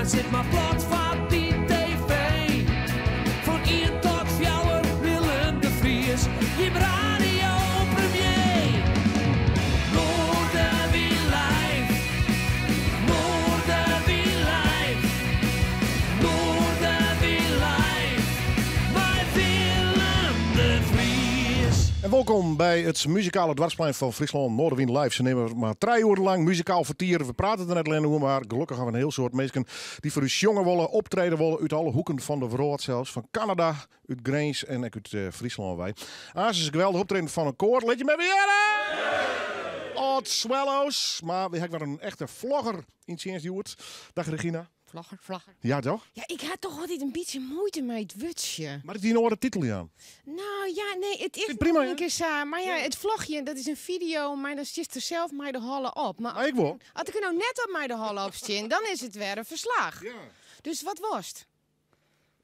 het zit maar plat van die tv. Van 1 tot 4 Willem de Vries, je radio premier. Noorden wie live, Noorden wie live, Noorden wie live, bij Willem de Vries. En welkom bij het muzikale dwarsplein van Friesland, Noorderwien Live. Ze nemen maar 3 uur lang muzikaal vertier. We praten er net alleen over, maar gelukkig hebben we een heel soort mensen die voor u jongen willen, optreden willen uit alle hoeken van de wereld zelfs. Van Canada, uit Grains en ook uit Friesland wij. Aas is een geweldig optreden van een koor. Let je me weer! Odd Swallows. Maar we hebben weer een echte vlogger in Tjens Joert. Dag Regina. Vlagger. Ja toch? Ja, ik had toch altijd een beetje moeite met het wutsje. Maar ik die nou de titel aan. Nou ja, nee, het is prima, nog ja? een keer zo. Maar ja, het vlogje, dat is een video, maar dan zit er zelf mij de hallen op. Maar Ah, ik wel. als ik er nou net op mij de hallen op zit, dan is het weer een verslag. Ja. Dus wat was het?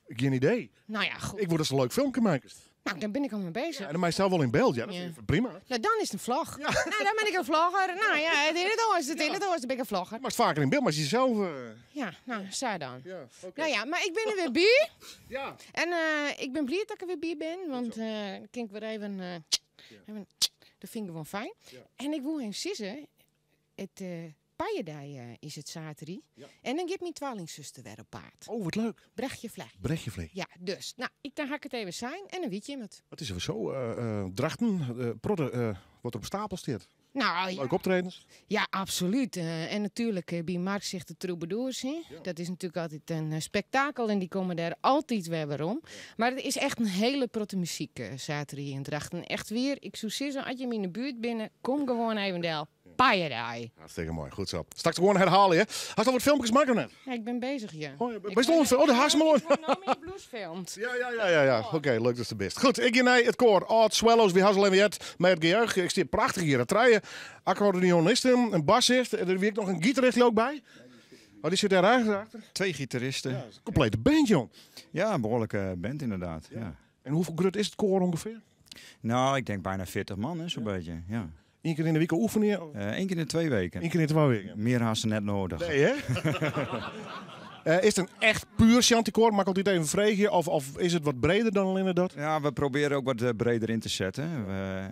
Geen idee. Nou ja, goed. Ik word dus een leuk filmpje maken. Nou, daar ben ik al mee bezig. Ja, en mij staat wel in beeld. Ja, dat Ja. is prima. Nou, dan is het een vlog. Nou, dan ben ik een vlogger. Nou ja, het hele dan ben ik een vlogger. Maar het vaker in beeld, maar jezelf. Ja, nou, zo dan. Ja, oké. Nou ja, maar ik ben er weer bij. Ja. En ik ben blij dat ik er weer bij ben, want dan kan ik weer even, dat vind ik gewoon fijn. Ja. En ik wil hem sissen, het Paaiendij is het zaterdag. Ja. En dan geeft mijn tweelingzuster weer op paard. Oh, wat leuk. Brechtje vleg. Brechtje vlees. Ja, dus. Nou, dan ga ik het even zijn en dan weet je het. Wat is er zo? Drachten, prodden, wat er op stapel staat. Nou, ja, Leuk optredens. ja absoluut. En natuurlijk bij Marktzicht de Troubadours. Hè? Ja. Dat is natuurlijk altijd een spektakel en die komen daar altijd weer om. Maar het is echt een hele protte muziek zaterdag in Drachten. Echt weer, ik zou zeggen, als je in de buurt binnen, kom gewoon even daar. Paaiendij. Hartstikke mooi, goed zo. Straks gewoon herhalen, hè? Had je al wat filmpjes maken net? Ja, ik ben bezig, ja. Oh, je bent nog een... Oh, de haast maar. Ik word nou met je blues filmt. Ja. Oké, leuk, dat is de best. Goed, ik ga naar het koor. Odd Swallows, wie haast alleen weer met het gejuich. Ik sta prachtig hier. Het rijden. Accordeonist, een bassist. Er werkt nog een gitarist ook bij. Oh, die zit daar achter. 2 gitaristen. Ja, Complete band, jong. een behoorlijke band inderdaad. Ja. En hoeveel grut is het koor ongeveer? Nou, ik denk bijna 40 man, hè, zo'n beetje. Ja. 1 keer in de week oefenen? 1 keer in 2 weken. 1 keer in 2 weken? Meer haast ze net nodig. Nee, hè? Is het een echt puur chanticoor? Mag ik altijd even vragen? Of is het wat breder dan alleen dat? Ja, we proberen ook wat breder in te zetten. Nou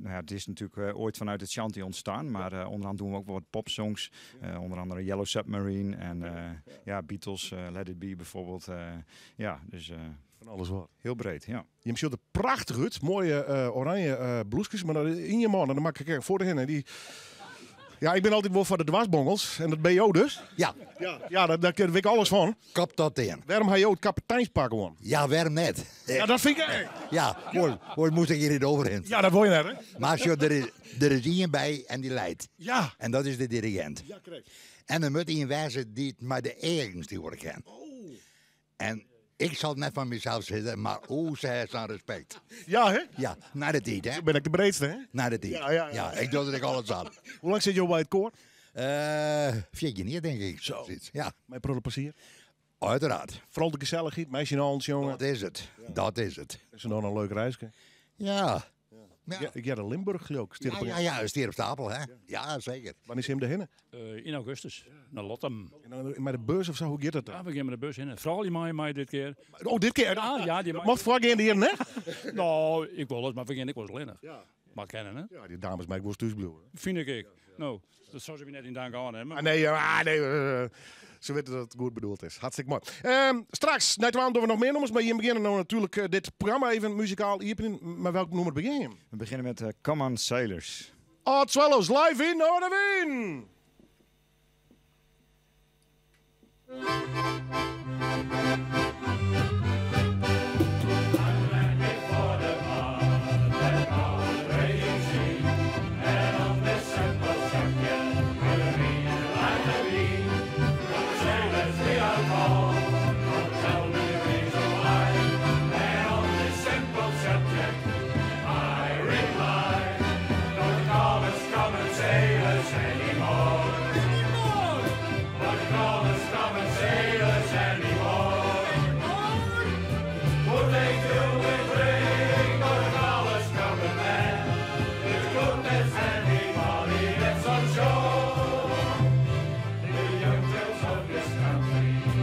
ja, het is natuurlijk ooit vanuit het Shanty ontstaan, maar onderhand doen we ook wel wat popsongs. Onder andere Yellow Submarine en ja, Beatles, Let It Be bijvoorbeeld. Ja, dus Van alles wat. heel breed, ja. Je hebt er prachtig uit. Mooie oranje bloesjes. Maar dan in je man, dan maak ik voor de hen. Die... Ja, ik ben altijd wel van de dwarsbongels. En dat ben je ook dus. Ja, Ja, daar weet ik alles van. kap dat in. Waarom ga je ook het kapiteinspak gewoon? Ja, waarom net? Ja, dat vind ik... Ja, hoor moet ik hier niet overheen. Ja, dat wil je net, hè? Maar als je, er is iemand bij en die leidt. Ja. En dat is de dirigent. Ja, correct. En dan moet iemand wijzen die het maar de eigens die worden kan. En ik zal net van mezelf zitten, maar ze heeft aan respect. Ja, hè? Ja, naar de tijd, hè? Dan ben ik de breedste, hè? Naar de tijd. Ja. Ik doe dat ik alles aan. Hoe lang zit je al bij het koor? 4 jaar denk ik. Zo. Zoiets. Ja, Mijn prullen passier. uiteraard. Vooral de gezelligheid, meisje in hand, jongen. Dat is het. Dat is het. Is er dan een leuk reisje? Ja. Ja, ik ga naar Limburg ook. Ja, stier op stapel, hè? Ja, zeker. Wanneer is hem de hinnen? In augustus, naar Lottem. Met de bus of zo, hoe gaat dat dan? Ja, we gaan met de bus in. Vooral die mij dit keer. Oh, dit keer? Ja, die Mocht vragen in de hier, hè? Nou, ik wil het, maar ik was alleen. Ja. Maar kennen, hè? Ja, die dames mij woest thuis blijven. Vind ik. Nou, dat zou ze me net in dank aan hebben. Nee, ze weten dat het goed bedoeld is. Hartstikke mooi. Straks, na 12 doen we nog meer nummers, maar hier beginnen nou natuurlijk dit programma even muzikaal. Maar welk nummer begin je? We beginnen met Come On Sailors. Odd Swallows live in Noorderwien. The young tales of this country.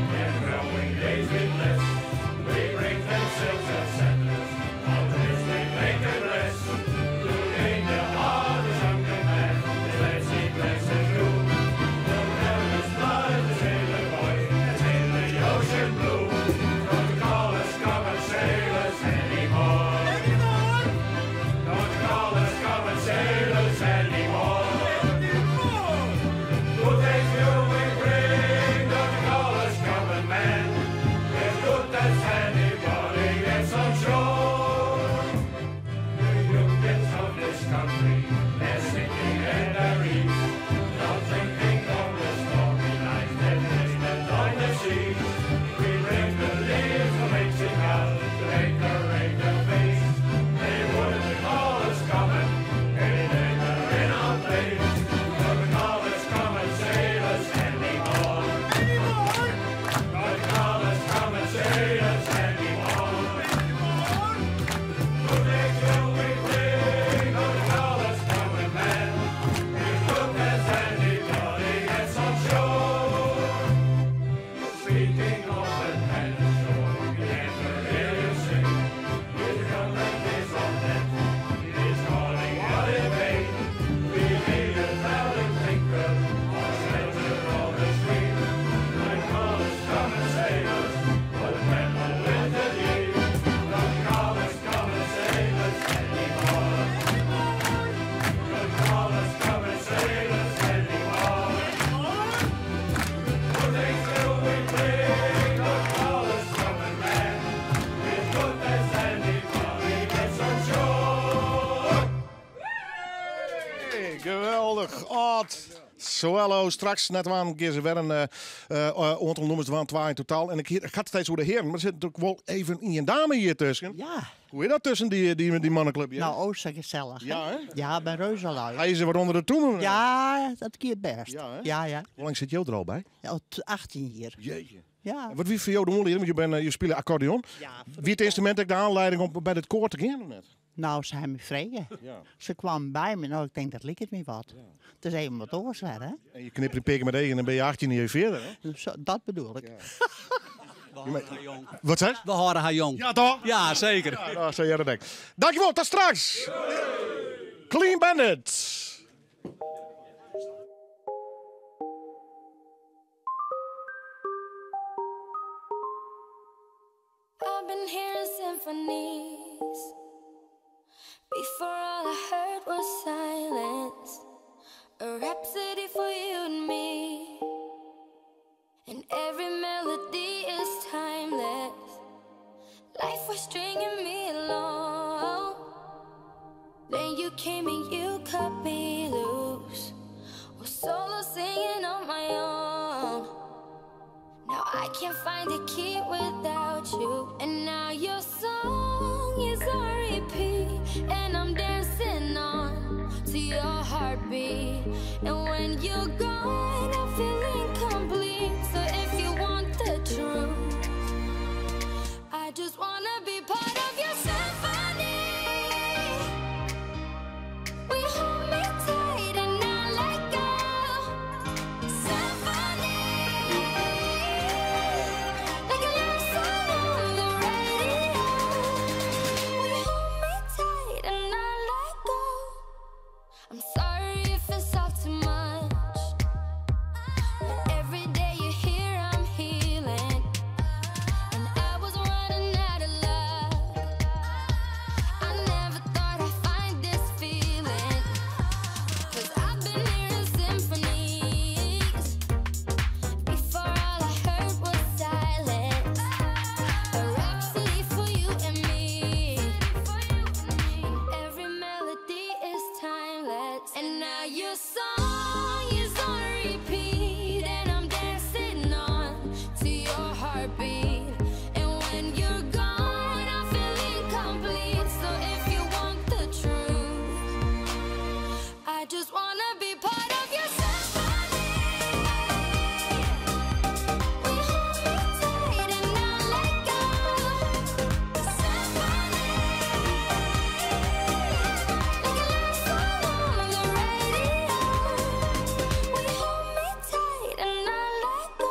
Geweldig. Zowel straks net waren een keer ze weer een aantal nummers, er waren 2 in totaal. En ik ga het steeds over de heren, maar er zit natuurlijk wel even een dame hier tussen. Ja. Hoe is dat tussen die mannenclub? Ja? Nou, ook zo gezellig. Hè? Ja, hè? Ja, bij reuze lui. Ga je ze wat onder de toemen? Ja, dat keert best. Ja, hè? Ja. Hoe lang zit je er al bij? Ja, 18 hier. Jeetje. Ja. En wat wie voor jou de moeilijkheden? Want je speelt accordeon. Ja, Wie het instrument ik de aanleiding om bij het koor te gaan of net? Nou, ze hebben me vregen. Ja. Ze kwam bij me, nou, ik denk dat likt het me wat. Het is even wat oorzet, hè? En je knipt een peken met één en dan ben je 18 en je 40, hè? Dus dat bedoel ik. Ja. We houden haar jong. Wat zei je? We houden haar jong. Ja, toch? Ja, zeker. Ja, nou, zei jij dat denk. Dankjewel, tot straks. Clean Bandit. I've been hearing symphonies. Before all I heard was silence. A rhapsody for you and me. And every melody is timeless. Life was stringing me along. Then you came and you cut me loose. Was solo singing on my own. Now I can't find a key without you. And now your song is on repeat. And I'm dancing on to your heartbeat. And when you're gone, I feel incomplete. So if you want the truth, I just wanna be part of your symphony. We hold me tight and not let go. Symphony, like a love song on the radio. We hold me tight and not let go. I'm sorry if it's all too much, but every day you're here I'm healing. And I was running out of love. I never thought I'd find this feeling. 'Cause I've been hearing symphonies. Before all I heard was silence. A rhapsody for you and me. And every melody is timeless. And now your song is on repeat. And I'm dancing on to your heartbeat. And when you're gone, I feel incomplete. So if you want the truth, I just wanna be part of your symphony. We hold me tight and not let go. Symphony, like a love song on the radio. We hold me tight and not let go.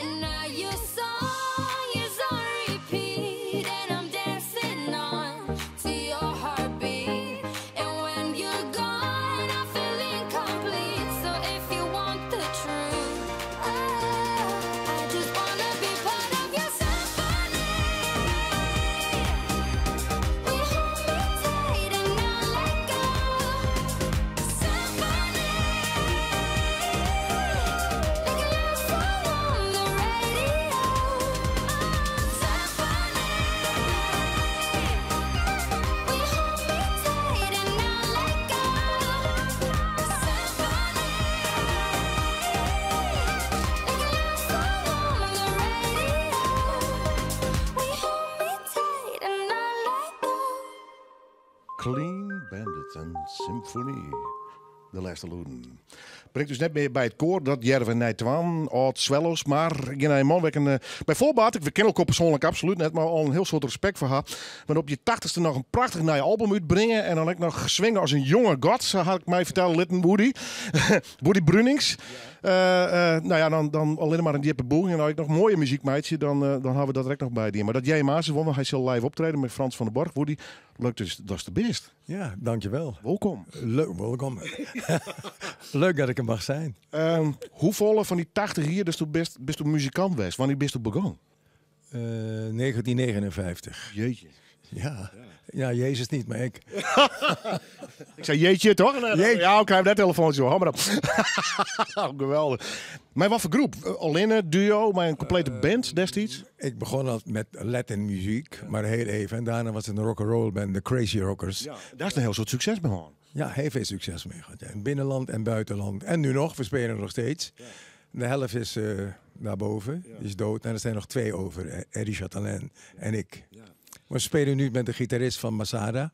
And now your song is on repeat. And I'm dancing on to your heartbeat. And when you're gone, I feel incomplete. So if you want the truth, I just wanna be part of your symphony. We hold me tight and not let go. Symphony, like a love song on the radio. Symphony, we hold me tight and not let go. Symphony, like a love song on the radio. We hold me tight and not let go. Clean Bandit en Symfonie. De laatste loeden. Brengt dus net meer bij het koor dat Jerven Nijtwan, Oud Swallows, maar ik een man bij voorbaat. Ik ken elkaar persoonlijk absoluut net, maar al een heel soort respect voor haar. Maar op je 80ste nog een prachtig nieuw album uitbrengen en dan heb ik nog geswingen als een jonge god, zo had ik mij vertellen, Litten Woody. Woody Brunings. Nou ja, dan alleen maar een diepe boeging en dan heb ik nog mooie muziek, meidje, dan hebben we dat direct nog bij die. Maar dat jij Maas won, hij zal live optreden met Frans van den Borg. Woody, leuk, dus dat is de best. Ja, dankjewel. Welkom. Leuk, welkom. Leuk dat ik er mag zijn. Hoeveel van die 80 hier dus best u muzikant geweest? Wanneer bist u begonnen? 1959. Jeetje. Ja, Jezus niet, maar ik. Ik zei jeetje, toch? Jeetje. Ja, oké, dat telefoontje hoor. Maar op. Geweldig. Maar wat voor groep? Alleen duo, maar een complete band destijds? Ik begon al met Latin muziek, maar heel even. En daarna was het een rock'n'roll band, de Crazy Rockers. Ja, daar is een heel soort succes mee gehad. Ja, heel veel succes mee gehad. Ja. In binnenland en buitenland. En nu nog, we spelen nog steeds. Ja. De helft is daarboven, die is dood. En er zijn nog 2 over, Eddie Chatelain en ik. Ja. We spelen nu met de gitarist van Masada,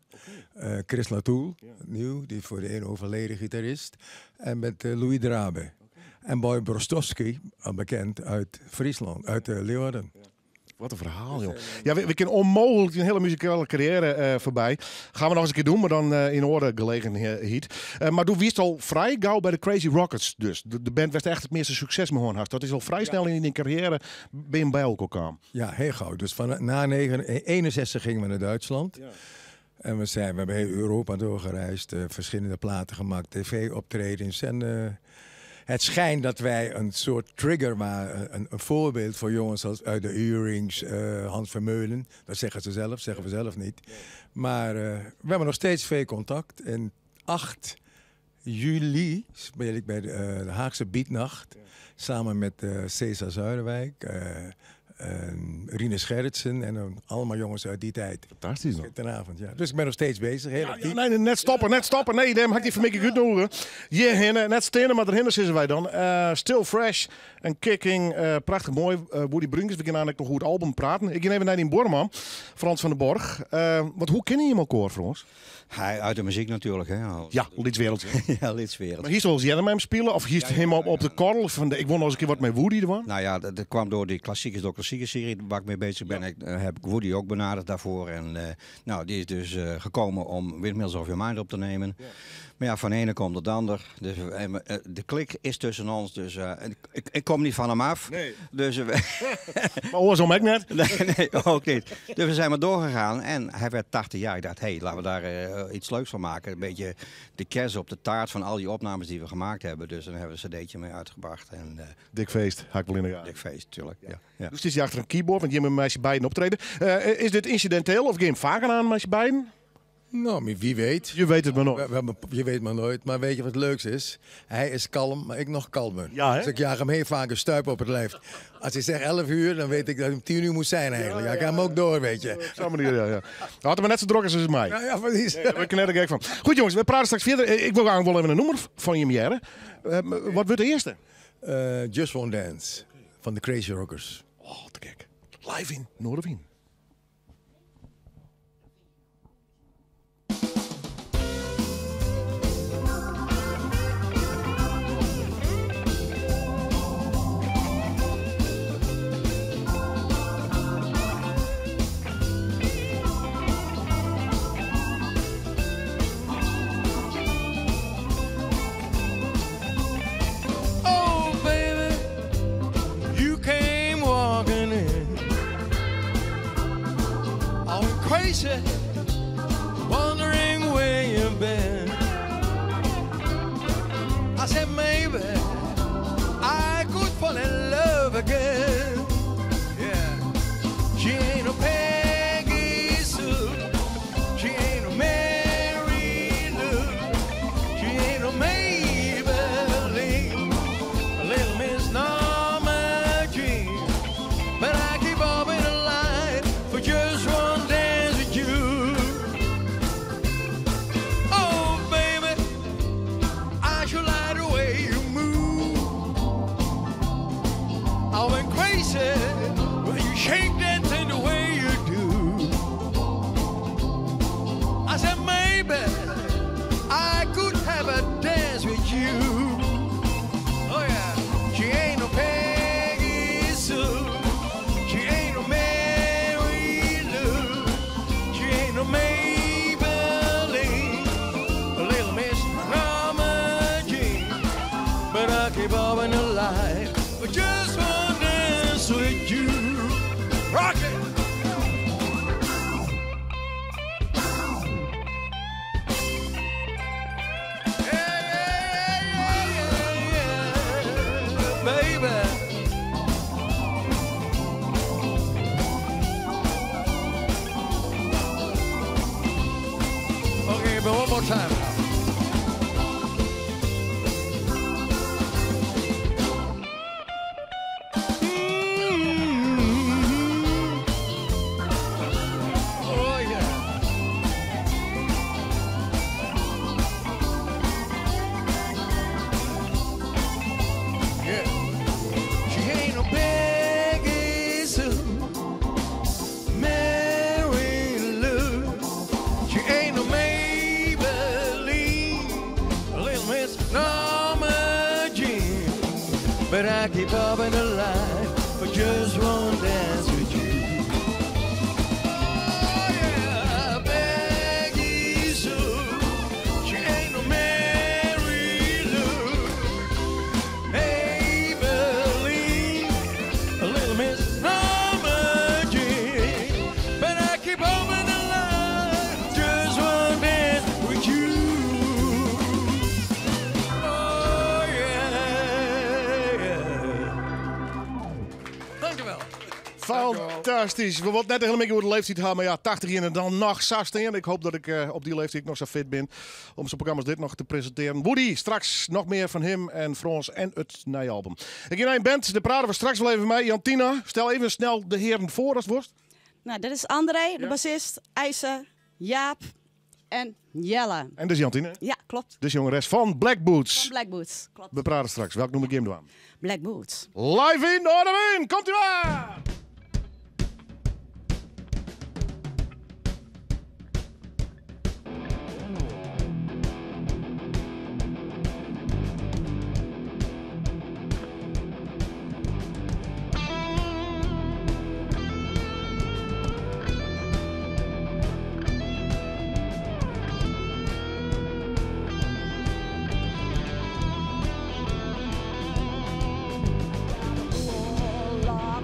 Chris Latoul, nieuw, die voor de een overleden gitarist. En met Louis Drabe. En Boy Brostowski, al bekend uit Friesland, uit Leeuwarden. Wat een verhaal, joh. Ja, we kunnen onmogelijk een hele muzikale carrière voorbij. Gaan we nog eens een keer doen, maar dan in orde gelegenheid. Maar toen wist al vrij gauw bij de Crazy Rockets dus. De band werd echt het meeste succes mee had. Dat is al vrij snel in die carrière bij elkaar kwam. Ja, heel gauw. Dus na 61 gingen we naar Duitsland. Ja. En we hebben heel Europa doorgereisd, verschillende platen gemaakt, tv-optredens en... Het schijnt dat wij een soort trigger waren, een voorbeeld voor jongens als uit de Earrings, Hans Vermeulen. Dat zeggen ze zelf, zeggen we zelf niet. Maar we hebben nog steeds veel contact. En 8 juli speel ik bij de Haagse Beatnacht samen met Cesar Zuiderwijk, Rinus Gerritsen en allemaal jongens uit die tijd. Fantastisch dan. Tenavond, ja. Dus ik ben nog steeds bezig. Heel actief. Nee, net stoppen. Nee, daar mag ik die van mij goed doen. Hier, net stenen, maar daarhinnen zitten wij dan. Still Fresh en Kicking. Prachtig mooi. Woody Brunkers, we kunnen eigenlijk nog goed album praten. Ik ga even naar die Borman, Frans van den Borg. Hoe ken je hem elkaar, voor ons? Hij uit de muziek natuurlijk, hè? Ja, Lidswereldje. Ja, Lidswereld. Maar hier zoals jij hem spelen? Of hier hem op de korrel? Ik won nog eens een keer wat met Woody ervan. Nou ja, dat kwam door die klassiekers door klassieke serie waar ik mee bezig ben. Heb ik Woody ook benaderd daarvoor. En die is dus gekomen om Windmills of Your Mind op te nemen. Ja. Maar ja, van de ene komt het ander. Dus, de klik is tussen ons. Dus ik kom niet van hem af. Nee. Dus, maar oorzaam ik net? Nee, ook niet. Dus we zijn maar doorgegaan. En hij werd 80 jaar. Ik dacht, laten we daar iets leuks van maken. Een beetje de kers op de taart van al die opnames die we gemaakt hebben. Dus dan hebben we een cd'tje mee uitgebracht. En, dik feest, haak wel in de gaten. Dik feest, tuurlijk. Ja. Dus het is achter een keyboard, want je hebt met je beiden optreden. Is dit incidenteel of ga je hem vaker aan met je beiden? Nou, wie weet. Je weet het maar nooit. Je weet maar nooit. Maar weet je wat het leukste is? Hij is kalm, maar ik nog kalmer. Ja, hè? Dus ik jaag hem heel vaak een stuip op het lijf. Als hij zegt 11 uur, dan weet ik dat het 10 uur moet zijn eigenlijk. Ja, ik ga hem ook door, weet je. Op zo'n manier, ja. Had hem net zo druk als mij. Ja, precies. Nee, daar ben ik gek van. Goed jongens, we praten straks verder. Ik wil eigenlijk wel even een nummer van je Mjere. Wat wordt de eerste? Just One Dance, van de Crazy Rockers. Oh, te gek. Live in Noorderwien. Wondering where you've been. I said maybe I could fall in love again. Yeah, she ain't no Peggy Sue, she ain't no Mary Lou, she ain't no Maybelline, little Miss Norma Jean, but I keep up in the line for just one dance with you. Oh baby, I should like the way you move. I went crazy when you shake that thing the way you do. I said maybe I could have a dance with you. with you. Rock it. Baby. Okay, but one more time now. Oh yeah. Yeah. She ain't no Peggy Sue, Mary Lou. She ain't no Maybelline, little Miss Norma Jean. But I keep up in the line for just one dance with you. Oh yeah, Peggy Sue. She ain't no Mary Lou. Maybelline, a little Miss Norma Jean. But I keep open the line, just one dance with you. Oh yeah. Dankjewel. Fantastisch. We worden net een beetje hoe de leeftijd gaan, maar ja, 80 in en dan nog 16. Ik hoop dat ik op die leeftijd nog zo fit ben om zo'n programma's dit nog te presenteren. Woody, straks nog meer van hem en Frans en het nieuwe album. Ik in een band, daar praten we straks wel even mee. Jantina, stel even snel de heren voor als het worst. Nou, dit is André, de bassist, IJzer, Jaap en Jelle. En dus Jantina. Ja, klopt. Dus jongeres van Black Boots. Van Black Boots, klopt. We praten straks. Welk noem ik hem dan? Black Boots. Live in Noorderwind. Komt u aan! Lock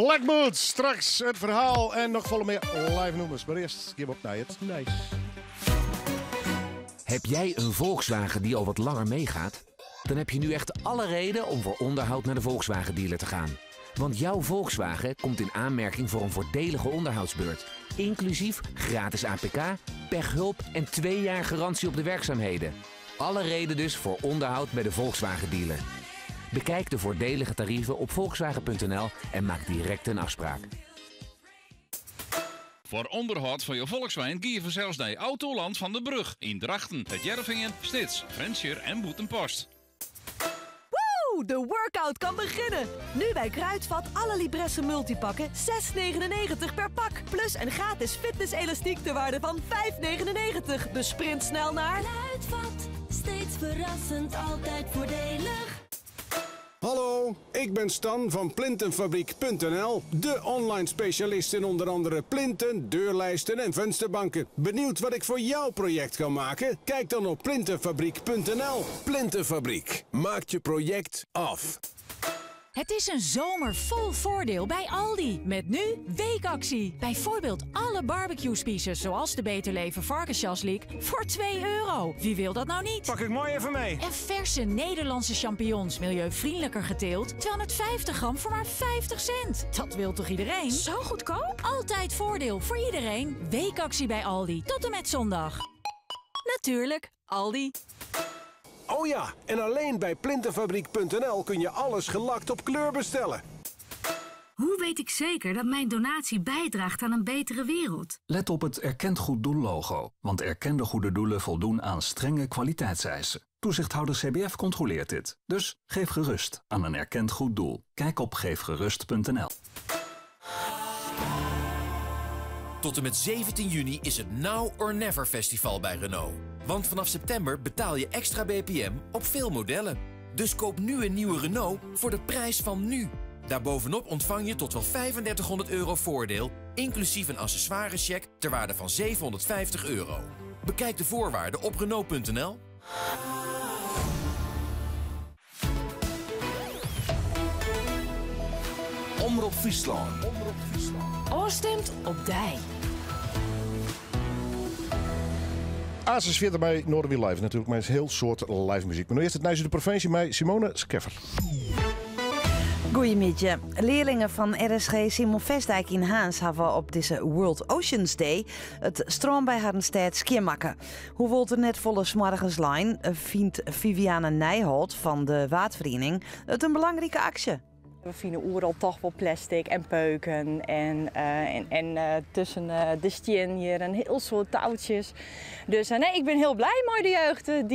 Blackwood, straks het verhaal en nog volle meer live nummers. Maar eerst geef op naar het nice. Heb jij een Volkswagen die al wat langer meegaat? Dan heb je nu echt alle reden om voor onderhoud naar de Volkswagen dealer te gaan. Want jouw Volkswagen komt in aanmerking voor een voordelige onderhoudsbeurt. Inclusief gratis APK, pechhulp en 2 jaar garantie op de werkzaamheden. Alle reden dus voor onderhoud bij de Volkswagen dealer. Bekijk de voordelige tarieven op volkswagen.nl en maak direct een afspraak. Voor onderhoud van je Volkswagen geef je zelfs naar Autoland van de Brug in Drachten, het Jervingen, Stits, Frenscher en Boetenpost. Woe, de workout kan beginnen! Nu bij Kruidvat alle Libresse multipakken 6,99 per pak. Plus een gratis fitnesselastiek ter waarde van 5,99. Dus sprint snel naar Kruidvat, steeds verrassend, altijd voordelig. Hallo, ik ben Stan van Plintenfabriek.nl, de online specialist in onder andere plinten, deurlijsten en vensterbanken. Benieuwd wat ik voor jouw project kan maken? Kijk dan op Plintenfabriek.nl. Plintenfabriek, maakt je project af. Het is een zomer vol voordeel bij Aldi. Met nu weekactie. Bijvoorbeeld alle barbecue-spices zoals de Beter Leven varkensjasliek voor €2. Wie wil dat nou niet? Pak ik mooi even mee. En verse Nederlandse champignons, milieuvriendelijker geteeld. 250 gram voor maar 50 cent. Dat wil toch iedereen? Zo goedkoop? Altijd voordeel voor iedereen. Weekactie bij Aldi. Tot en met zondag. Natuurlijk, Aldi. Oh ja, en alleen bij Plintenfabriek.nl kun je alles gelakt op kleur bestellen. Hoe weet ik zeker dat mijn donatie bijdraagt aan een betere wereld? Let op het Erkend Goed Doel-logo, want erkende goede doelen voldoen aan strenge kwaliteitseisen. Toezichthouder CBF controleert dit. Dus geef gerust aan een erkend goed doel. Kijk op geefgerust.nl. Tot en met 17 juni is het Now or Never festival bij Renault. Want vanaf september betaal je extra BPM op veel modellen. Dus koop nu een nieuwe Renault voor de prijs van nu. Daarbovenop ontvang je tot wel €3500 voordeel, inclusief een accessoirescheck ter waarde van €750. Bekijk de voorwaarden op Renault.nl. Omroep Friesland. Oorstemt op Dij. Asus weer bij Noorderwiel Live natuurlijk, maar het is een heel soort live muziek. Maar nu eerst het nieuws uit de provincie met Simone Skeffer. Goedemiddag. Leerlingen van RSG Simon Vestdijk in Haans hebben op deze World Oceans Day het strand bij Hardenstedt skiermakken. Hoewel er net volle 's morgens lijn, vindt Viviane Nijholt van de Waadvereniging het een belangrijke actie. We vinden overal toch wel plastic en peuken en tussen de stien hier een heel soort touwtjes. Dus nee, ik ben heel blij met de jeugd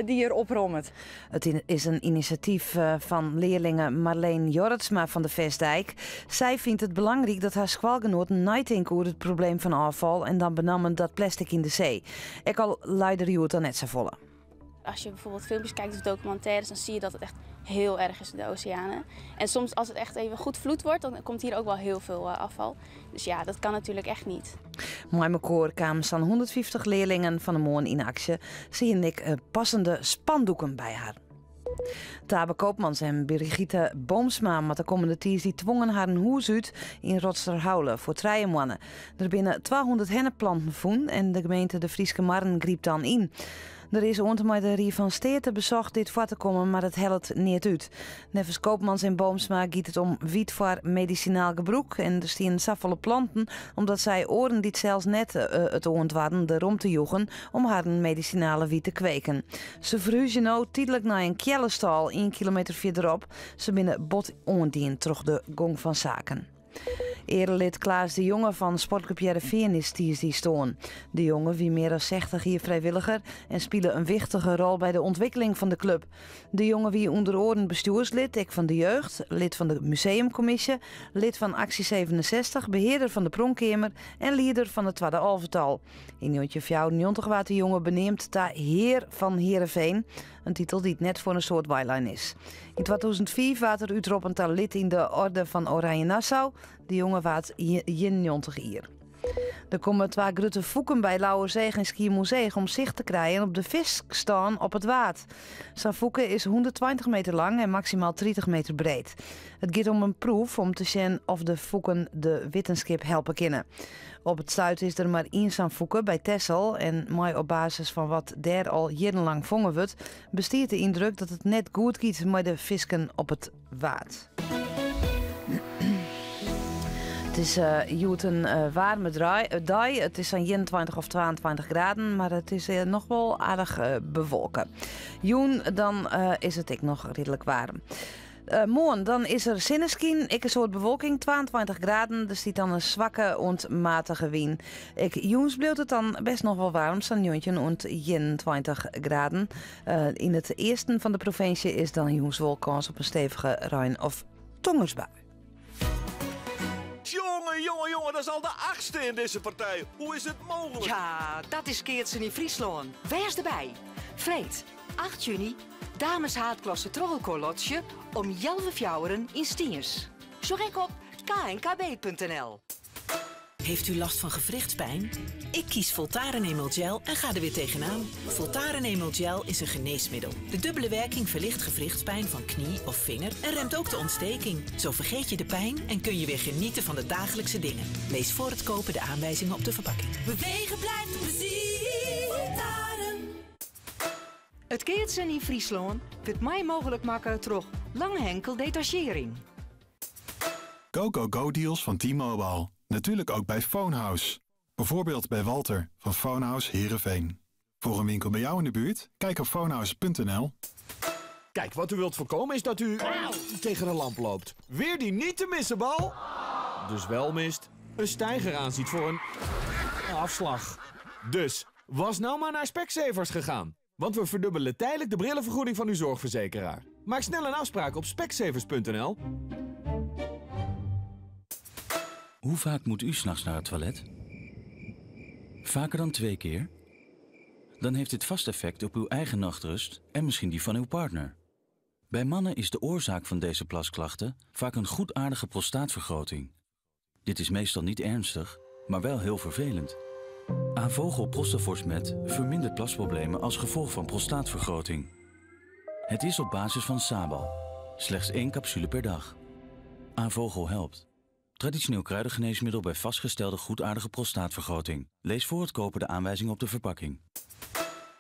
die hier oprommet. Het is een initiatief van leerlingen Marleen Jorritsma van de Vestdijk. Zij vindt het belangrijk dat haar schoolgenoten nadenken over het probleem van afval en dan benammen dat plastic in de zee. Ik al leider je het dan net zo volle. Als je bijvoorbeeld filmpjes kijkt of documentaires, dan zie je dat het echt heel erg is in de oceanen. En soms als het echt even goed vloed wordt, dan komt hier ook wel heel veel afval. Dus ja, dat kan natuurlijk echt niet. Mooi mekaar kwamen zo'n 150 leerlingen van de Moon in actie. Zie ik passende spandoeken bij haar. Tabe Koopmans en Brigitte Boomsma met de komende tiers die dwongen haar een huis uit in Rotsterhouwen voor 3 maanden. Er binnen 200 hennepplanten voen en de gemeente de Frieske Marren griep dan in. Er is onder de Rie van Steerte bezocht dit voor te komen, maar het helpt niet uit. Nevens Koopmans en Boomsma giet het om wiet voor medicinaal gebruik. En er staan zoveel planten, omdat zij oren dit zelfs net het oond waren erom te joegen om haar medicinale wiet te kweken. Ze verhuizen nou tijdelijk naar een kjellenstal 1 kilometer verderop. Ze binnen bot ondien terug de gong van zaken. Erelid Klaas de Jonge van Sportclub Jereveen is die stoon. De Jonge wie meer dan 60 jaar vrijwilliger en spelen een wichtige rol bij de ontwikkeling van de club. De Jonge wie onder oren bestuurslid, ik van de jeugd, lid van de museumcommissie, lid van Actie 67, beheerder van de Pronkkamer en leider van het Tweede Alvertal. In 1994 werd de Jonge beneemd tot heer van Heerenveen, een titel die het net voor een soort bijlijn is. In 2004 werd er uitroepend lid in de Orde van Oranje Nassau. De jongen was 91 jaar. Er komen 2 grote voeken bij Lauwerzeeg en Schiermonnikoog om zicht te krijgen op de vis staan op het water. Zo'n voeken is 120 meter lang en maximaal 30 meter breed. Het gaat om een proef om te zien of de voeken de wetenschap helpen kunnen. Op het zuid is er maar 1 zo'n voeken bij Texel en maar op basis van wat daar al jarenlang vangen wordt, bestaat de indruk dat het net goed gaat met de visken op het water. Het is een warme dag. Het is aan 21 of 22 graden, maar het is nog wel aardig bewolken. Joen, dan is het ook nog redelijk warm. Morgen dan is er zinneskin, een soort bewolking, 22 graden. Er stiet dan een zwakke en matige wind. Joens bleef het dan best nog wel warm, zo'n jontje en 21 graden. In het eerste van de provincie is dan joens wel kans op een stevige ruin- of tongersbui. Jongen, dat is al de 8e in deze partij. Hoe is het mogelijk? Ja, dat is Keertsen in Friesland. Wees erbij. Vreed, 8 juni, dameshaatklasse trollencorlotje om 11:00 in Stiens. Zorg ik op knkb.nl. Heeft u last van gewrichtspijn? Ik kies Voltaren Emel Gel en ga er weer tegenaan. Voltaren Emel Gel is een geneesmiddel. De dubbele werking verlicht gewrichtspijn van knie of vinger en remt ook de ontsteking. Zo vergeet je de pijn en kun je weer genieten van de dagelijkse dingen. Lees voor het kopen de aanwijzingen op de verpakking. Bewegen blijft plezier. Voltaren. Het Keertsen in Friesland wordt mij mogelijk maken door Lange Henkel Detachering. Go deals van T-Mobile. Natuurlijk ook bij Phonehouse. Bijvoorbeeld bij Walter van Phonehouse Heerenveen. Voor een winkel bij jou in de buurt? Kijk op phonehouse.nl. Kijk, wat u wilt voorkomen is dat u tegen een lamp loopt. Weer die niet te missen bal. Dus wel mist. Een steiger aanziet voor een afslag. Dus, was nou maar naar Specsavers gegaan. Want we verdubbelen tijdelijk de brillenvergoeding van uw zorgverzekeraar. Maak snel een afspraak op specsavers.nl. Hoe vaak moet u 's nachts naar het toilet? Vaker dan 2 keer? Dan heeft dit vast effect op uw eigen nachtrust en misschien die van uw partner. Bij mannen is de oorzaak van deze plasklachten vaak een goedaardige prostaatvergroting. Dit is meestal niet ernstig, maar wel heel vervelend. Avogel Prostaforsmet vermindert plasproblemen als gevolg van prostaatvergroting. Het is op basis van Sabal. Slechts 1 capsule per dag. Avogel helpt. Traditioneel kruidengeneesmiddel bij vastgestelde goedaardige prostaatvergroting. Lees voor het kopen de aanwijzing op de verpakking.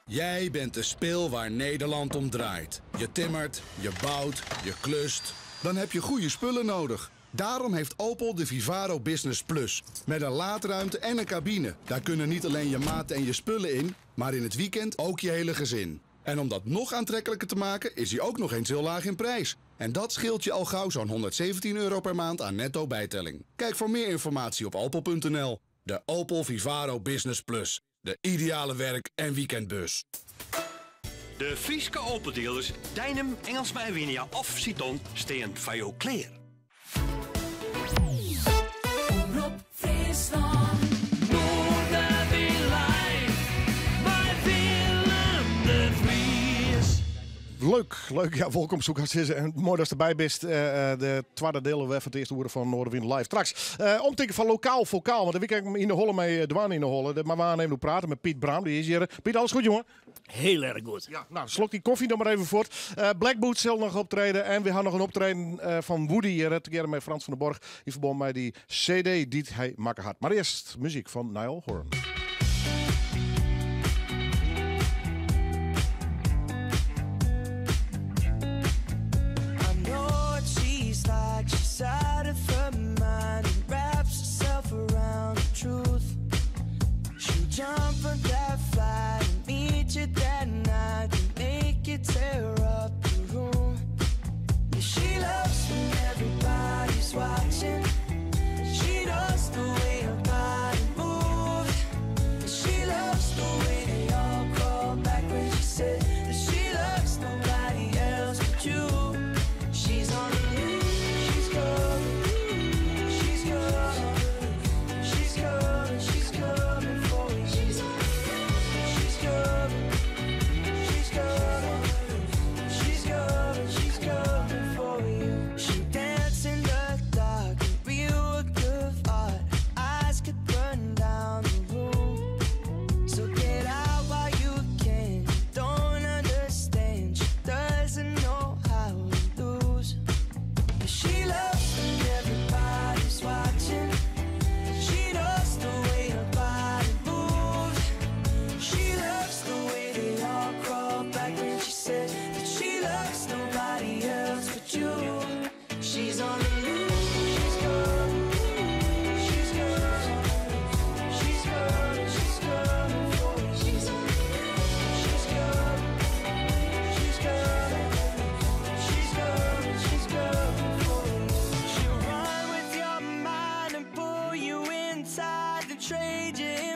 Jij bent de spil waar Nederland om draait. Je timmert, je bouwt, je klust. Dan heb je goede spullen nodig. Daarom heeft Opel de Vivaro Business Plus. Met een laadruimte en een cabine. Daar kunnen niet alleen je maten en je spullen in, maar in het weekend ook je hele gezin. En om dat nog aantrekkelijker te maken, is hij ook nog eens heel laag in prijs. En dat scheelt je al gauw zo'n €117 per maand aan netto bijtelling. Kijk voor meer informatie op opel.nl. De Opel Vivaro Business Plus. De ideale werk- en weekendbus. De Frieske Opel-dealers Dijnem, Engelsma en Winia of Citon staan van jou klaar. Omroep Friesland. Noorderwien live. Bij Willem de Vries. Leuk. Ja, welkom zoekers. En mooi dat je erbij bent. De tweede deel van het eerste uur van Noorderwien Live. Straks omtikken van lokaal vocaal. Want dan kan ik in de holle mee de waan in de holle. Maar we gaan even praten met Piet Braam. Die is hier. Piet, alles goed, jongen? Heel erg goed. Ja, nou, slok die koffie dan maar even voort. Black Boots zal nog optreden. En we gaan nog een optreden van Woody hier. Together met Frans van den Borg. In verband met die CD die hij maken had. Maar eerst muziek van Niall Horan. She's out of her mind and wraps herself around the truth. She'll jump from that flight and meet you that night and make you tear up the room. Yeah, she loves when everybody's watching. She knows the way her body moves. She loves the way they all call back when she said that she loves nobody else but you. She's on the She's coming for you. She's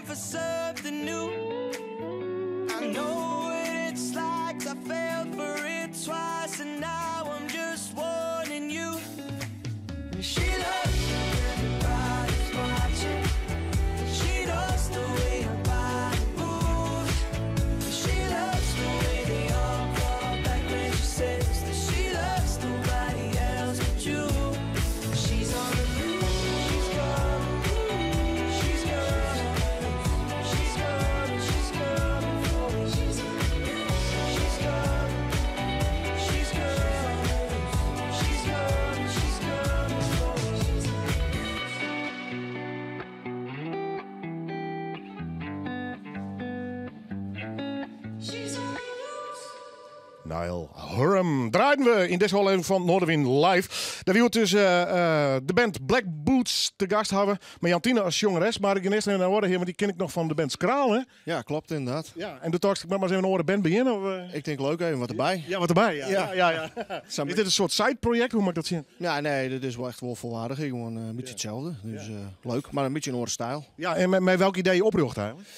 for something new. I know what it's like, I fell for it twice, and now I'm just warning you. She loves you, everybody's watching. She loves the way your body moves. She loves the way they all fall back when she says that she loves nobody else but you. She's on the move, she's coming, she's coming, she's coming, she's coming for me. She's coming, she's coming, she's coming, she's coming, she's coming for me. She's on the loose. Niall Horan draaiden we in deze aflevering van Noorderwind Live. Daar wil dus de band Black Boots te gast hebben. Met Jantine als jongeres. Maar ik in eerste naar orde hier, want die ken ik nog van de band Skraal. Hè? Ja, klopt inderdaad. Ja, en toen dacht ik maar eens even een band beginnen. Of, Ik denk leuk, even wat erbij. Ja, wat erbij. Ja. Is dit een soort sideproject? Hoe mag ik dat zien? Ja, nee, dit is wel echt wel volwaardig. Gewoon een beetje hetzelfde. Dus leuk, maar een beetje een andere stijl. Ja, en met welk idee je opricht eigenlijk?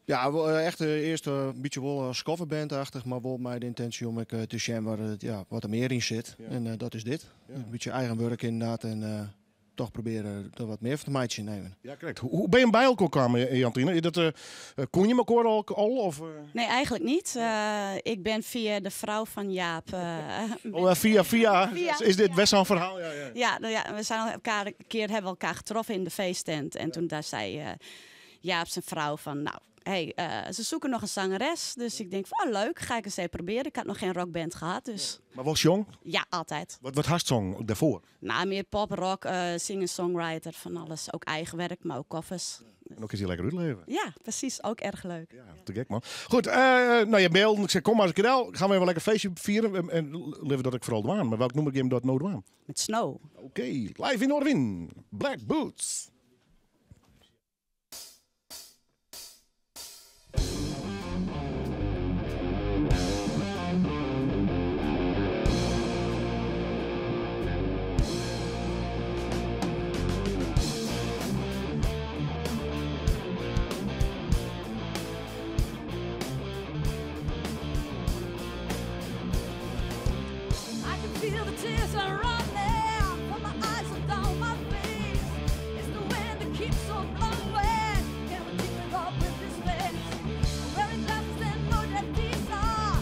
Ja, echt eerst een beetje wel coverbandachtig, maar wel met de intentie om te zien waar wat er meer in zit. Ja. En dat is dit. Ja. Een beetje eigen werk inderdaad en toch proberen er wat meer van de meidje te nemen. Ja, correct. Hoe ben je bij elkaar gekomen, Jantine? Kon je elkaar al? Of, Nee, eigenlijk niet. Ik ben via de vrouw van Jaap. Via. Is dit best zo'n verhaal? Ja, we zijn een keer hebben elkaar getroffen in de feesttent. En toen daar zei Jaap zijn vrouw van, nou, ze zoeken nog een zangeres. Dus ik denk van, leuk, ga ik eens even proberen. Ik had nog geen rockband gehad, dus... Maar was jong? Ja, altijd. Wat hartsong daarvoor? Nou, meer pop, rock, singer-songwriter, van alles. Ook eigen werk, maar ook covers. En ook is hij lekker uitleven. Ja, precies. Ook erg leuk. Ja, te gek man. Goed, nou je mailde. Ik zei, kom maar eens een keer al. Gaan we even lekker feestje vieren. En liever dat ik vooral douane. Maar welk noem ik hem dat no douane? Met Snow. Oké, live in Noorderwind. Black Boots. Feel the tears are running from my eyes and down my face. It's the wind that keeps on blowing. Can we keep it up with this face? Wearing glasses and know that these are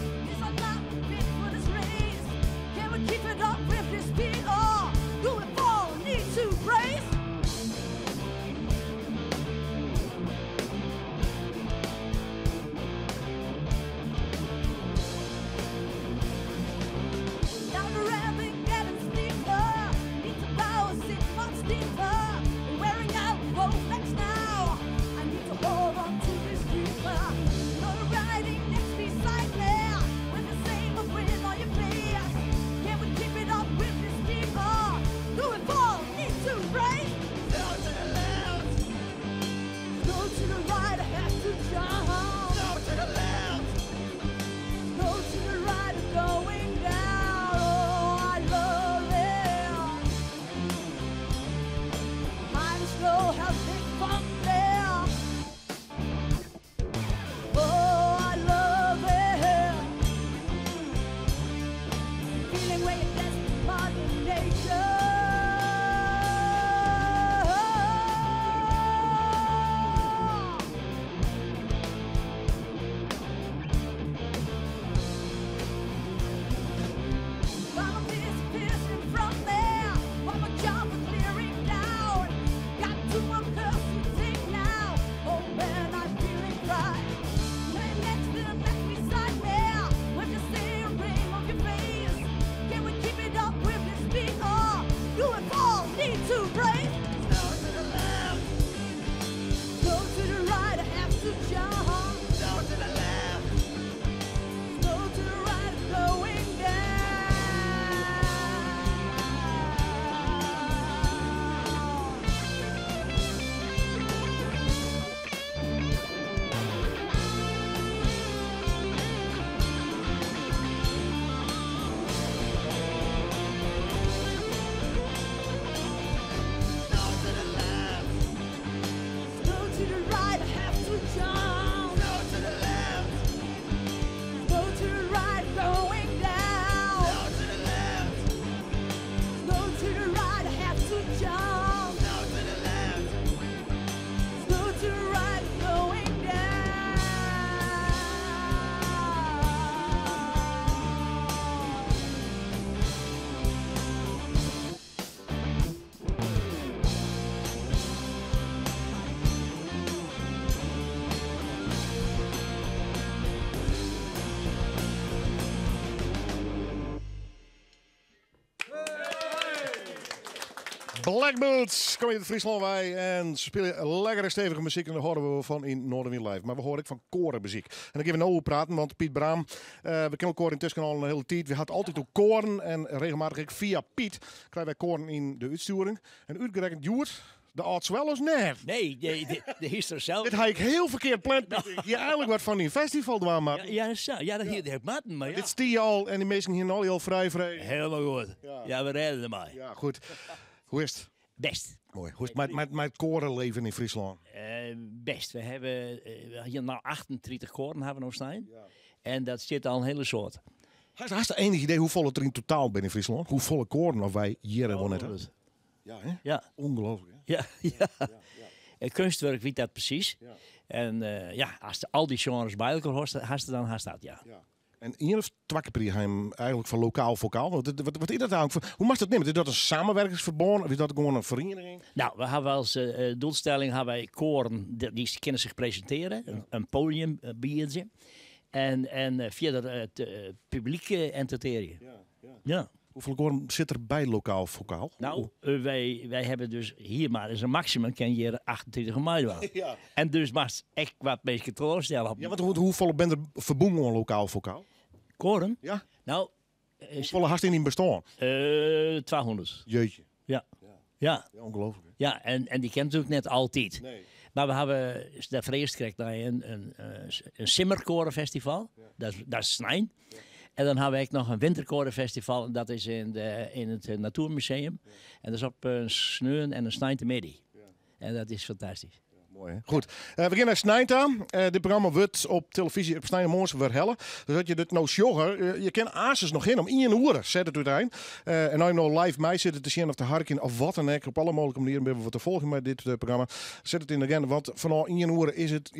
not fit for this race. Can we keep it up with this speed or do we fall? Need to brace. Down the ramping, getting steep. Blackbirds, kom je uit Friesland bij en ze spelen lekkere stevige muziek en daar horen we van in Noorderwiel Live. Maar we horen ook van korenmuziek. En dan gaan we nou praten, want Piet Braam, we kennen koren intussen al een hele tijd. We hadden altijd ook koren en regelmatig ook via Piet krijgen wij koren in de uitsturing. En uitgerekend Joert, de arts wel eens neer. Nee, de hiester zelf. Dit had ik heel verkeerd gepland. Je eigenlijk wat van die festival doen, maar. Ja, dat hier heb Matten, maar ja. Dit stier je al en die mensen hier al heel vrij. Helemaal goed. Ja, we redden ermee. Ja, goed. Hoe is het? Best. Mooi. Hoe is het met het korenleven in Friesland? Best. We hebben hier nou 38 koren hebben we nog staan. Ja. En dat zit al een hele soort. Had je enig idee hoeveel het er in totaal binnen Friesland? Hoeveel koren of wij hier hebben net? Ja, hè? Ja. Ongelooflijk. Hè? Ja. Kunstwerk weet dat precies. Ja. En als al die genres bij elkaar haast dan haast dat, ja. En hier heeft Twakkeprieheim eigenlijk van lokaal-vocaal. Wat is dat eigenlijk? Hoe mag dat nemen? Is dat een samenwerkingsverbond of is dat gewoon een vereniging? Nou, we hebben als doelstelling hebben wij koren die kunnen zich presenteren. Ja. Een podium biertje. En via het publiek entertainen. Ja. Hoeveel koren zit er bij lokaal-vocaal? Nou, wij hebben dus hier maar eens een maximum kan je 28 mei doen. Ja. En dus mag echt wat mensen teleurstellen. Ja, want hoeveel ben er verbonden aan lokaal-vocaal? Koren? Ja. Nou, hoeveel hast in die bestaan? 200. Jeetje. Ja. Ongelooflijk. Ja, en die kent natuurlijk net altijd. Nee. Maar we hebben daar vrees gekregen naar een simmerkorenfestival. Ja. Dat is Snijn. Ja. En dan hebben we ook nog een winterkorenfestival. En dat is in het Natuurmuseum. Ja. En dat is op een Sneun en een Snijn te midden. Ja. En dat is fantastisch. Mooi, hè? Goed. We beginnen met Snijnt aan. Dit programma wordt op televisie op Snijnt morgen verhellen. Dus dat je dit nou sjoggen, je kent Asus nog in om 1 uur, zet het uiteindelijk. En als je nou live mij zit te zien of te harken of wat dan ook, op alle mogelijke manieren ben we te volgen met dit programma. Zet het in de agenda, want vanaf 1 uur is het,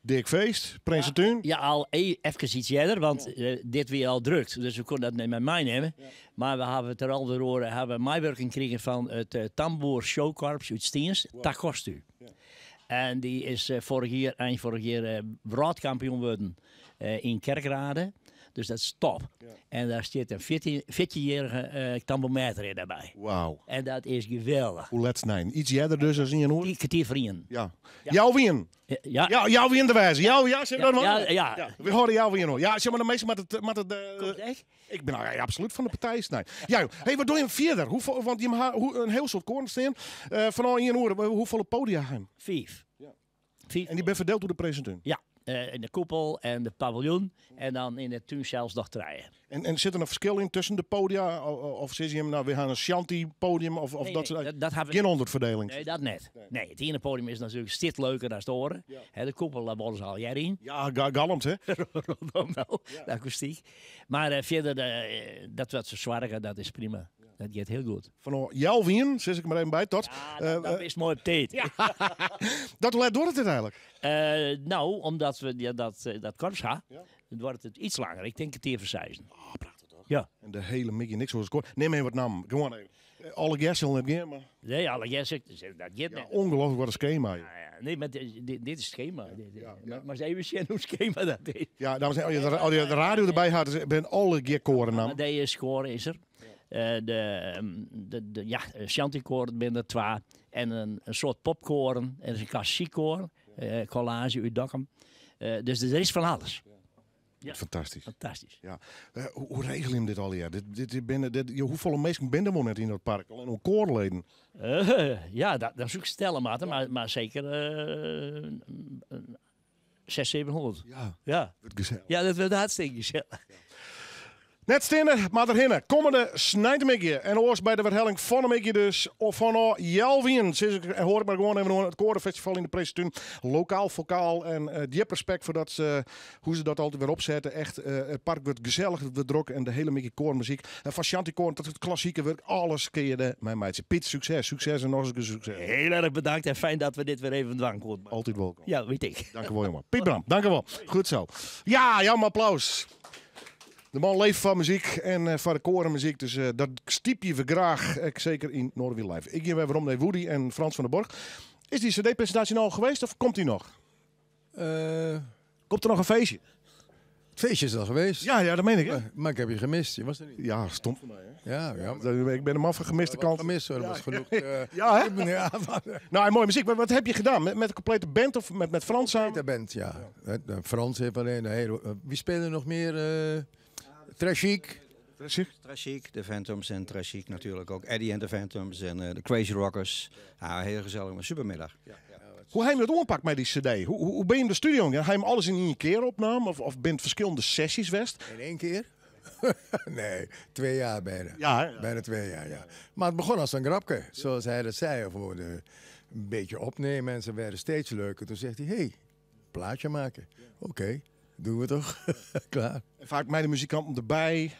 dik feest, Prinsentuin. Ja, al even iets eerder, want dit weer al drukt. Dus we konden dat niet met mij nemen. Ja. Maar we hebben het er al door, hebben meewerking gekregen van het Tamboer Showkorps uit Stiens. Wow. Dat kost u. Ja. En die is eind vorig jaar wereldkampioen geworden in Kerkrade. Dus dat is top. Ja. En daar zit een 14-jarige tambometer in daarbij. Wauw. En dat is geweldig. Hoe let Snijn? Iets jij er dus als in je hoor? Die kwartier vrienden. Ja. Jouw wien? Ja. Jouw wien de wijze. Ja. We horen jouw wien hoor. Ja, zeg maar de meeste met het echt? Ik ben absoluut van de partij Snijn. Ja, hey, wat doe je verder? Want je hebt een heel soort koren staan. Vanaf 1 uur, hoeveel podia hem? 5. Ja. 5. En die ben verdeeld door de presentuin? Ja. In de koepel en de paviljoen. En dan in de tuin zelfs nog draaien. En zit er een verschil in tussen de podia? Of zit je hem nou weer aan een Shanti-podium? Of dat geen onderverdeling? Nee, dat net. Nee, het ene podium is natuurlijk stit leuker dan het oren. Ja. De koepel, daar worden ze al jij in. Ja, galmt hè? Rondom nou, de akoestiek. Maar verder, dat wat ze zwargen, dat is prima. Dat gaat heel goed. Van jouw wien, zeg ik maar even bij, tot. Ja, dat is mooi op tijd. Ja. Dat let door het uiteindelijk? Nou, omdat we dat korps gaan, dan wordt het iets langer. Ik denk het hier verzijzen. Oh, prachtig toch? Ja. En de hele mikje niks zoals kort. Neem even wat naam. Gewoon even. Alle gassen heb je, maar... Nee, alle gassen, dat gaat niet. Ongelooflijk wat een schema. Ja. Nee, maar dit is het schema. Maar eens even zien hoe schema dat is. Ja, dames en heren, als je de radio erbij had, ben alle gearkoren naam. Deze score is er. Shantykoren binnen er 2 en een soort popkoren en een klassiekkoor, collage uit Dokkum. Dus er is van alles. Ja. Fantastisch. Ja. Hoe regel je hem dit al? Hoeveel mensen ben er net in dat park? Alleen hoe koorleden? Dat is ook stellen, maar zeker 600-700. Ja. Gezellig. Ja, dat wordt hartstikke gezellig. Net stinnen, maar daarheen. Komende snijtemikje. En oors bij de verhelling van een mikje dus. Of van Jelvien. En hoor ik maar gewoon even het Korenfestival in de Presentuin. Lokaal, vocaal. En die respect voor dat hoe ze dat altijd weer opzetten. Echt, het park wordt gezellig, het wordt druk. En de hele mikje koormuziek. En van Shantykoren tot het klassieke werk. Alles kun je de mijn meidje. Piet, succes. Succes en nog eens een succes. Heel erg bedankt en fijn dat we dit weer even dwang konden. Altijd welkom. Ja, weet ik. Dank je wel, jongen. Piet Bram, dank je wel. Goed zo. Ja, jouw applaus. De man leeft van muziek en van de korenmuziek, dus dat stiep je graag, zeker in Noorderwiel Live. Ik geef even om naar Woody en Frans van der Borg. Is die cd-presentatie nou al geweest of komt die nog? Komt er nog een feestje? Het Feestje is al geweest. Ja, dat meen ik. Hè? Maar ik heb je gemist. Je was er niet. Ja, stom voor mij. Hè? Ja. Ik ben hem af van gemiste kant. Gemist, er was genoeg. Ja, hè? Nou, mooie muziek. Wat heb je gedaan? Met een complete band of met Frans samen? De band, ja. Frans heeft alleen. Wie spelen nog meer? Tragiek. Tragiek, de Phantoms en Tragiek natuurlijk ook. Eddie en de Phantoms en de Crazy Rockers. Ja, heel gezellig, een supermiddag. Hoe heb je dat oppakt met die cd? Hoe ben je in de studio? Heb je hem alles in één keer opname? Of ben het verschillende sessies west? In één keer? Nee, 2 jaar bijna. Ja. Bijna 2 jaar, ja. Maar het begon als een grapje, zoals hij dat zei. Gewoon een beetje opnemen en ze werden steeds leuker. Toen zegt hij, hey, plaatje maken. Oké, doen we toch? Klaar. En vaak met de muzikanten erbij?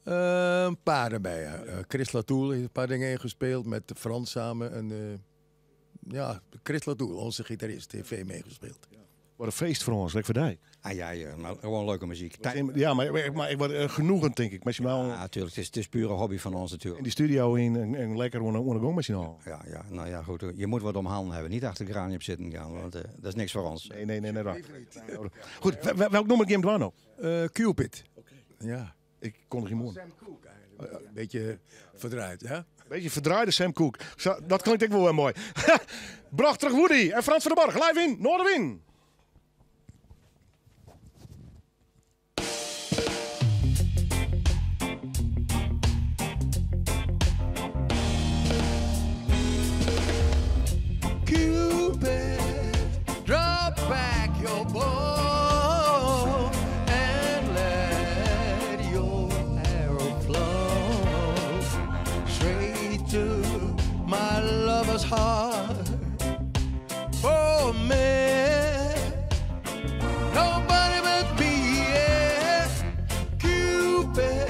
Een paar erbij, ja. Chris Latoul heeft een paar dingen ingespeeld met Frans samen. En, Chris Latoul, onze gitarist, heeft veel meegespeeld. Wat een feest voor ons, lekker voor die. Ja, maar gewoon leuke muziek. Ja, maar ik word genoegend, denk ik. Ja, natuurlijk. Het is pure hobby van ons natuurlijk. In die studio en lekker ondergang met z'n allen. Ja, nou ja, goed. Je moet wat om handen hebben. Niet achter de graan op zitten gaan, want dat is niks voor ons. Nee. Goed, welk nummer game doen we nou? Cupid. Okay. Ja. Ik kon er geen moer. Een beetje verdraaid, ja? Beetje verdraaide Sam Cooke. Dat klinkt ook wel weer mooi. Bracht terug Woody en Frans van der Barg. Live in Noorderwind. Cupid, drop back your bow and let your arrow flow straight to my lover's heart. For me, nobody but me, yeah. Cupid,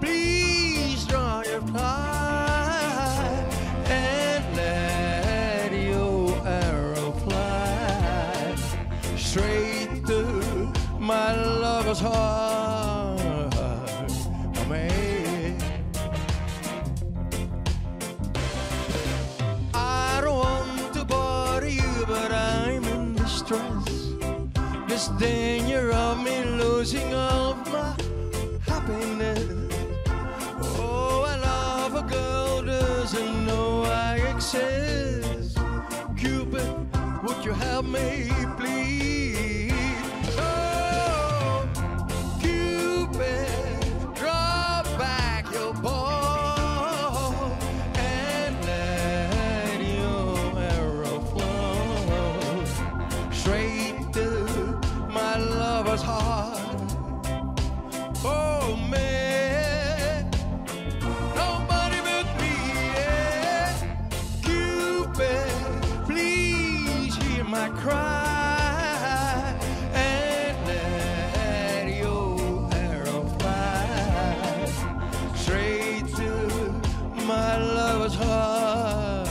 please draw your fly and let your arrow fly straight to my lover's heart. Oh, man. I don't want to bother you, but I'm in distress. This danger of me losing all of my happiness. Oh, I love a girl doesn't know I exist. Cupid, would you help me, please? Oh, Cupid, draw back your bow and let your arrow flow straight to my lover's heart. Oh, man, nobody but me, yeah. Cupid, please hear my cry and let your arrow fly straight to my lover's heart.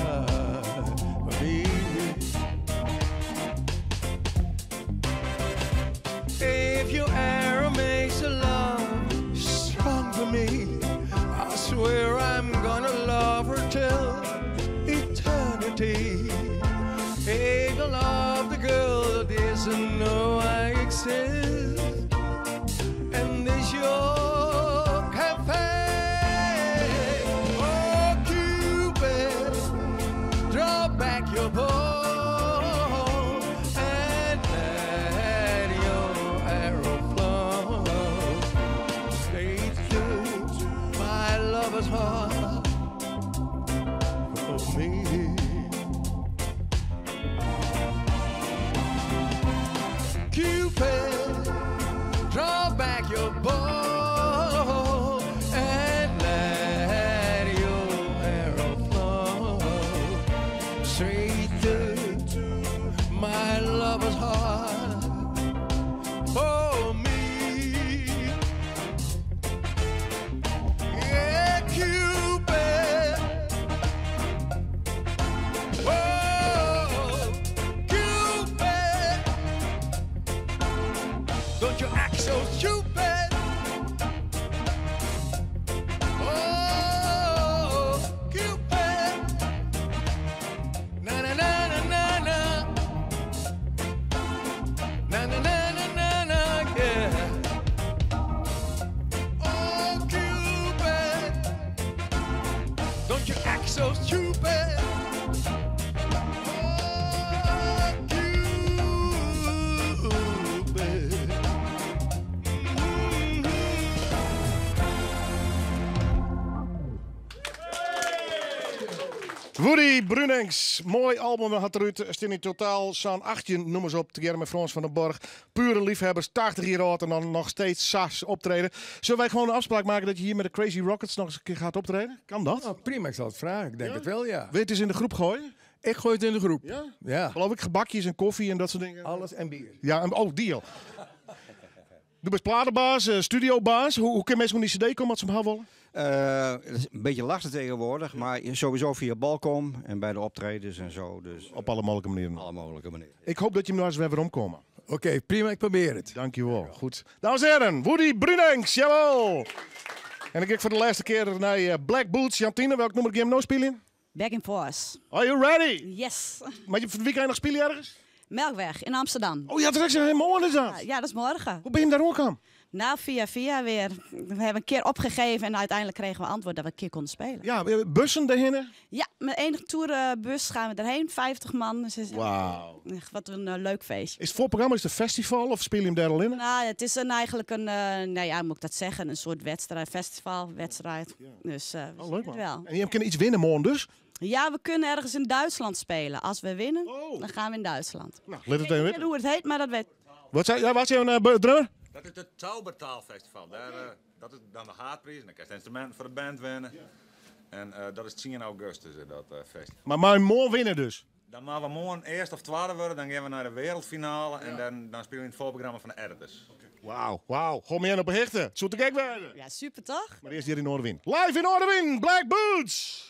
Baby, if your arrow makes a love strong for me, I swear I'm gonna love her till eternity. If you love the girl that doesn't know I exist, and this your cafe. Oh, Cupid, draw back your bow and let your arrow flow straight to my lover's heart. For me. Cupid, draw back your bow and let your arrow flow straight to my lover's heart. For me, yeah, Cupid. Whoa, Cupid. Don't you act so stupid. Oh, Cupid. Na na na na na na. Na na na na na na, yeah. so stupid. Woody Brunings, mooi album had eruit. Er staan in totaal zo'n 18 nummers op. Te met Frans van den Borg. Pure liefhebbers, 80 jaar oud en dan nog steeds sas optreden. Zullen wij gewoon een afspraak maken dat je hier met de Crazy Rockets nog eens een keer gaat optreden? Kan dat? Nou, prima, ik zal het vragen. Ik denk het wel, ja. Wil je het eens in de groep gooien? Ik gooi het in de groep. Ja? Ja. Geloof ik, gebakjes en koffie en dat soort dingen. Alles en bier. Ja, en, oh, deal. Du bent platenbaas, studiobaas. Hoe kan mensen van die cd komen als ze hem willen? Het is een beetje lastig tegenwoordig, maar sowieso via Balkom en bij de optredens en zo. Dus, op alle mogelijke manieren. Alle mogelijke manieren. Ik hoop dat je hem nou eens weer omkomen. Oké, prima, ik probeer het. Dankjewel. Goed. Dames en heren, Woody Brunings, jawel. En ik kijk voor de laatste keer naar Black Boots. Jantine, welk nummer ga je nou spelen? Back in Force. Are you ready? Yes. Maar wie kan je nog spelen ergens? Melkweg in Amsterdam. Oh ja, dat is helemaal morgen dat. Ja, dat is morgen. Hoe ben je daar ook aan? Nou, via weer. We hebben een keer opgegeven en uiteindelijk kregen we antwoord dat we een keer konden spelen. Ja, bussen daarheen? Ja, met enige tourbus gaan we erheen. 50 man. Dus Wauw. Wat een leuk feestje. Is het voorprogramma is het een festival of speel je hem daar al in? Nou, het is eigenlijk een, nou ja, moet ik dat zeggen, een soort wedstrijd, festivalwedstrijd. Dus leuk man. wel. En je kan iets winnen morgen dus? Ja, we kunnen ergens in Duitsland spelen. Als we winnen, dan gaan we in Duitsland. Nou, let het Ik even weet niet hoe het heet, maar dat weet. Wat zei een drummer? Dat is het Taubertaalfestival. Dat is dan de haatprijs. En dan krijg je instrumenten voor de band winnen. En dat is 10 augustus, dat festival. Maar maar morgen winnen dus? Dan gaan we morgen eerst of tweede worden. Dan gaan we naar de wereldfinale. En dan spelen we in het voorprogramma van de Erders. Wauw. Gewoon meer op een hechte. Zo te kijken werden. Ja, super toch? Maar eerst hier in Noorderwind. Live in Noorderwind, Black Boots!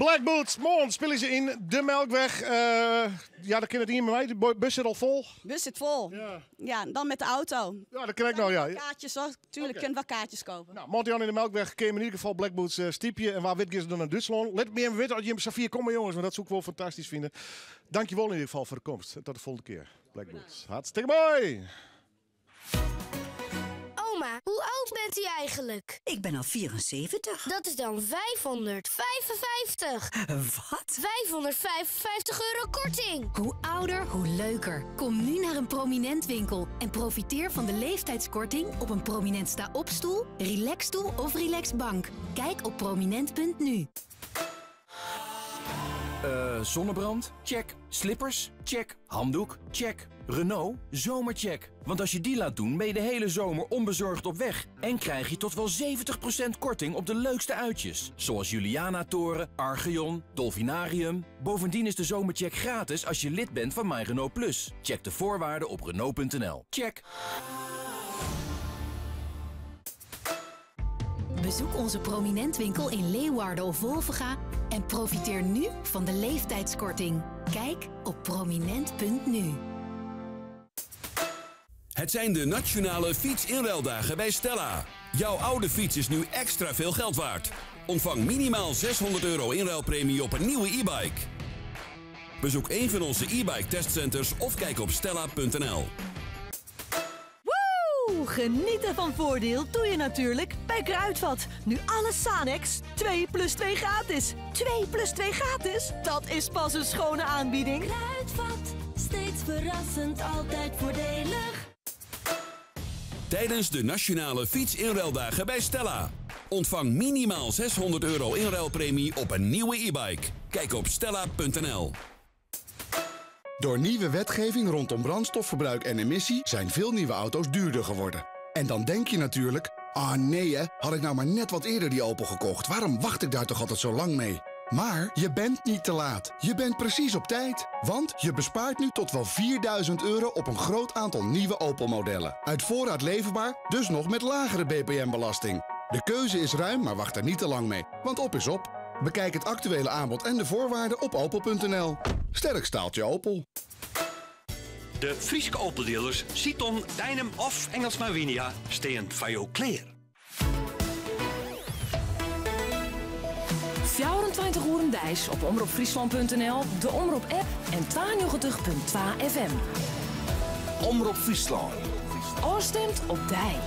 Black Boots, morgen spelen ze in de Melkweg. Ja, dat kan het niet met mij. De bus zit al vol. De bus zit vol. Ja, dan met de auto. Ja, dat kan ik nou, ja. Kaartjes hoor. Tuurlijk kunnen we kaartjes kopen. Nou, Montian in de Melkweg, kun je in ieder geval Black Boots stiepje. En waar wit is dan naar Duitsland. Let me even weten als je in Safir komt, jongens. Want dat zou ik wel fantastisch vinden. Dankjewel in ieder geval voor de komst. Tot de volgende keer. Black Boots. Hartstikke mooi. Oma, hoe oud bent u eigenlijk? Ik ben al 74. Dat is dan 555. Wat? 555 euro korting. Hoe ouder, hoe leuker. Kom nu naar een Prominent winkel en profiteer van de leeftijdskorting op een Prominent sta-opstoel, relaxstoel of relaxbank. Kijk op prominent.nu. Zonnebrand? Check. Slippers? Check. Handdoek? Check. Renault? Zomercheck. Want als je die laat doen, ben je de hele zomer onbezorgd op weg. En krijg je tot wel 70% korting op de leukste uitjes. Zoals Juliana-toren, Archeon, Dolfinarium. Bovendien is de zomercheck gratis als je lid bent van My Renault Plus. Check de voorwaarden op Renault.nl. Check. Bezoek onze Prominent winkel in Leeuwarden of Wolvenga en profiteer nu van de leeftijdskorting. Kijk op prominent.nu. Het zijn de nationale fietsinruildagen bij Stella. Jouw oude fiets is nu extra veel geld waard. Ontvang minimaal €600 inruilpremie op een nieuwe e-bike. Bezoek een van onze e-bike testcenters of kijk op stella.nl. Genieten van voordeel doe je natuurlijk bij Kruidvat. Nu alle Sanex 2 + 2 gratis. 2 + 2 gratis? Dat is pas een schone aanbieding. Kruidvat, steeds verrassend, altijd voordelig. Tijdens de nationale fietsinruildagen bij Stella. Ontvang minimaal €600 inruilpremie op een nieuwe e-bike. Kijk op stella.nl. Door nieuwe wetgeving rondom brandstofverbruik en emissie zijn veel nieuwe auto's duurder geworden. En dan denk je natuurlijk, ah nee hè, had ik nou maar net wat eerder die Opel gekocht. Waarom wacht ik daar toch altijd zo lang mee? Maar je bent niet te laat. Je bent precies op tijd. Want je bespaart nu tot wel €4000 op een groot aantal nieuwe Opel-modellen. Uit voorraad leverbaar, dus nog met lagere BPM-belasting. De keuze is ruim, maar wacht er niet te lang mee. Want op is op. Bekijk het actuele aanbod en de voorwaarden op opel.nl. Sterk staaltje Opel. De Friese Opel-dealers Citon, Dynam of Engelsma Winia staan van jou klaar. 24 uur dijs op omroepfriesland.nl, de Omroep-app en 92.2 FM. Omroep Friesland. Oostemt op dij.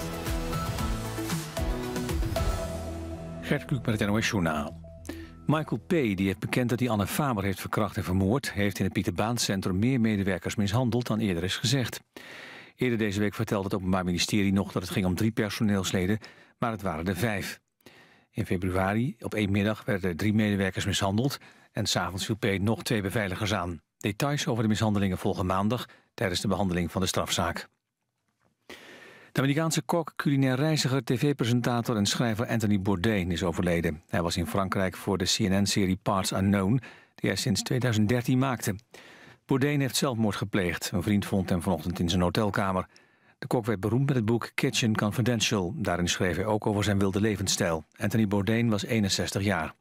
Gert Kluk met het NOS Journaal. Michael P., die heeft bekend dat hij Anne Faber heeft verkracht en vermoord, heeft in het Pieter Baan Centrum meer medewerkers mishandeld dan eerder is gezegd. Eerder deze week vertelde het Openbaar Ministerie nog dat het ging om 3 personeelsleden, maar het waren er 5. In februari, op 1 middag, werden er 3 medewerkers mishandeld en 's avonds viel P. nog 2 beveiligers aan. Details over de mishandelingen volgen maandag tijdens de behandeling van de strafzaak. De Amerikaanse kok, culinair reiziger, tv-presentator en schrijver Anthony Bourdain is overleden. Hij was in Frankrijk voor de CNN-serie Parts Unknown, die hij sinds 2013 maakte. Bourdain heeft zelfmoord gepleegd. Een vriend vond hem vanochtend in zijn hotelkamer. De kok werd beroemd met het boek Kitchen Confidential. Daarin schreef hij ook over zijn wilde levensstijl. Anthony Bourdain was 61 jaar.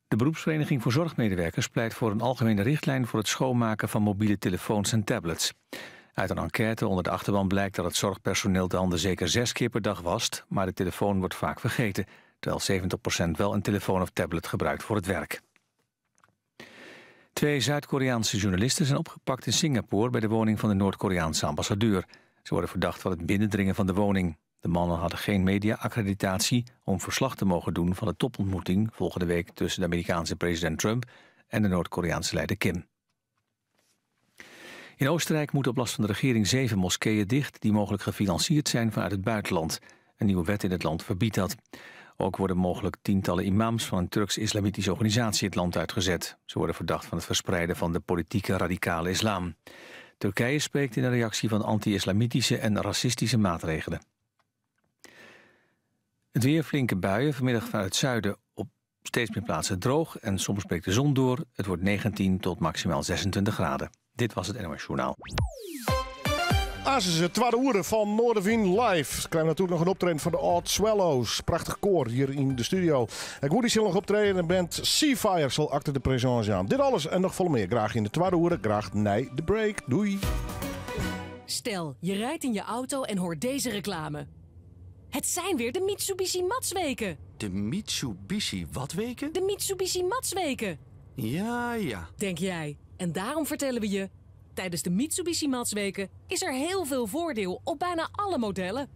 De beroepsvereniging voor zorgmedewerkers pleit voor een algemene richtlijn voor het schoonmaken van mobiele telefoons en tablets. Uit een enquête onder de achterban blijkt dat het zorgpersoneel de handen zeker 6 keer per dag wast, maar de telefoon wordt vaak vergeten, terwijl 70% wel een telefoon of tablet gebruikt voor het werk. 2 Zuid-Koreaanse journalisten zijn opgepakt in Singapore bij de woning van de Noord-Koreaanse ambassadeur. Ze worden verdacht van het binnendringen van de woning. De mannen hadden geen media-accreditatie om verslag te mogen doen van de topontmoeting volgende week tussen de Amerikaanse president Trump en de Noord-Koreaanse leider Kim. In Oostenrijk moeten op last van de regering 7 moskeeën dicht die mogelijk gefinancierd zijn vanuit het buitenland. Een nieuwe wet in het land verbiedt dat. Ook worden mogelijk tientallen imams van een Turks-islamitische organisatie het land uitgezet. Ze worden verdacht van het verspreiden van de politieke radicale islam. Turkije spreekt in een reactie van anti-islamitische en racistische maatregelen. Het weer, flinke buien, vanmiddag vanuit het zuiden op steeds meer plaatsen droog en soms breekt de zon door. Het wordt 19 tot maximaal 26 graden. Dit was het NOS Journaal. Als is het tweede uur van Noorderwien Live. We krijgen natuurlijk nog een optreden van de Odd Swallows. Prachtig koor hier in de studio. En Woody zal nog optreden en band Seafire zal achter de présence aan. Dit alles en nog veel meer. Graag in de tweede uur. Graag nee de break. Doei. Stel, je rijdt in je auto en hoort deze reclame. Het zijn weer de Mitsubishi Matsweken. De Mitsubishi wat weken? De Mitsubishi Matsweken. Ja. Denk jij. En daarom vertellen we je... Tijdens de Mitsubishi Matsweken is er heel veel voordeel op bijna alle modellen.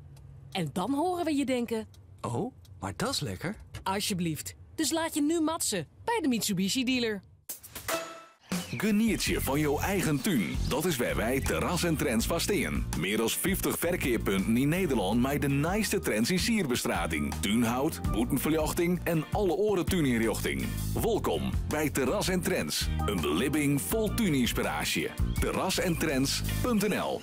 En dan horen we je denken... Oh, maar dat is lekker. Alsjeblieft. Dus laat je nu matsen bij de Mitsubishi dealer. Geniet je van jouw eigen tuin. Dat is waar wij Terras en Trends van staan. Meer dan 50 verkeerpunten in Nederland met de naaiste trends in sierbestrating. Tuinhout, boetenverlichting en alle oren tuininrichting. Welkom bij Terras en Trends. Een beleving vol tuininspiratie. terrasentrends.nl.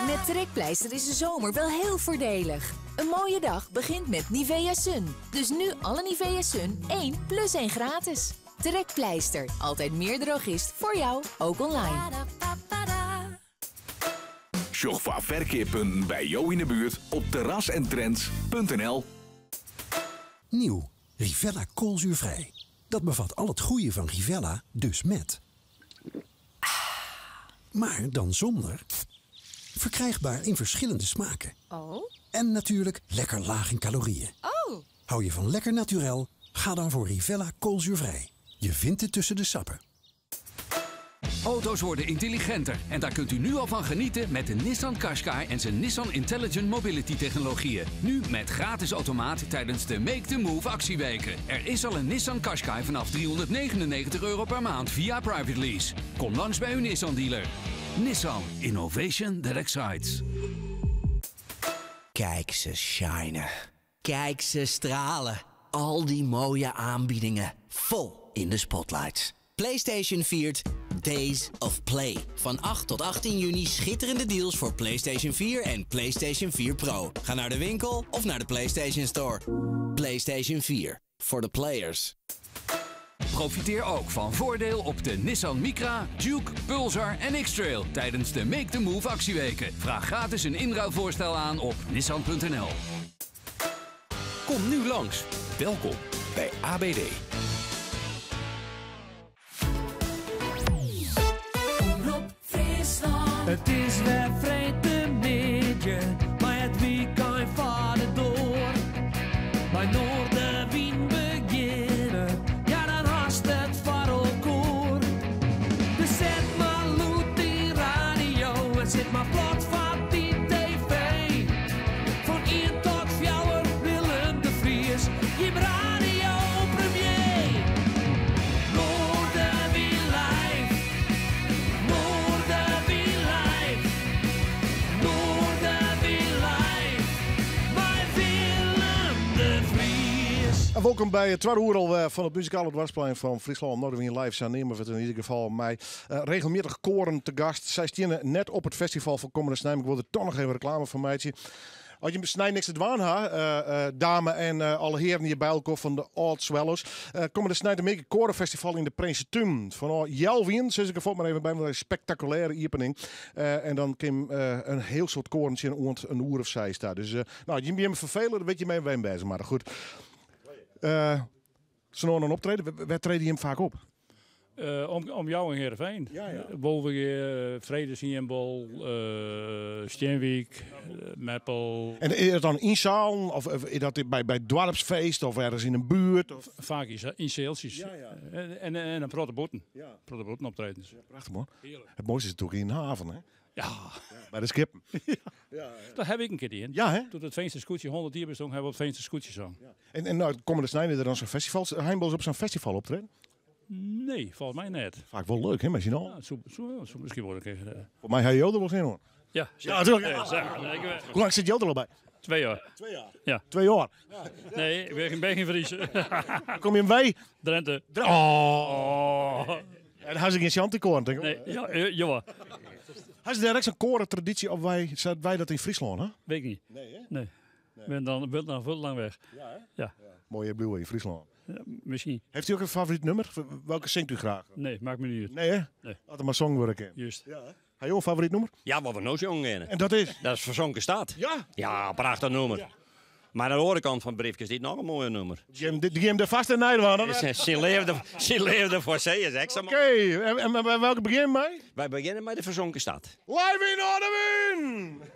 Met Trekpleister is de zomer wel heel voordelig. Een mooie dag begint met Nivea Sun. Dus nu alle Nivea Sun 1 plus 1 gratis. Trekpleister, altijd meer drogist voor jou, ook online. Zoek voor verkeerpunten bij jou in de buurt op terrasentrends.nl. Nieuw, Rivella koolzuurvrij. Dat bevat al het goede van Rivella, dus met. Maar dan zonder. Verkrijgbaar in verschillende smaken. Oh? En natuurlijk lekker laag in calorieën. Oh! Hou je van lekker naturel? Ga dan voor Rivella koolzuurvrij. Je vindt het tussen de sappen. Auto's worden intelligenter en daar kunt u nu al van genieten met de Nissan Qashqai en zijn Nissan Intelligent Mobility technologieën. Nu met gratis automaat tijdens de Make the Move actieweken. Er is al een Nissan Qashqai vanaf €399 per maand via private lease. Kom langs bij uw Nissan dealer. Nissan Innovation that excites. Kijk ze shinen. Kijk ze stralen. Al die mooie aanbiedingen. Vol in de spotlights. PlayStation viert Days of Play. Van 8 tot 18 juni schitterende deals voor PlayStation 4 en PlayStation 4 Pro. Ga naar de winkel of naar de PlayStation Store. PlayStation 4. For the players. Profiteer ook van voordeel op de Nissan Micra, Juke, Pulsar en X-Trail tijdens de Make the Move actieweken. Vraag gratis een inruilvoorstel aan op nissan.nl. Kom nu langs. Welkom bij ABD. Het is weer vreemde maar het weekend vaart door. Bij Noorderwien beginnen, ja dan haast het varelkoor. Dus zet maar loet die radio en zet maar plat van die tv. Van 1 tot 4 Willem de Vries, je radio premier. Noorderwien live, Noorderwien live, Noorderwien live, bij Willem de Vries. En welkom bij het tweede uur al van het muzikale dwarsplein van Friesland Noorderwien Live. Zijn nemen we het in ieder geval mij regelmatig koren te gast. Zij staan net op het festival van Komende Snijm. Ik wilde toch nog even reclame van meidje. Als je snij niks te dwaan hebt, dame en alle heren hier bij elkaar van de Odd Swallows. Komende Snij de Meke Korenfestival in de Prinsentuin. Van Jelwien, zoals ik er maar even bij me, een spectaculaire opening. En dan kwam een heel soort korentje in een uur of 6 daar. Dus nou, je me vervelen, dan weet je mee wijn bezig. Maar goed. Ze nog een optreden, waar treden je hem vaak op? Om jou in Heerenveen. Wolvige, Vredeshiembol, Steenwijk, Meppel. En is het dan in zaal of is dat bij het dorpsfeest of ergens in een buurt? Of? Vaak in salesjes. En een protebotten. Protebotten optredens. Ja, prachtig man. Het mooiste is natuurlijk in de haven, hè? Ja. Bij de skip. Dat heb ik een keer in. Ja, hè? Toen het Veense Scootje 100 jaar bestond, hebben we het Veense Scootje zong. En nou, Komende Snijden er dan zo'n festival. Heimbos op zo'n festival optreden? Nee, volgens mij net. Vaak wel leuk, hè, misschien al? Ja, zo misschien worden een keer. Voor mij heb je Jodel wel zin hoor. Ja, natuurlijk. Hoe lang zit Jodel al bij? 2 jaar. 2 jaar? Ja. 2 jaar? Nee, ik ben geen Friese. Kom je hem bij? Drenthe. Oh. En dan had ik geen Chanticoorn, denk ik. Nee, ja. Had je direct zo'n korentraditie of wij dat in Friesland, hè? Weet ik niet. Nee, hè? Nee. Ben dan veel lang weg. Ja, hè? Ja. Mooie bloemen in Friesland. Misschien. Heeft u ook een favoriet nummer? Welke zingt u graag? Nee, maakt me niet uit. Nee, hè? Nee. Laat het maar songwerken. Juist. Ja, hè? Heb je ook een favoriet nummer? Ja, wat we nou zongen. En dat is? Dat is Verzonken Stad. Ja? Ja, prachtig nummer. Ja. Maar aan de andere kant van het briefje is dit nog een mooi nummer. Die hem er vast in Nederland. Ze leefde voor zee, zeg ze. Oké, en bij welke beginnen wij? Wij beginnen bij de Verzonken Stad. Live in Noorderwind!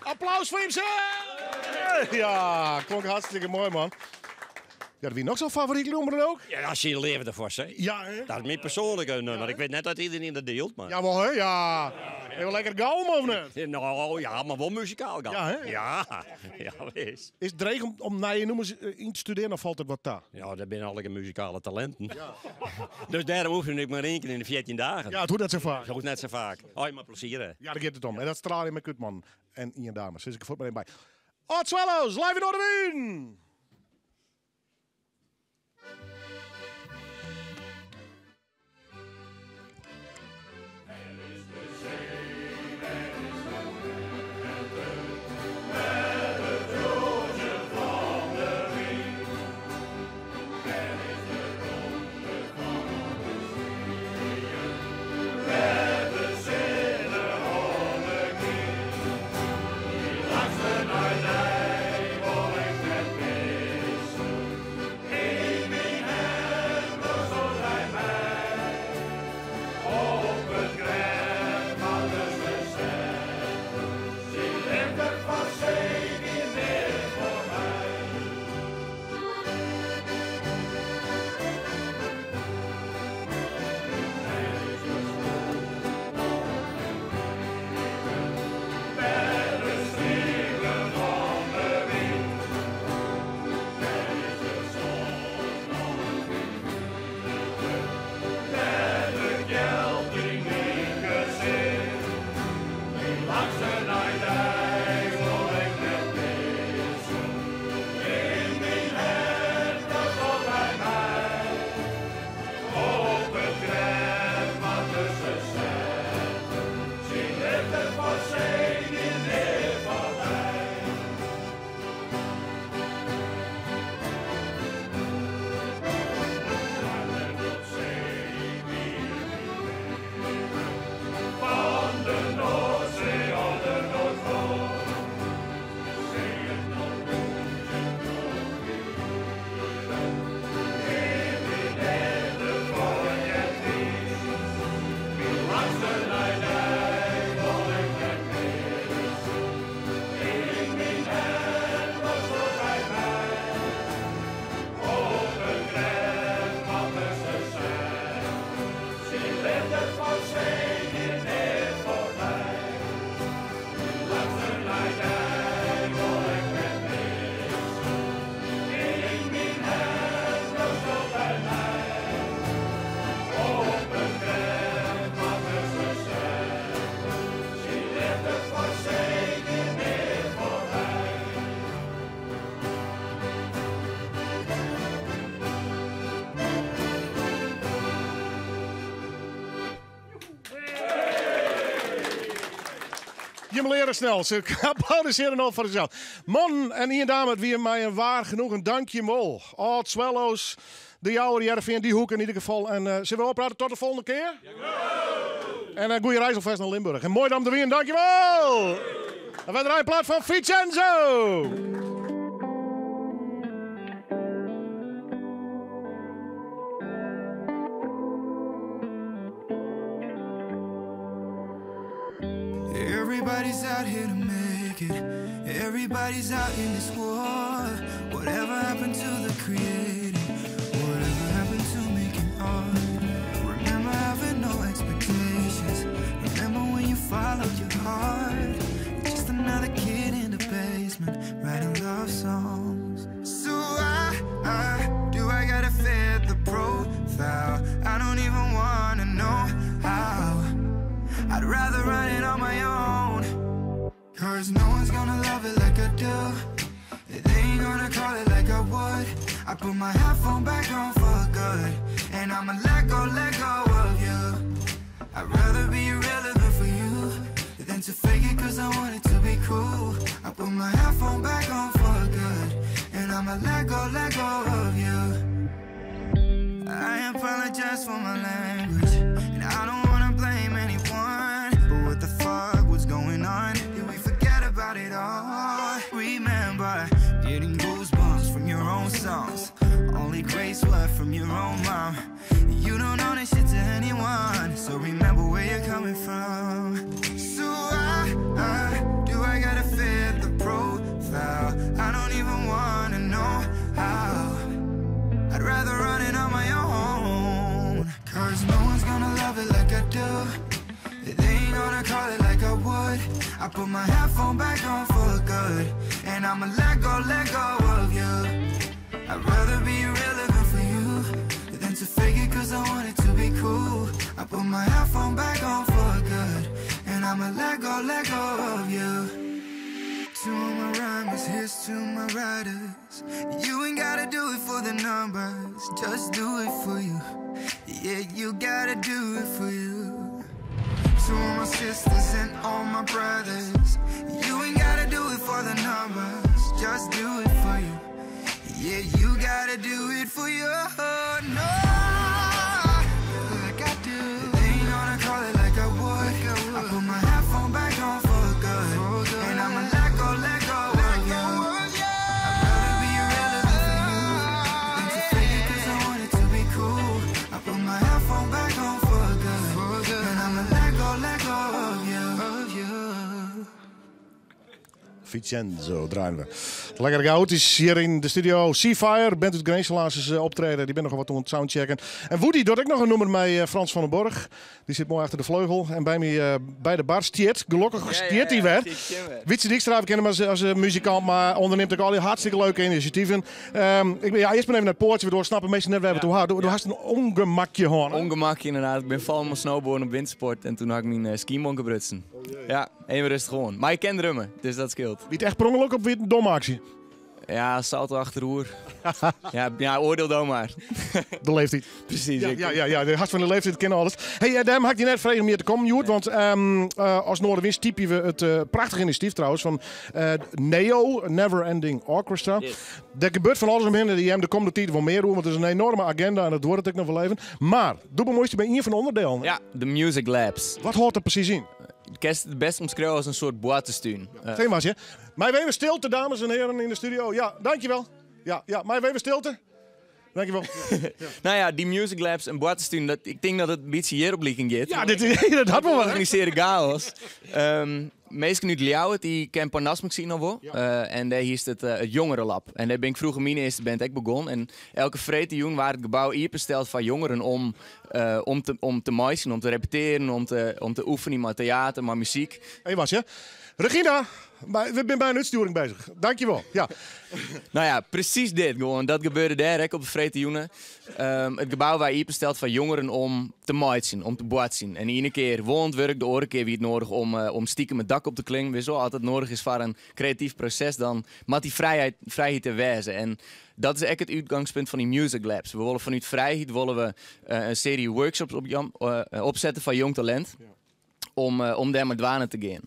Applaus voor hemzelf! Ja, klonk hartstikke mooi, man. Ja, wie nog zo'n favoriet nummer dan ook? Ja, als je leeft ervoor, hè? Ja, hè? Dat is mijn persoonlijke nummer. Ik weet net dat iedereen dat deelt, maar... Jawel, hè? Ja. Heel lekker galm of niet? Nou ja, maar wel muzikaal galm. Ja, hè? Ja, wees. Is het dreig om naar je noemers in te studeren of valt het wat daar? Ja, dat zijn alle muzikale talenten. Ja. Dus daarom hoef ik maar 1 keer in de 14 dagen. Ja, het hoeft net zo vaak. Dat hoeft net zo vaak. Oh, je maar plezier, hè. Ja, daar gaat het om. En dat straal je met Kutman en Ian Dames. Dus ik voet maar één bij. Odd Swallows, live in Noorderwien! Je leren snel. Ze applaudisseren al voor zichzelf. Man en Ian Dame, wie mij een waar genoeg een dankje mol. Odd Swallows, de jouwe Jervin, die hoek in ieder geval. En zullen we opraden tot de volgende keer? En een goede reis alvast naar Limburg. En mooi dan de Wien, dankjewel! En we draaien in plaats van Vincenzo! Everybody's out here to make it. Everybody's out in this war. Whatever happened to the creating? Whatever happened to making art? Remember having no expectations. Remember when you followed your heart? Just another kid in the basement writing love songs. So do I gotta fit the profile? I don't even wanna know how. I'd rather run it on my own. Cause no one's gonna love it like I do. They ain't gonna call it like I would. I put my headphone back on for good. And I'ma let go of you. I'd rather be irrelevant for you than to fake it cause I want it to be cool. I put my headphone back on for good. And I'ma let go of you. I apologize for my language. And I don't wanna blame anyone. But what the fuck was going on? Did we forget about it all? Remember getting goosebumps from your own songs. Only grace left from your own mom. You don't own this shit to anyone. So remember where you're coming from. So do I gotta fit the profile? I don't even wanna know how. I'd rather run it on my own. Cause no one's gonna love it like I do. They ain't gonna call it like I put my headphone back on for good, and I'ma let go of you. I'd rather be irrelevant for you than to fake it cause I want it to be cool. I put my headphone back on for good, and I'ma let go of you. To all my rhymers, here's to my writers. You ain't gotta do it for the numbers, just do it for you. Yeah, you gotta do it for you. To all my sisters and all my brothers, you ain't gotta do it for the numbers, just do it for you. Yeah, you gotta do it for you. No, like I do. They ain't gonna call it like I would. I put my headphone back on for good, and I'ma let go of you. I'd rather be irrelevant for you than to fake it cause I want it to be cool. I put my headphone back on for good, and I'ma let go of you. Vincenzo draaien we. Lekker gauw. Het is hier in de studio Seafire. Bent het Grenzenlazers optreden. Die ben nog wat aan het soundchecken. En Woody doet ook nog een nummer met Frans van den Borg. Die zit mooi achter de vleugel. En bij mij bij de bar stiert. Gelukkig stiert hij weer. Wietse Dijkstra, we kennen hem als muzikant. Maar onderneemt ook al die hartstikke leuke initiatieven. Ik ben eerst maar even naar het poortje. Waardoor snappen mensen net weer wat hoe hard. Du hast een ongemakje gewoon. Ongemakje inderdaad. Ik ben vallen met snowboarden op wintersport. En toen had ik mijn skimonken gebrutsen. Ja, even rustig gewoon. Maar ik ken drummen, dus dat scheelt. Wie het echt prongelijk op weer een domme actie? Ja, salto achterhoer. ja, oordeel dan maar. De leeftijd. Precies. Ja, de hart van de leeftijd kennen alles. Hey, daarom had ik je net vragen om hier te komen, Joert. Want als Noorderwind typen we het prachtige initiatief trouwens van NEO, Never Ending Orchestra. Yes. Er gebeurt van alles omheen. Die hebben de komende tijd wel meer doen, want het is een enorme agenda en dat wordt het ook nog wel even. Maar, doe me mooiste bij een van de onderdelen. Ja, de Music Labs. Wat hoort er precies in? Ik kan het best omschrijven als een soort boatenstuin. Geen was je. Maar even stilte, dames en heren in de studio. Ja, dankjewel. Ja, maar even stilte. Dankjewel. Nou ja, die Music Labs en boatenstuin, ik denk dat het een beetje hierop liggen gaat. Ja, dat had wel wat. Organiseren chaos. Meestal nu de Ljouwert, die ken Parnasmus zien nog wel. En daar is het jongerenlab. En daar ben ik vroeger mijn eerste band ook begonnen. En elke vreemde waar het gebouw hier besteld van jongeren om te maizen, om te repeteren, om te oefenen, maar theater, maar muziek. Hé, was je? Regina, we zijn bij een uitsturing bezig. Dankjewel. Ja. Nou ja, precies dit gewoon. Dat gebeurde daar ook op de Vrede Joenen. Het gebouw waar hier besteld van jongeren om te maaien, om te boatsen. En iedere keer woont werk, de andere keer wie het nodig om stiekem het dak op te klinken. Weer zo altijd nodig is voor een creatief proces, dan moet die vrijheid te wijzen. En dat is echt het uitgangspunt van die Music Labs. We willen vanuit vrijheid een serie workshops opzetten van jong talent. Om daar met dwanen te gaan.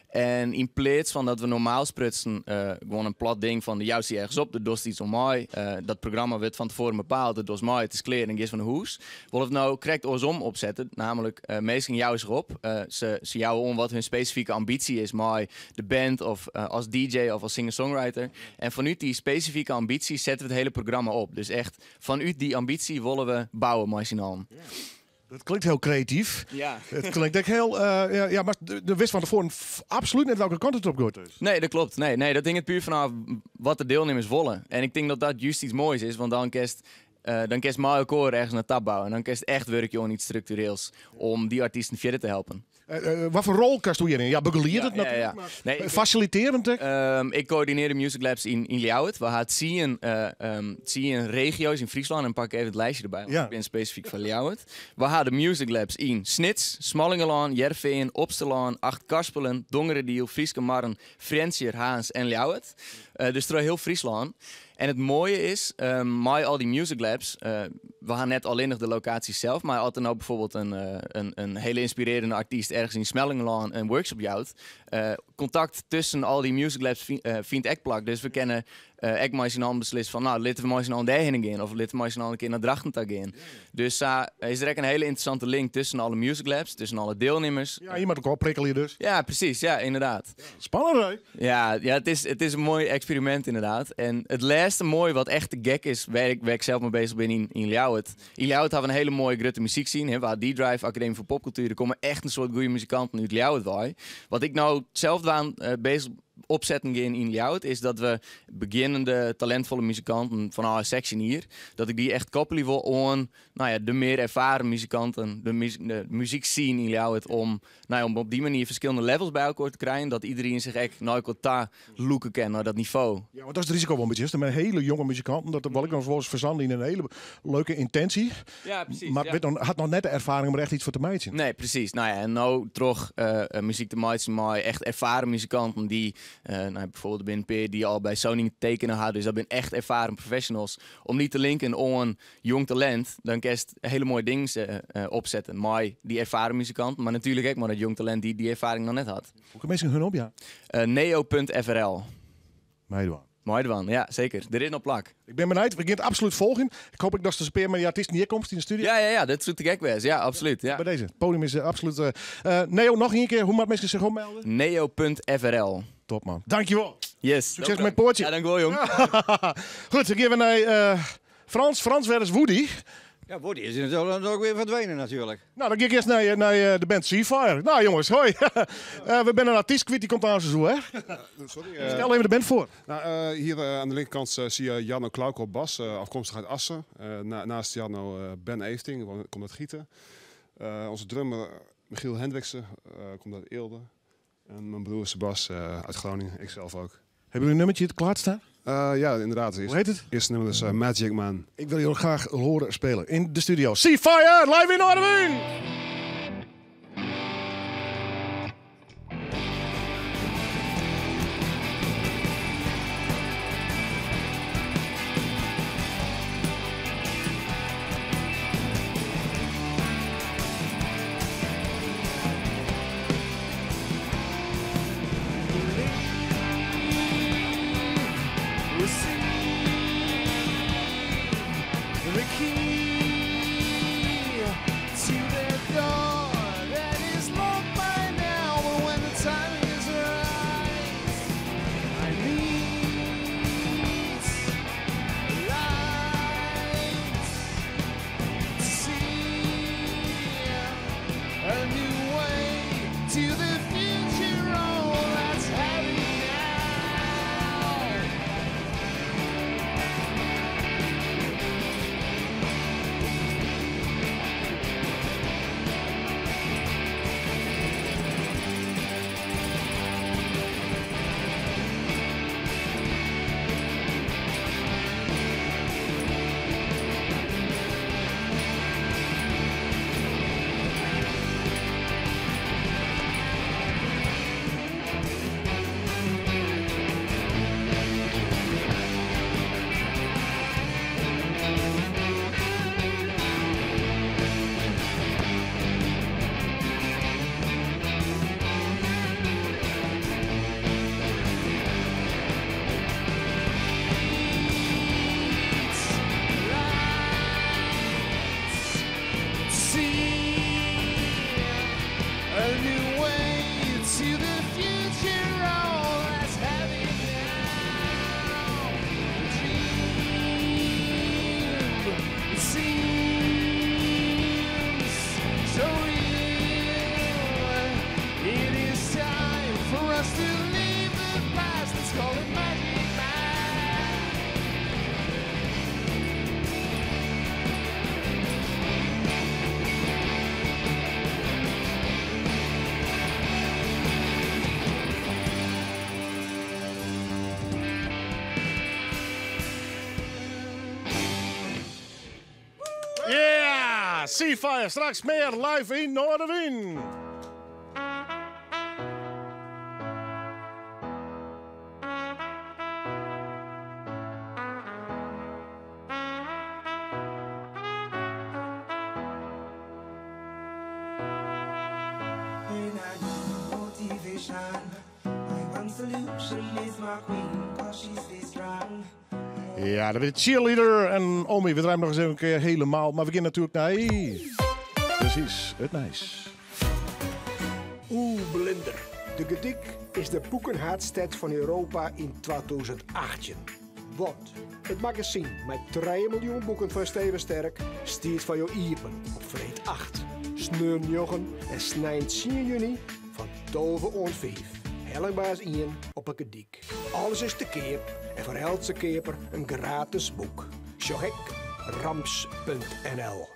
En in plaats van dat we normaal sprutsen, gewoon een plat ding van de juist ergens op, de dost iets om mij. Dat programma werd van tevoren bepaald, de dost mij, het is kleren en geest van de hoes. Willen we nou correct oorsom opzetten, namelijk meestal jou zich op. Ze jouwen om wat hun specifieke ambitie is, maar de band of als DJ of als singer-songwriter. En vanuit die specifieke ambitie zetten we het hele programma op. Dus echt, vanuit die ambitie willen we bouwen, maar z'n allen. Dat klinkt heel creatief. Ja. Het klinkt echt heel... maar de wist van tevoren absoluut net welke kant het op gaat. Dus. Nee, dat klopt. Nee, dat hing het puur vanaf wat de deelnemers willen. En ik denk dat dat juist iets moois is, want dan kerst maar elkaar ergens naar tab bouwen. En dan kerst echt werken aan iets structureels om die artiesten verder te helpen. Wat voor rol kast doe je in? Ja, begeleid het natuurlijk. Ja. Nee, faciliterend? Ik coördineer de Music Labs in Ljouwert. We zien regio's in Friesland en pak even het lijstje erbij. Want ik ben specifiek van Ljouwert. We hadden de Music Labs in Snits, Smallingelaan, Jerveen, Opstelaan, Acht-Karspelen, Dongerendiel, Frieske Marren, Frensjer, Haans en Ljouwert. Dus door heel Friesland. En het mooie is, met al die Music Labs, we gaan net alleen nog de locaties zelf, maar altijd nou bijvoorbeeld een hele inspirerende artiest ergens in Smellingelaan een workshop houdt. Contact tussen al die Music Labs vindt echt plak. Dus we kennen ik maar z'n allen beslist van, nou, laten we maar z'n allen daarheen gaan. Of laten we maar z'n allen een keer naar Drachtentag gaan. Dus is er ook een hele interessante link tussen alle Music Labs, tussen alle deelnemers. Ja, je moet ook wel prikkelen dus. Ja, precies. Ja, inderdaad. Spannend, hè? Ja, het is een mooi experiment inderdaad. En het laatste mooi wat echt te gek is, waar ik zelf mee bezig ben in Ljouwert. In Ljouwert hebben we een hele mooie grote muziek zien. We hadden D-Drive, Academie voor Popcultuur. Er komen echt een soort goede muzikanten uit Ljouwert bij. Wat ik nou zelf bezig opzetten gaan in Ljouwert, is dat we beginnende, talentvolle muzikanten van alle section hier, dat ik die echt koppelen wil aan de meer ervaren muzikanten, de muziekscene in Ljouwert, om op die manier verschillende levels bij elkaar te krijgen, dat iedereen zich echt naar elkaar looken kan, naar dat niveau. Ja, want dat is het risico wel een beetje. Is. Met hele jonge muzikanten, dat wil ik nog wel eens verzanden in een hele leuke intentie. Ja, precies. Maar ja. had nog net de ervaring om er echt iets voor te meiden. Nee, precies. En nou toch muziek te maken met echt ervaren muzikanten die, bijvoorbeeld Ben Peer, die al bij Sony tekenen hadden, dus dat zijn echt ervaren professionals. Om niet te linken aan een jong talent, dan kan je hele mooie dingen opzetten. Maar die ervaren muzikanten, maar natuurlijk ook maar dat jong talent die ervaring nog net had. Hoeveel mensen hun op, ja? Neo.frl. Meidwan, ja, zeker. Er is nog plak. Ik ben benieuwd. We gaan het absoluut volgen. Ik hoop dat de speer met die artiest niet komt in de studio. Ja, dat is te gek geweest. Ja, absoluut. Ja. Bij deze. Het podium is absoluut... Neo, nog een keer. Hoe moet mensen zich opmelden? Neo.frl. Top, man. Dankjewel. Yes. Succes met het poortje. Ja, dankjewel, jong. Goed, dan gaan we naar Frans. Frans versus Woody. Ja, Woody is natuurlijk ook weer verdwenen natuurlijk. Nou, dan ga ik eerst naar de band Seafire. Nou jongens, hoi. We zijn een artiest kwijt, die komt aan zo, hè? Sorry. Stel even de band voor. Hier aan de linkerkant zie je Janno Klauko op bas, afkomstig uit Assen. Naast Janno Ben Eefting, komt uit Gieten. Onze drummer Michiel Hendriksen komt uit Eelde. En mijn broer Sebas uit Groningen, ikzelf ook. Hebben jullie een nummertje klaarstaan? Ja, inderdaad. Hoe heet het? Eerste nummer is Magic Man. Ik wil jullie graag horen spelen in de studio. Seafire, live in Noorderwien! Yeah! Seafire, straks meer live in Noorderwien. Ja, dat is Cheerleader en Omi. We draaien nog eens even een keer helemaal. Maar we gaan natuurlijk naar... Precies, het nice. Blinder. De Gedik is de boekenhaardstad van Europa in 2018. Want het magazine met 3 miljoen boeken van Steven Sterk stiert van jou iepen op vreed 8. Sneun Jochen en snijdt 10 juni van Toven ons 5. Elkbaas 1 op een dik. Alles is te keer en voor elke keper een gratis boek. Sjogek rams.nl.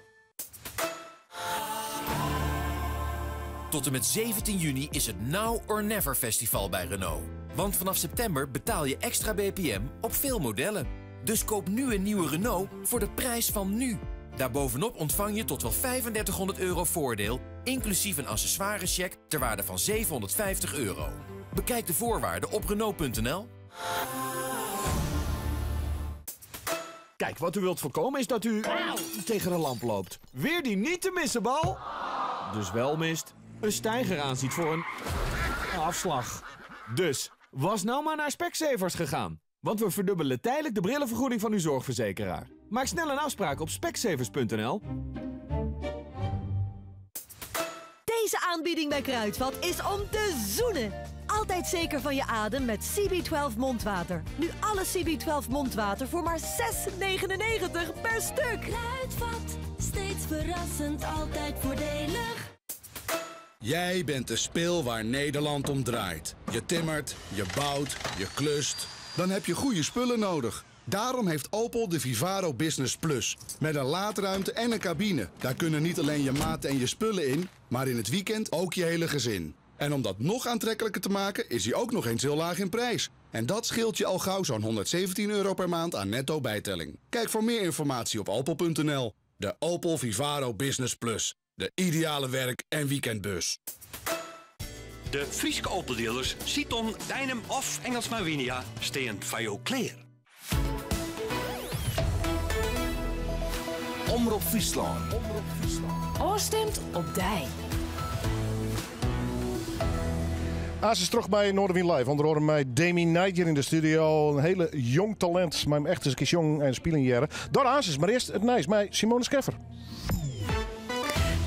Tot en met 17 juni is het Now or Never festival bij Renault. Want vanaf september betaal je extra BPM op veel modellen. Dus koop nu een nieuwe Renault voor de prijs van nu. Daarbovenop ontvang je tot wel €3500 voordeel, inclusief een accessoirescheck ter waarde van €750. Bekijk de voorwaarden op Renault.nl. Kijk, wat u wilt voorkomen is dat u tegen een lamp loopt. Weer die niet te missen bal. Dus wel mist. Een steiger aanziet voor een afslag. Dus, was nou maar naar Specsavers gegaan. Want we verdubbelen tijdelijk de brillenvergoeding van uw zorgverzekeraar. Maak snel een afspraak op specsavers.nl. Deze aanbieding bij Kruidvat is om te zoenen. Altijd zeker van je adem met CB12 mondwater. Nu alle CB12 mondwater voor maar €6,99 per stuk. Kruidvat, steeds verrassend, altijd voordelig. Jij bent de speel waar Nederland om draait. Je timmert, je bouwt, je klust. Dan heb je goede spullen nodig. Daarom heeft Opel de Vivaro Business Plus. Met een laadruimte en een cabine. Daar kunnen niet alleen je maat en je spullen in, maar in het weekend ook je hele gezin. En om dat nog aantrekkelijker te maken, is hij ook nog eens heel laag in prijs. En dat scheelt je al gauw zo'n €117 per maand aan netto bijtelling. Kijk voor meer informatie op opel.nl. De Opel Vivaro Business Plus. De ideale werk- en weekendbus. De Frieske Opel-dealers Citon, Dynam of Engelsma Winia staan van jou klaar. Omroep Friesland. Oorstemt op Dij. Aas is terug bij Noorderwien Live. Onder andere met Demi Knight hier in de studio. Een hele jong talent, maar echt eens een keer jong en spielenjaren. Door Aas is maar eerst het nieuws met Simone Scheffer.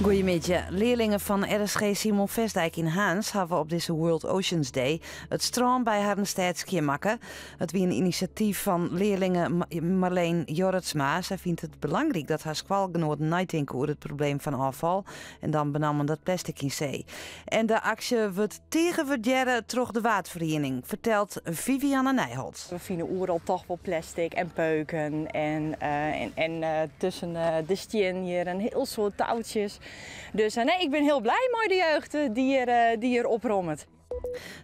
Goedemiddag. Leerlingen van RSG Simon Vestdijk in Haans hebben op deze World Oceans Day het strand bij Hardenstedt skiermakken. Het was een initiatief van leerlingen Marleen Jorritsma. Zij vindt het belangrijk dat haar squalgenoten nadenken over het probleem van afval. En dan benamen dat plastic in zee. En de actie wordt tegenverjaren terug de watervereniging, vertelt Vivianne Nijholt. We vinden overal toch wel plastic en peuken en tussen de stien hier een heel soort touwtjes. Dus nee, ik ben heel blij met de jeugd die hier oprommelt.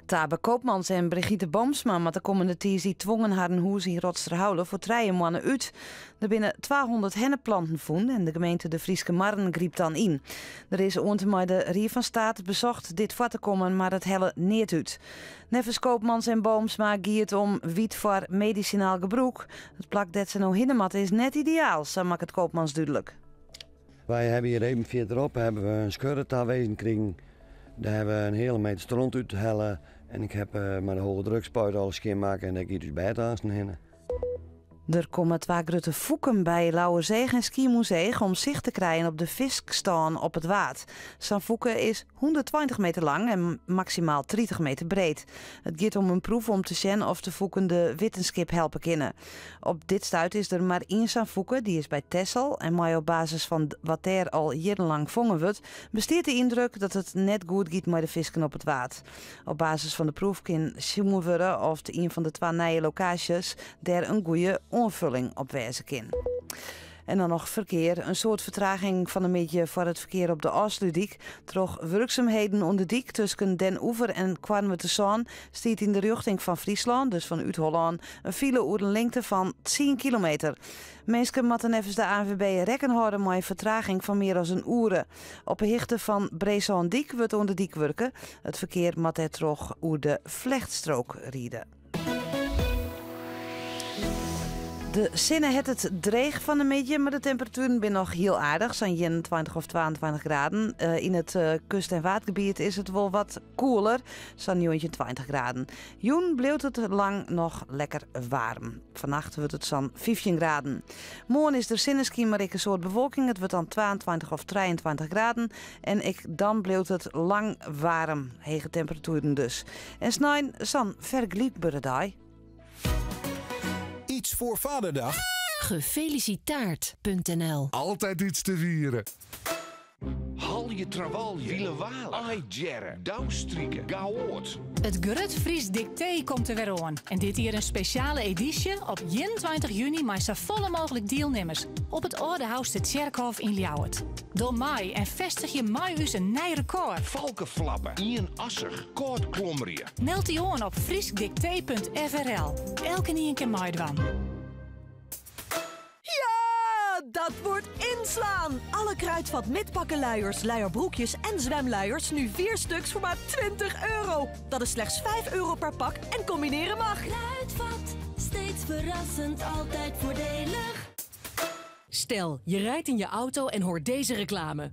Tabe Koopmans en Brigitte Boomsma met de komende tiers die dwongen haar een huis in Rotsterhouwen voor 3 maanden uit. Er binnen 200 hennepplanten vonden en de gemeente de Frieske Marren griep dan in. Er is onder de Rie van Staat bezocht dit voor te komen, maar het helle niet uit. Nevens Koopmans en Boomsma giet om wiet voor medicinaal gebruik. Het plak dat ze nou hinnemat is net ideaal, zo maakt het Koopmans duidelijk. Wij hebben hier even verderop hebben we een schurret aanwezig gekregen. Daar hebben we een hele meter stront uit te hellen. En ik heb met een hoge drukspuit alles schoonmaken en daar gaat dus bij het aanstaan. Er komen 2 grote voeken bij Lauwerzeeg en Skimuseum om zicht te krijgen op de viskestaan op het water. Zo'n voeken is 120 meter lang en maximaal 30 meter breed. Het gaat om een proef om te zien of de voeken de wetenschap helpen kunnen. Op dit stuit is er maar 1 zo'n voeken, die is bij Texel. En maar op basis van wat er al jarenlang vangen wordt, bestaat de indruk dat het net goed gaat met de visken op het water. Op basis van de proef kan zien worden of de een van de 2 nieuwe locaties daar een goede onvulling op wijzen kan. En dan nog verkeer. Een soort vertraging van een beetje voor het verkeer op de Oostludiek. Toch werkzaamheden onder dik tussen Den Oever en Kwarnwerderzaan stiet in de richting van Friesland, dus van Uit-Holland, een file over een lengte van 10 kilometer. Mensen moeten even de ANWB rekken houden met een vertraging van meer dan een uur. Op een hichte van Breesand-Diek wordt onder dik werken. Het verkeer moet er terug over de vlechtstrook rijden. De zinnen het dreig van de middag, maar de temperaturen zijn nog heel aardig. Zo'n 21 of 22 graden. In het kust- en watergebied is het wel wat koeler. Zo'n 29 graden. Joen bleef het lang nog lekker warm. Vannacht wordt het zo'n 15 graden. Morgen is er zinneski, maar ik een soort bewolking. Het wordt dan 22 of 23 graden. En dan bleef het lang warm. Hege temperaturen dus. En snijn zo'n vergelijkbare dag. Iets voor Vaderdag? Gefelicitaard.nl. Altijd iets te vieren. Halje trawalje, wielenwalen, aaitjerren, douwstrieken, gauwoord. Het Grut Fries Dicté komt er weer aan. En dit hier een speciale editie op 21 juni met zo volle mogelijk deelnemers op het Oudehuis te Tjerkhof in Ljouwert. Door mij en vestig je mij een nieuw record. Valkenflappen, Ian Asser, koordklommerien. Meld die aan op friesdicté.frl. Elke nie een keer meidwan. Ja, dat wordt inslaan! Alle Kruidvat midpakken luiers, luierbroekjes en zwemluiers nu 4 stuks voor maar €20. Dat is slechts €5 per pak en combineren mag. Kruidvat, steeds verrassend, altijd voordelig. Stel, je rijdt in je auto en hoort deze reclame.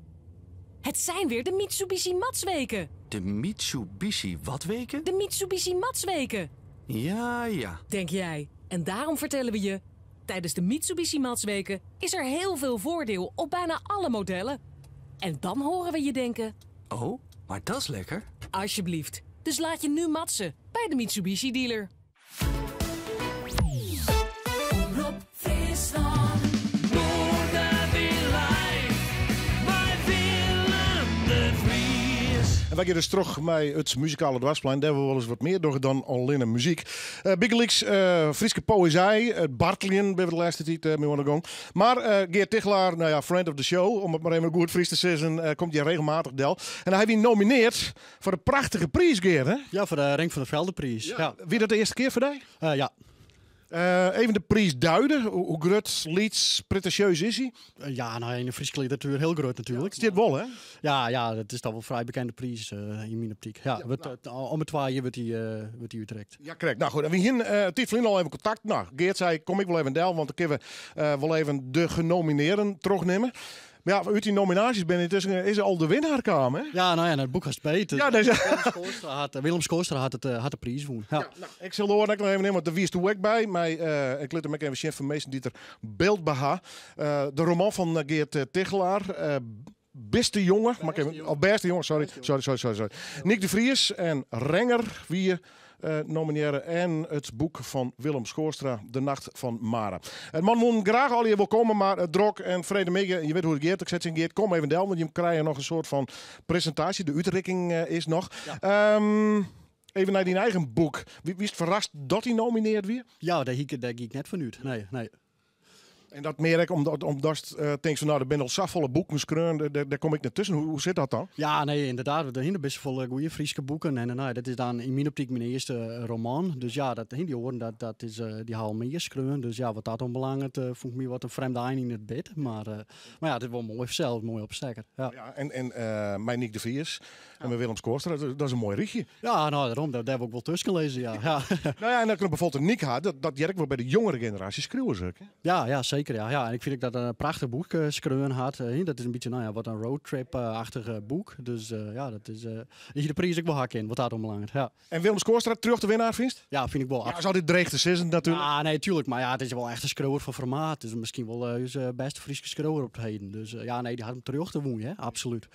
Het zijn weer de Mitsubishi Matsweken. De Mitsubishi wat weken? De Mitsubishi Matsweken. Ja. Denk jij. En daarom vertellen we je... Tijdens de Mitsubishi Matsweken is er heel veel voordeel op bijna alle modellen. En dan horen we je denken... Oh, maar dat is lekker. Alsjeblieft. Dus laat je nu matsen bij de Mitsubishi dealer. Omroep Friesland. En wij gaan dus terug met het muzikale dwarsplein. Daar hebben we wel eens wat meer door dan alleen een muziek. Big Leaks, Frieske poëzie, Bartelien bij de laatste tijd mee aan de gang. Maar Geert Tichelaar, nou ja, friend of the show, om het maar even goed Fries te zeggen, komt hij regelmatig del. En hij werd nomineerd voor de prachtige prijs, Geert, hè? Ja, voor de Renk van de Veldenprijs. Ja. Wie dat de eerste keer voor jou? Ja. Even de prijs duiden. Hoe groot, Leeds, pretentieus is hij? Ja, nou in de Friese literatuur heel groot natuurlijk. Is dit wel, hè? Ja, dat is toch wel een vrij bekende prijs in mijn optiek. Ja, om het 2 jaar wordt hij Utrecht. Ja, correct. Nou goed, en we gingen Tiet al even contact. Nou, Geert zei, kom ik wel even del, want dan kunnen we wel even de genomineerden terugnemen. Maar ja, uit die nominaties is er al de winnaar gekomen, hè? Ja, nou ja, het boek gaat spelen. Ja, Willem Schoostra had de prijs gewonnen. Ja. Nou, ik zal horen nog even nemen, want er wie is toen ook bij. Maar ik liet hem ook even chef van meesten die er beeld beha. De roman van Geert Tichelaar. Beste jongen, beste jongen, sorry. Nick de Vries en Renger, wie nomineren. En het boek van Willem Schoostra, De Nacht van Mara. Het man wil graag al hier wil komen, maar het drok en Vrede Mege, je weet hoe het Geert, ik zet zijn Geert, kom even del, want je krijgt nog een soort van presentatie. De uitreiking is nog. Ja. Even naar die eigen boek. Wie is het verrast dat hij nomineerd weer? Ja, daar ging ik net van uit. Nee. En dat meer ik omdat denk van nou, er ben al zoveel boeken schreeuwen, daar kom ik net tussen. Hoe zit dat dan? Ja, nee, inderdaad. Er zijn best wel goede Friese boeken. En dat is dan in mijn optiek mijn eerste roman. Dus ja, die horen, dat is, die haal meer schreeuwen. Dus ja, wat dat onbelangrijk vond ik me wat een vreemde eind in het bed. Maar ja, het is wel mooi zelf, mooi opstekker. Ja. Ja, en mijn Nick de Vries en mijn Willem Schoostra, dat is een mooi richtje. Ja, nou, daarom, daar heb ik wel tussen gelezen, ja. Nou ja, en dan bijvoorbeeld een Nick had, dat jerk wel bij de jongere generatie schreeuwen ze. Ja, zeker. Ja, en ik vind dat een prachtig boek schreeuwen had. Dat is een beetje, nou ja, wat een roadtrip-achtig boek. Dus ja, dat is hier de prijs ook wel hak in, wat dat onbelangrijk. Ja. En Willem Schoostra terug de winnaar, vindt? Ja, vind ik wel. Ja, zou dit dreig te zitten natuurlijk? Ja, nee, tuurlijk. Maar ja, het is wel echt een schreeuwer van formaat. Het is misschien wel onze beste Friese schreeuwer op het heden. Dus ja, nee, die had hem terug te wonen, hè? Absoluut.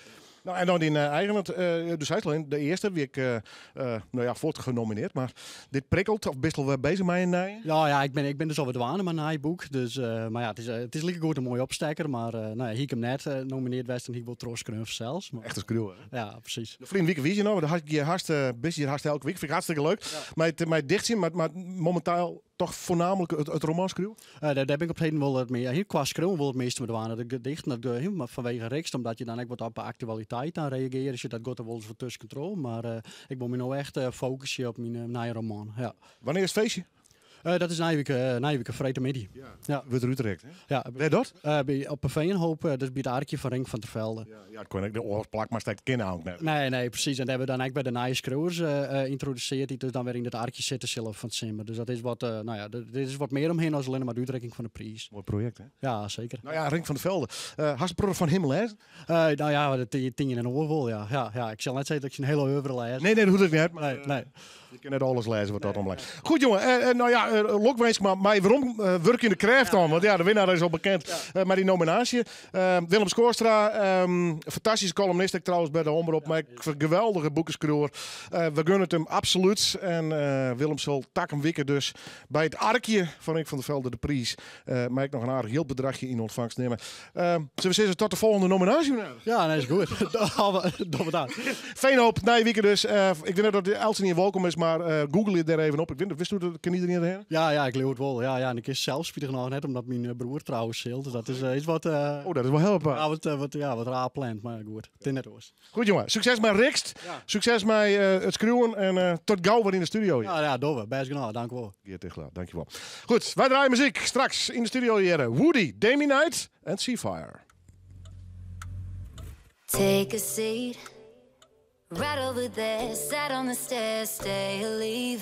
Nou, en dan in eigen, dus hij is de eerste week, voort genomineerd, maar dit prikkelt, of best wel bezig met een Ja, ik ben dus al wat waan met een boek, dus, maar ja, het is lekker goed een mooie opstekker, maar nou, hier hem net nomineerd was en ik wil trots kunnen zelfs. Maar... Echt een schreeuwen. Ja, precies. De vriend wie je nou, daar had je hartstikke elke week, vind ik hartstikke leuk. Ja. Met dichtzien, maar momentaal toch voornamelijk het romanschreeuw? Daar ben ik op het heden wel het meer. Hier qua schreeuwen wel het meeste met waan. De gedichten, maar vanwege rechts, omdat je dan ook wat op de actualiteit aan reageert. Dus je dat gaat er wel eens voor tussen controle. Maar ik wil me nou echt focussen op mijn nieuwe roman. Ja. Wanneer is het feestje? Dat is een vrijdag. Ja. Wordt Utrecht, hè? Ja. Weet je dat? Op een Veenhoop, dat is bij het arkje van Renk van der Velde. Ja, ik kon ik de oorplak, maar steekt kind aan. Nee, precies. En dat hebben we dan eigenlijk bij de nieuwe schreeuwers introduceerd. Die dus dan weer in het arkje zitten zelf van het simmer. Dus dat is wat, dit is wat meer omheen als alleen maar de uitreiking van de prijs. Mooi project, hè? Ja, zeker. Nou ja, Renk van der Velde. Hast je van Himmel, hè? Nou ja, dat tien in een oorvol, ja. Ja. Ik zal net zeggen dat ik een hele oeuvre lees. Nee, dat hoeft ik niet. Nee. Je kan net alles lezen wat dat omlijkt. Goed jongen, nou ja, Lokweens, maar waarom werk je in de craft dan? Want ja, de winnaar is al bekend met die nominatie. Willem Scoorstra, fantastische columnist ik trouwens bij de Omroep, maar een geweldige boekenskroer. We gunnen het hem absoluut. En Willem zal takken wikken dus bij het arkje van Rick van der Velde de prijs. Maar ik nog een aardig heel bedragje in ontvangst nemen. Zullen we zeggen tot de volgende nominatie? Ja, nee, is goed. Doe het aan. Veenhoop, Nijwieken dus. Ik weet niet dat de Elsen niet welkom is, maar google je daar even op. Ik weet, wist u dat kan iedereen heen? Ja, ik leeuw het wel. Ja, en ik is zelf spietig nog net, omdat mijn broer trouwens scheelt. Dus dat is iets wat... dat is wel helpen. Ja, wat raar plant, maar goed. Het is net oors. Goed jongen, succes met Rikst. Ja. Succes met het schreeuwen en tot gauw weer in de studio. Ja, doen we. Best genoeg, dank u wel. Geert Tichelaar, dankjewel. Goed, wij draaien muziek. Straks in de studio hier. Woody, Demi Knight en Seafire. Take a seat, right over there, sat on the stairs, stay or leave.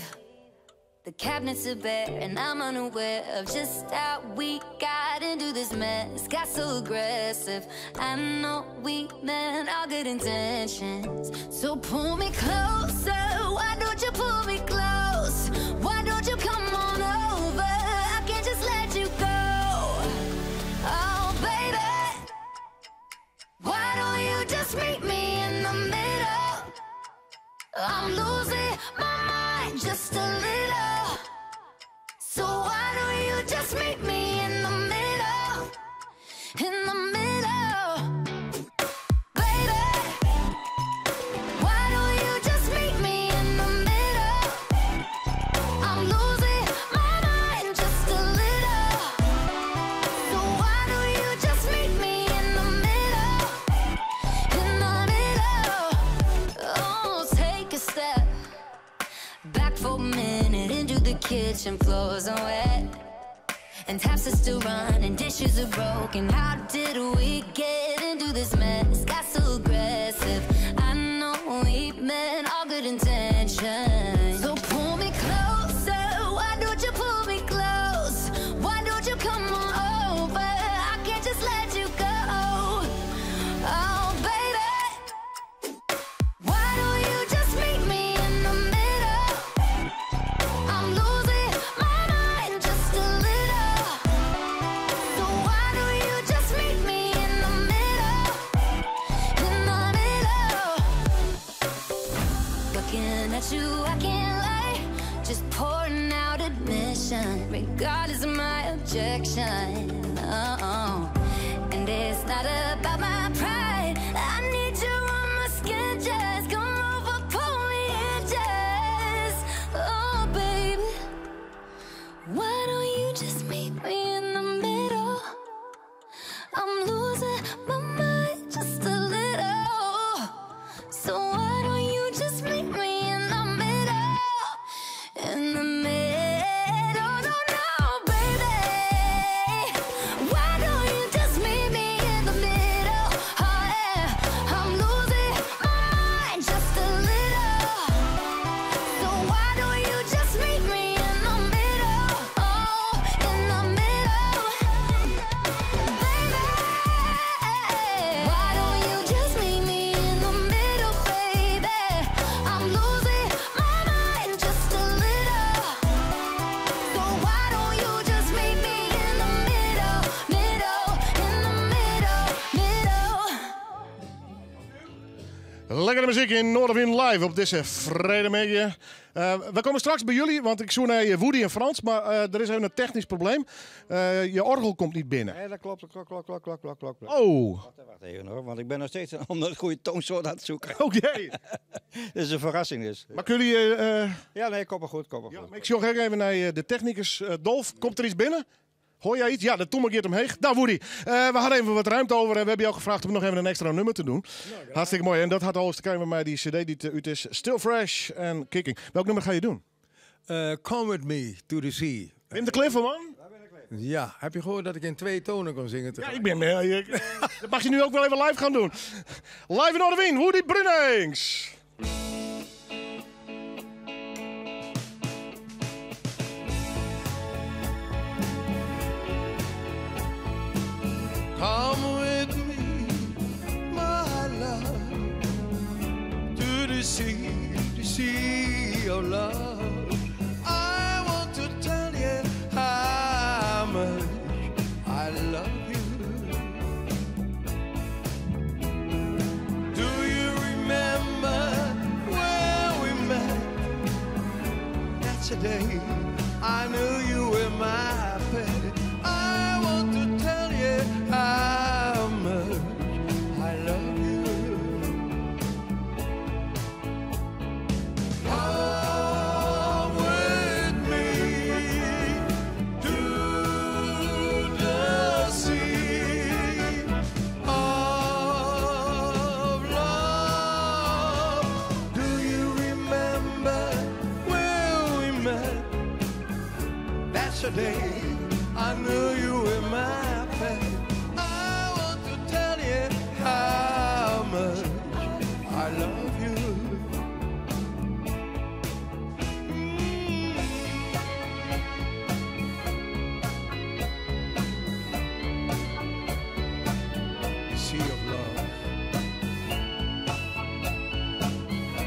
The cabinets are bare and I'm unaware of just how we got into this mess. Got so aggressive, I know we meant all good intentions. So pull me closer, why don't you pull me close? Why don't you come on over, I can't just let you go. Oh baby, why don't you just meet me in the middle? I'm losing my mind just a little. So why don't you just meet me in the middle? In the middle. Baby, why don't you just meet me in the middle? I'm losing my mind just a little. So why don't you just meet me in the middle? In the middle. Oh, take a step back for a minute into the kitchen, floors are wet and taps are still running, dishes are broken. How did we get into this mess? Got so aggressive, I know we meant all good intentions. So pull me closer, why don't you pull me close? Why don't you come on over, I can't just let you go. Oh baby, why don't you just meet me in the middle? I'm losing my mind just a little. So why don't you just meet me in the middle? In the middle. Looking at you, I can't lie. Just pouring out admission, regardless of my objection. And it's not about my pride. I need you on my skin, just come over, pull me in, just. Oh, baby, why don't you just meet me in the middle? I'm losing my mind just a little. So why don't you just meet me in the middle? In the middle, no, baby. Why don't you just meet me in the middle? Oh yeah, I'm losing my mind just a little. So why don't you just meet me in the middle? Oh, in the middle. Baby, why don't you just meet me in the middle, baby? I'm losing my mind just a little. So why don't you just meet me in the middle, in the middle. Lekkere muziek in Noorderwind live op deze vrijdagmiddag. We komen straks bij jullie, want ik zoek naar Woody en Frans, maar er is even een technisch probleem. Je orgel komt niet binnen. Nee, dat klopt. Klok. Oh. Wacht even hoor, want ik ben nog steeds om een goede toonsoort aan het zoeken. Oké. Dat is een verrassing dus. Maar kunnen jullie... Ja, nee, kom maar goed. Ik zie ook even naar de technicus Dolf. Komt er iets binnen? Hoor jij iets? Ja, dat Tom Geert omheen. Nou, Woody, we hadden even wat ruimte over en we hebben jou gevraagd om nog even een extra nummer te doen. Hartstikke mooi. En dat had alles te kijken met mij, die cd die uit is. Still Fresh en Kicking. Welk nummer ga je doen? Come With Me to the Sea. Wim de Cliffen, man? Ja, heb je gehoord dat ik in 2 tonen kon zingen? Ja, ik ben... dat mag je nu ook wel even live gaan doen. Live in Noorderwind, Woody Brunnings. Come with me, my love, to the sea of love. Yesterday, I knew you were my pet. I want to tell you how much I love you. Come with me to the sea of love. Do you remember where we met? That's the day I knew you were my pet. I want to tell you how much I love you. Sea of love.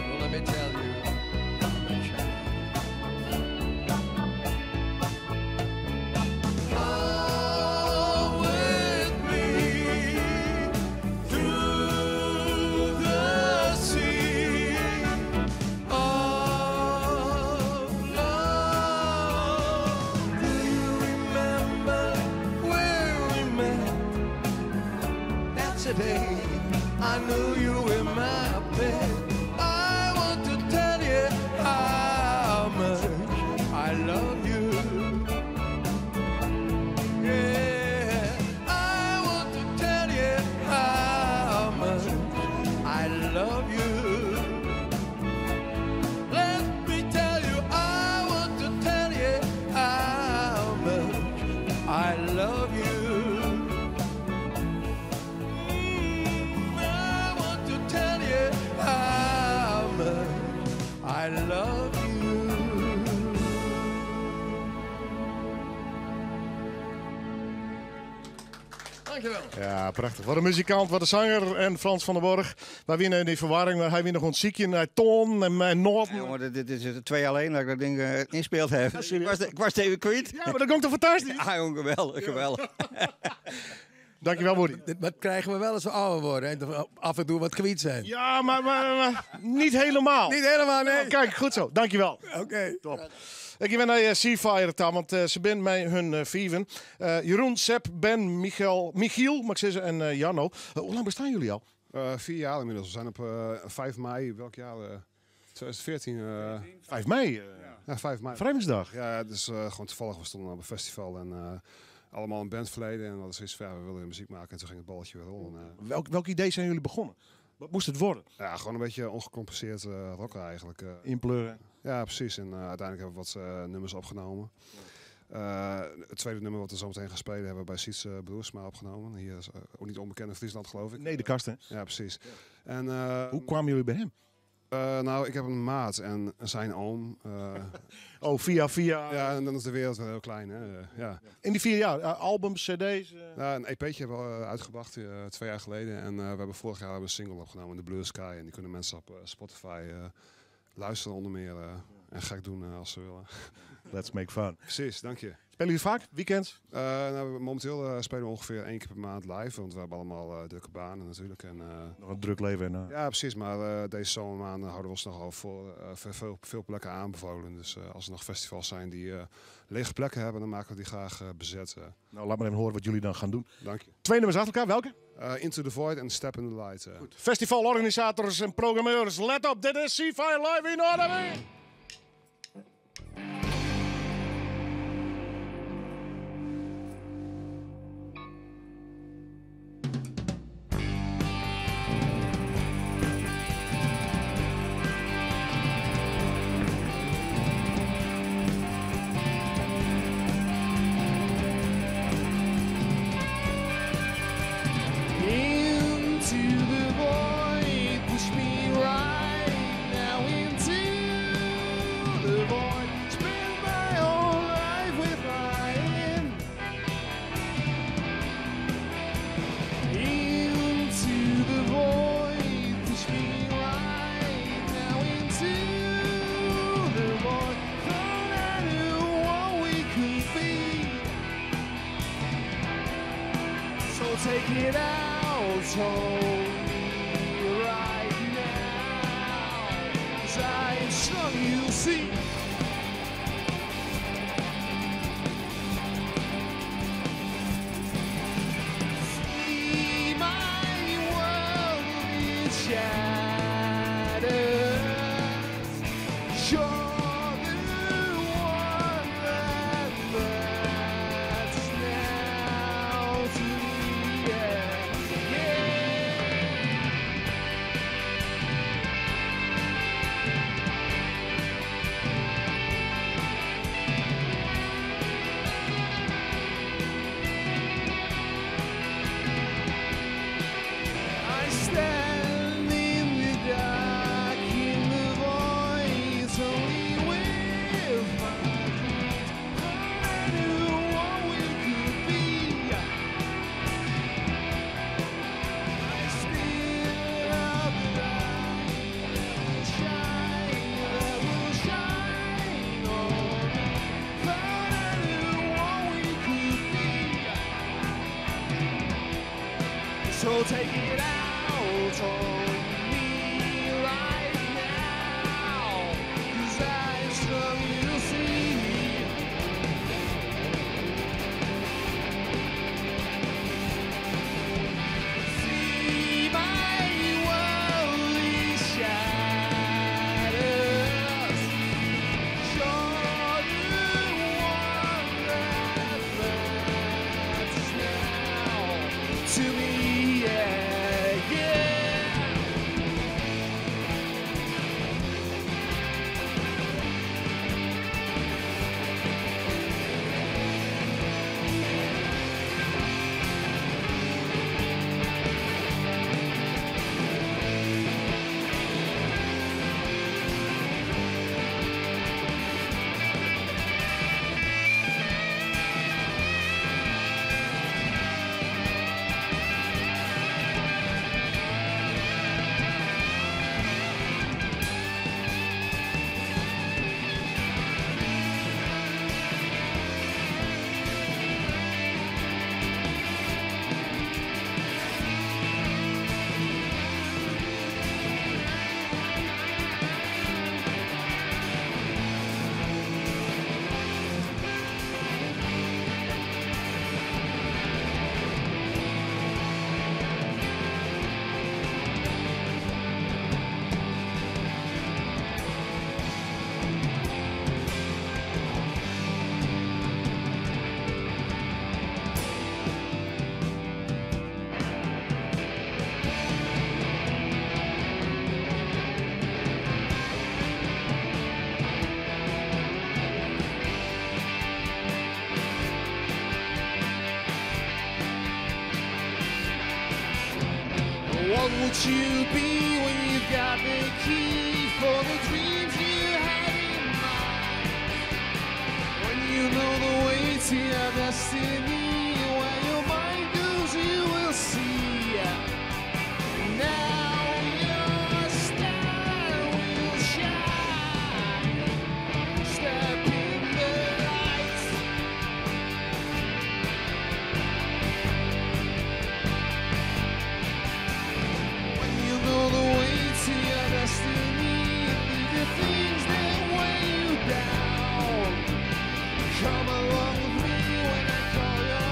Well, let me tell you how much I come with me to the sea of love. Do you remember where we met? That's the day I knew you were my pet. I want to tell you how much I love you. Yeah, I want to tell you how much I love you. Let me tell you, I want to tell you how much I love you. I want to tell you how much I love you. Dankjewel. Ja, prachtig. Wat een muzikant, wat een zanger. En Frans van der Borg. Wij winnen in die verwarring, maar hij wint nog een ziekje naar Toon en mijn Noord. Ja, jongen, dit is er 2 alleen dat ik dat ding inspeeld heb. Ik was het even kwijt. Ja, maar dat komt toch fantastisch? Ja, jongen, geweldig, geweldig. Dankjewel, Woody. Dat krijgen we wel als we ouder worden. En dat we af en toe wat kwijt zijn. Ja, maar niet helemaal. Niet helemaal, nee. Nou, kijk, goed zo. Dankjewel. Oké. Top. Ik ben naar Seafire, want ze zijn bij hun vieven. Jeroen, Sepp, Ben, Michiel, mag ik zeggen, en Janno. Hoe lang bestaan jullie al? 4 jaar inmiddels. We zijn op 5 mei, welk jaar? 2014. 5 mei? Ja, 5 mei. Vrijdag. Ja, dus gewoon toevallig, we stonden op een festival en allemaal een band verleden. En we hadden zoiets van, ja, we willen muziek maken. En toen ging het balletje weer rollen. Welk idee zijn jullie begonnen? Wat moest het worden? Ja, gewoon een beetje ongecompenseerd rocken eigenlijk. Inpleuren. Ja, precies. En uiteindelijk hebben we wat nummers opgenomen. Het tweede nummer wat we zo meteen gaan spelen hebben we bij Siets Broersma opgenomen. Hier is ook niet onbekend in Friesland, geloof ik. Nee, de kast, hè? Ja, precies. En, hoe kwamen jullie bij hem? Nou, ik heb een maat en zijn oom. Oh, via. Ja, en dan is de wereld wel heel klein. Hè? Ja. In die 4 jaar, albums, cd's? Ja, een EP'tje hebben we uitgebracht 2 jaar geleden. En we hebben vorig jaar een single opgenomen, de Blue Sky. En die kunnen mensen op Spotify luisteren onder meer. En gek doen als ze willen. Let's make fun. Precies, dank je. Spelen jullie vaak? Weekends? Nou, momenteel spelen we ongeveer 1 keer per maand live. Want we hebben allemaal drukke banen natuurlijk. En, nog een druk leven. En, Ja, precies. Maar deze zomermaanden houden we ons nogal voor veel plekken aanbevolen. Dus als er nog festivals zijn die lege plekken hebben, dan maken we die graag bezet. Nou, laat maar even horen wat jullie dan gaan doen. Dank je. 2 nummers achter elkaar, welke? Into the Void en Step in the Light. Goed. Festivalorganisators en programmeurs, let op, dit is Seafire Live in Noorderwijk. Take it out, hold me right now, 'cause I ain't strong, you see. shadows. You're the one that matters now to me. Yeah. I stand in the dark, in the void, only with my dreams. I knew what we could be. I still have the light that will shine on me. But I knew what we could be. So take it out on me right now, 'cause I struggle to see. See my worldly shadows. You're the one that matters now to me. Yeah, yeah. What would you be when you got the key for the dreams you had in mind? When you know the way to your destiny, where your mind goes you will see. Now your star will shine. Step in the light. You know the way to your destiny. The things that weigh you down. Come along with me when I call your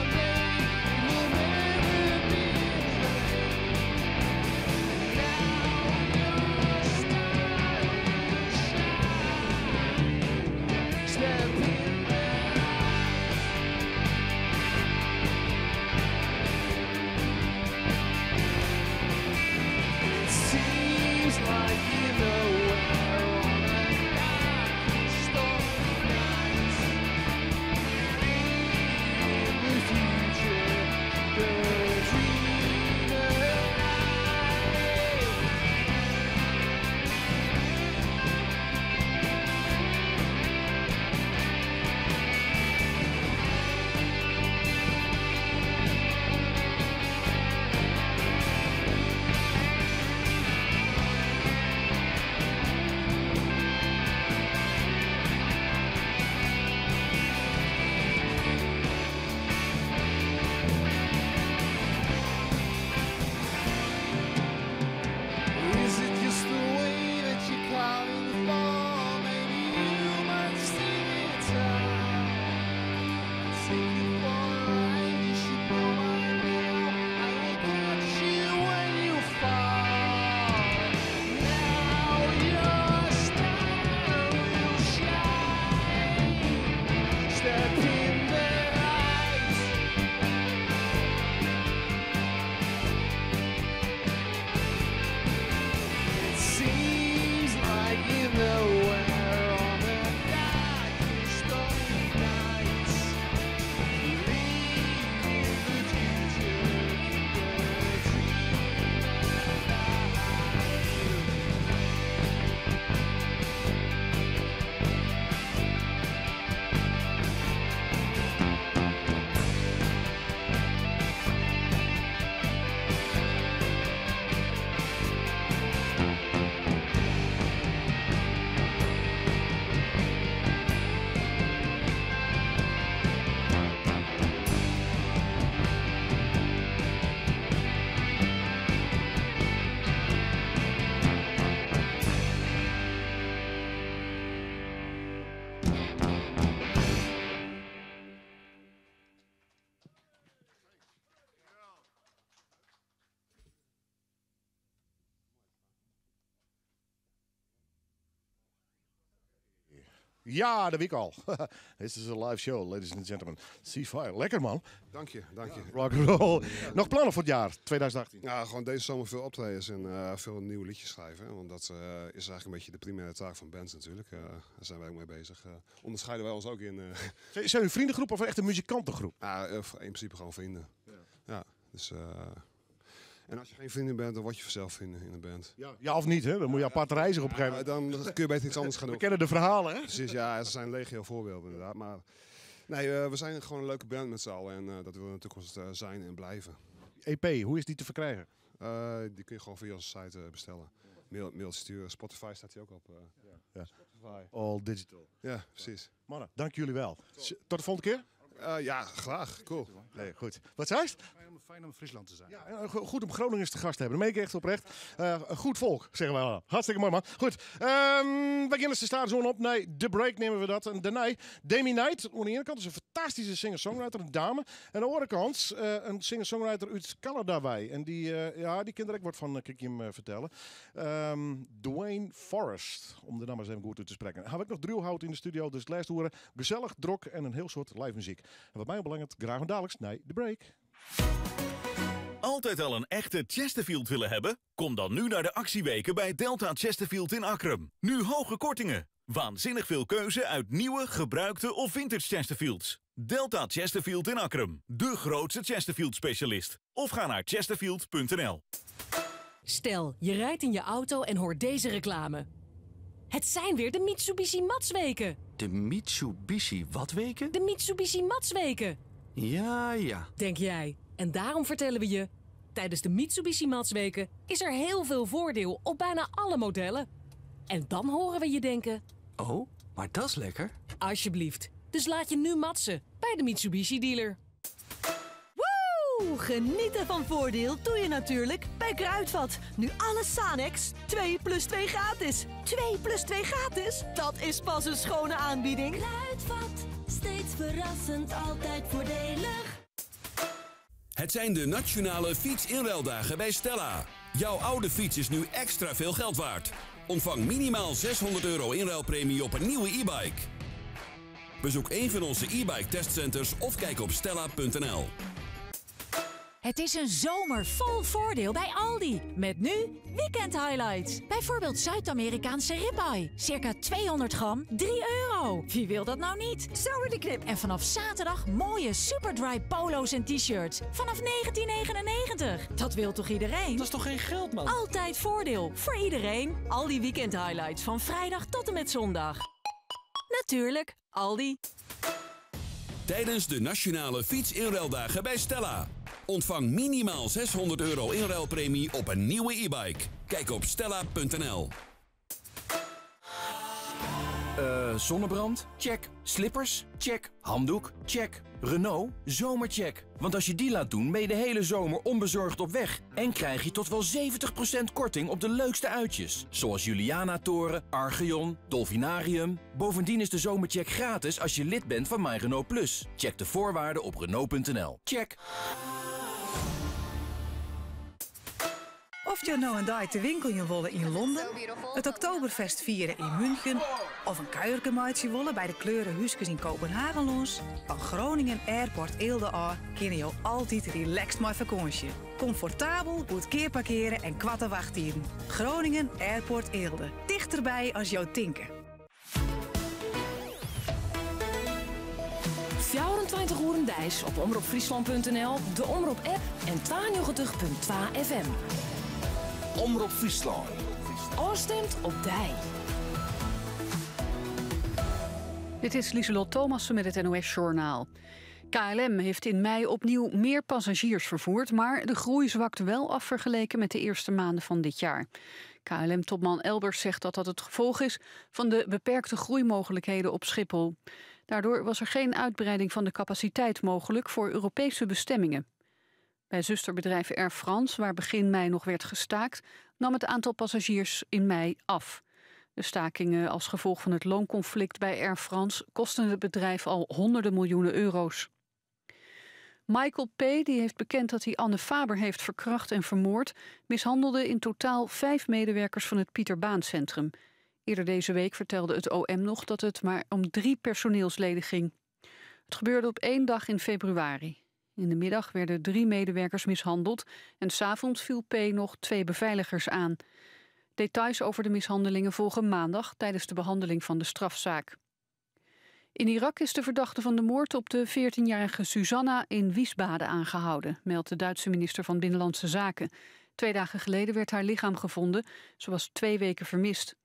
Ja, de week al. This is a live show, ladies and gentlemen. Ceasefire. Lekker, man. Dank je. Rock and roll. Nog plannen voor het jaar 2018? Ja, gewoon deze zomer veel optredens en veel nieuwe liedjes schrijven. Want dat is eigenlijk een beetje de primaire taak van bands natuurlijk. Daar zijn wij ook mee bezig. Onderscheiden wij ons ook in. Zijn jullie een vriendengroep of echt een muzikantengroep? Ja, in principe gewoon vrienden. Ja, dus... En als je geen vrienden bent, dan word je vanzelf vrienden in een band. Ja of niet, hè? Dan moet je apart reizigen op een gegeven moment. Dan kun je beter iets anders gaan doen. We kennen de verhalen, hè? Precies, ja. Er zijn legio voorbeelden inderdaad. Maar nee, we zijn gewoon een leuke band met z'n allen. En dat willen we natuurlijk zijn en blijven. EP, hoe is die te verkrijgen? Die kun je gewoon via onze site bestellen. Mail sturen. Spotify staat die ook op. Spotify. All digital. Ja, precies. Mannen, dank jullie wel. Tot de volgende keer? Ja, graag. Cool. Nee, goed. Wat zei je? Fijn om Friesland te zijn. Ja, goed om Groningers te gast te hebben. Dat meen ik echt oprecht. Een goed volk, zeggen wij al. Hartstikke mooi, man. Goed. We beginnen te staan zo op. Nee, The Break nemen we dat. En daarna Demi Knight. Aan de ene kant is een fantastische singer-songwriter, een dame. En aan de andere kant een singer-songwriter uit Canada bij. En die kinderen ik wat van, kan ik je hem vertellen. Dwayne Forrest, om de naam eens even goed uit te spreken. Heb ik nog drillhout in de studio, dus lijst horen. Gezellig, drok en een heel soort live muziek. En wat mij belangrijk, graag en dadelijks, nee, The Break. Altijd al een echte Chesterfield willen hebben? Kom dan nu naar de actieweken bij Delta Chesterfield in Akrum. Nu hoge kortingen. Waanzinnig veel keuze uit nieuwe, gebruikte of vintage Chesterfields. Delta Chesterfield in Akrum. De grootste Chesterfield specialist. Of ga naar chesterfield.nl. Stel, je rijdt in je auto en hoort deze reclame. Het zijn weer de Mitsubishi Matsweken. De Mitsubishi wat weken? De Mitsubishi Matsweken. Ja. Denk jij. En daarom vertellen we je... Tijdens de Mitsubishi Matsweken is er heel veel voordeel op bijna alle modellen. En dan horen we je denken... Oh, maar dat is lekker. Alsjeblieft. Dus laat je nu matsen bij de Mitsubishi dealer. Woe! Genieten van voordeel doe je natuurlijk bij Kruidvat. Nu alle Sanex 2 + 2 gratis. 2 + 2 gratis? Dat is pas een schone aanbieding. Kruidvat, steeds verrassend, altijd voordelig. Het zijn de nationale fietsinruildagen bij Stella. Jouw oude fiets is nu extra veel geld waard. Ontvang minimaal €600 inruilpremie op een nieuwe e-bike. Bezoek een van onze e-bike testcenters of kijk op stella.nl. Het is een zomer vol voordeel bij Aldi. Met nu weekend highlights. Bijvoorbeeld Zuid-Amerikaanse ribeye. Circa 200 gram, €3. Wie wil dat nou niet? Zo de knip. En vanaf zaterdag mooie superdry polo's en t-shirts. Vanaf 19,99. Dat wil toch iedereen? Dat is toch geen geld, man? Altijd voordeel. Voor iedereen. Aldi weekend highlights. Van vrijdag tot en met zondag. Natuurlijk, Aldi. Tijdens de nationale fietsinruildagen bij Stella. Ontvang minimaal €600 inruilpremie op een nieuwe e-bike. Kijk op stella.nl. Zonnebrand? Check. Slippers? Check. Handdoek? Check. Renault? Zomercheck. Want als je die laat doen, ben je de hele zomer onbezorgd op weg. En krijg je tot wel 70% korting op de leukste uitjes. Zoals Juliana-toren, Archeon, Dolfinarium. Bovendien is de zomercheck gratis als je lid bent van MyRenault Plus. Check de voorwaarden op Renault.nl. Check. Of je nou een dag te winkelje willen in Londen, het Oktoberfest vieren in München of een kuiergemaatje willen bij de Kleurenhuisjes in Kopenhagen los, van Groningen Airport Eelde aan kun je altijd relaxed met vakantie. Comfortabel, goed keerparkeren en kwatte wachttijden. Groningen Airport Eelde. Dichterbij als jouw tinken. 24 uur dijs op omroepfriesland.nl, de Omroep-app en 92.2 FM. Omroep Friesland. Oostemt op Dij. Dit is Lieselot Thomassen met het NOS-journaal. KLM heeft in mei opnieuw meer passagiers vervoerd, maar de groei zwakt wel af vergeleken met de eerste maanden van dit jaar. KLM-topman Elbers zegt dat dat het gevolg is van de beperkte groeimogelijkheden op Schiphol. Daardoor was er geen uitbreiding van de capaciteit mogelijk voor Europese bestemmingen. Bij zusterbedrijf Air France, waar begin mei nog werd gestaakt, nam het aantal passagiers in mei af. De stakingen als gevolg van het loonconflict bij Air France kosten het bedrijf al honderden miljoenen euro's. Michael P., die heeft bekend dat hij Anne Faber heeft verkracht en vermoord, mishandelde in totaal 5 medewerkers van het Pieter Baan Centrum. Eerder deze week vertelde het OM nog dat het maar om 3 personeelsleden ging. Het gebeurde op 1 dag in februari. In de middag werden 3 medewerkers mishandeld en 's avonds viel P. nog 2 beveiligers aan. Details over de mishandelingen volgen maandag tijdens de behandeling van de strafzaak. In Irak is de verdachte van de moord op de 14-jarige Susanna in Wiesbaden aangehouden, meldt de Duitse minister van Binnenlandse Zaken. 2 dagen geleden werd haar lichaam gevonden. Ze was 2 weken vermist.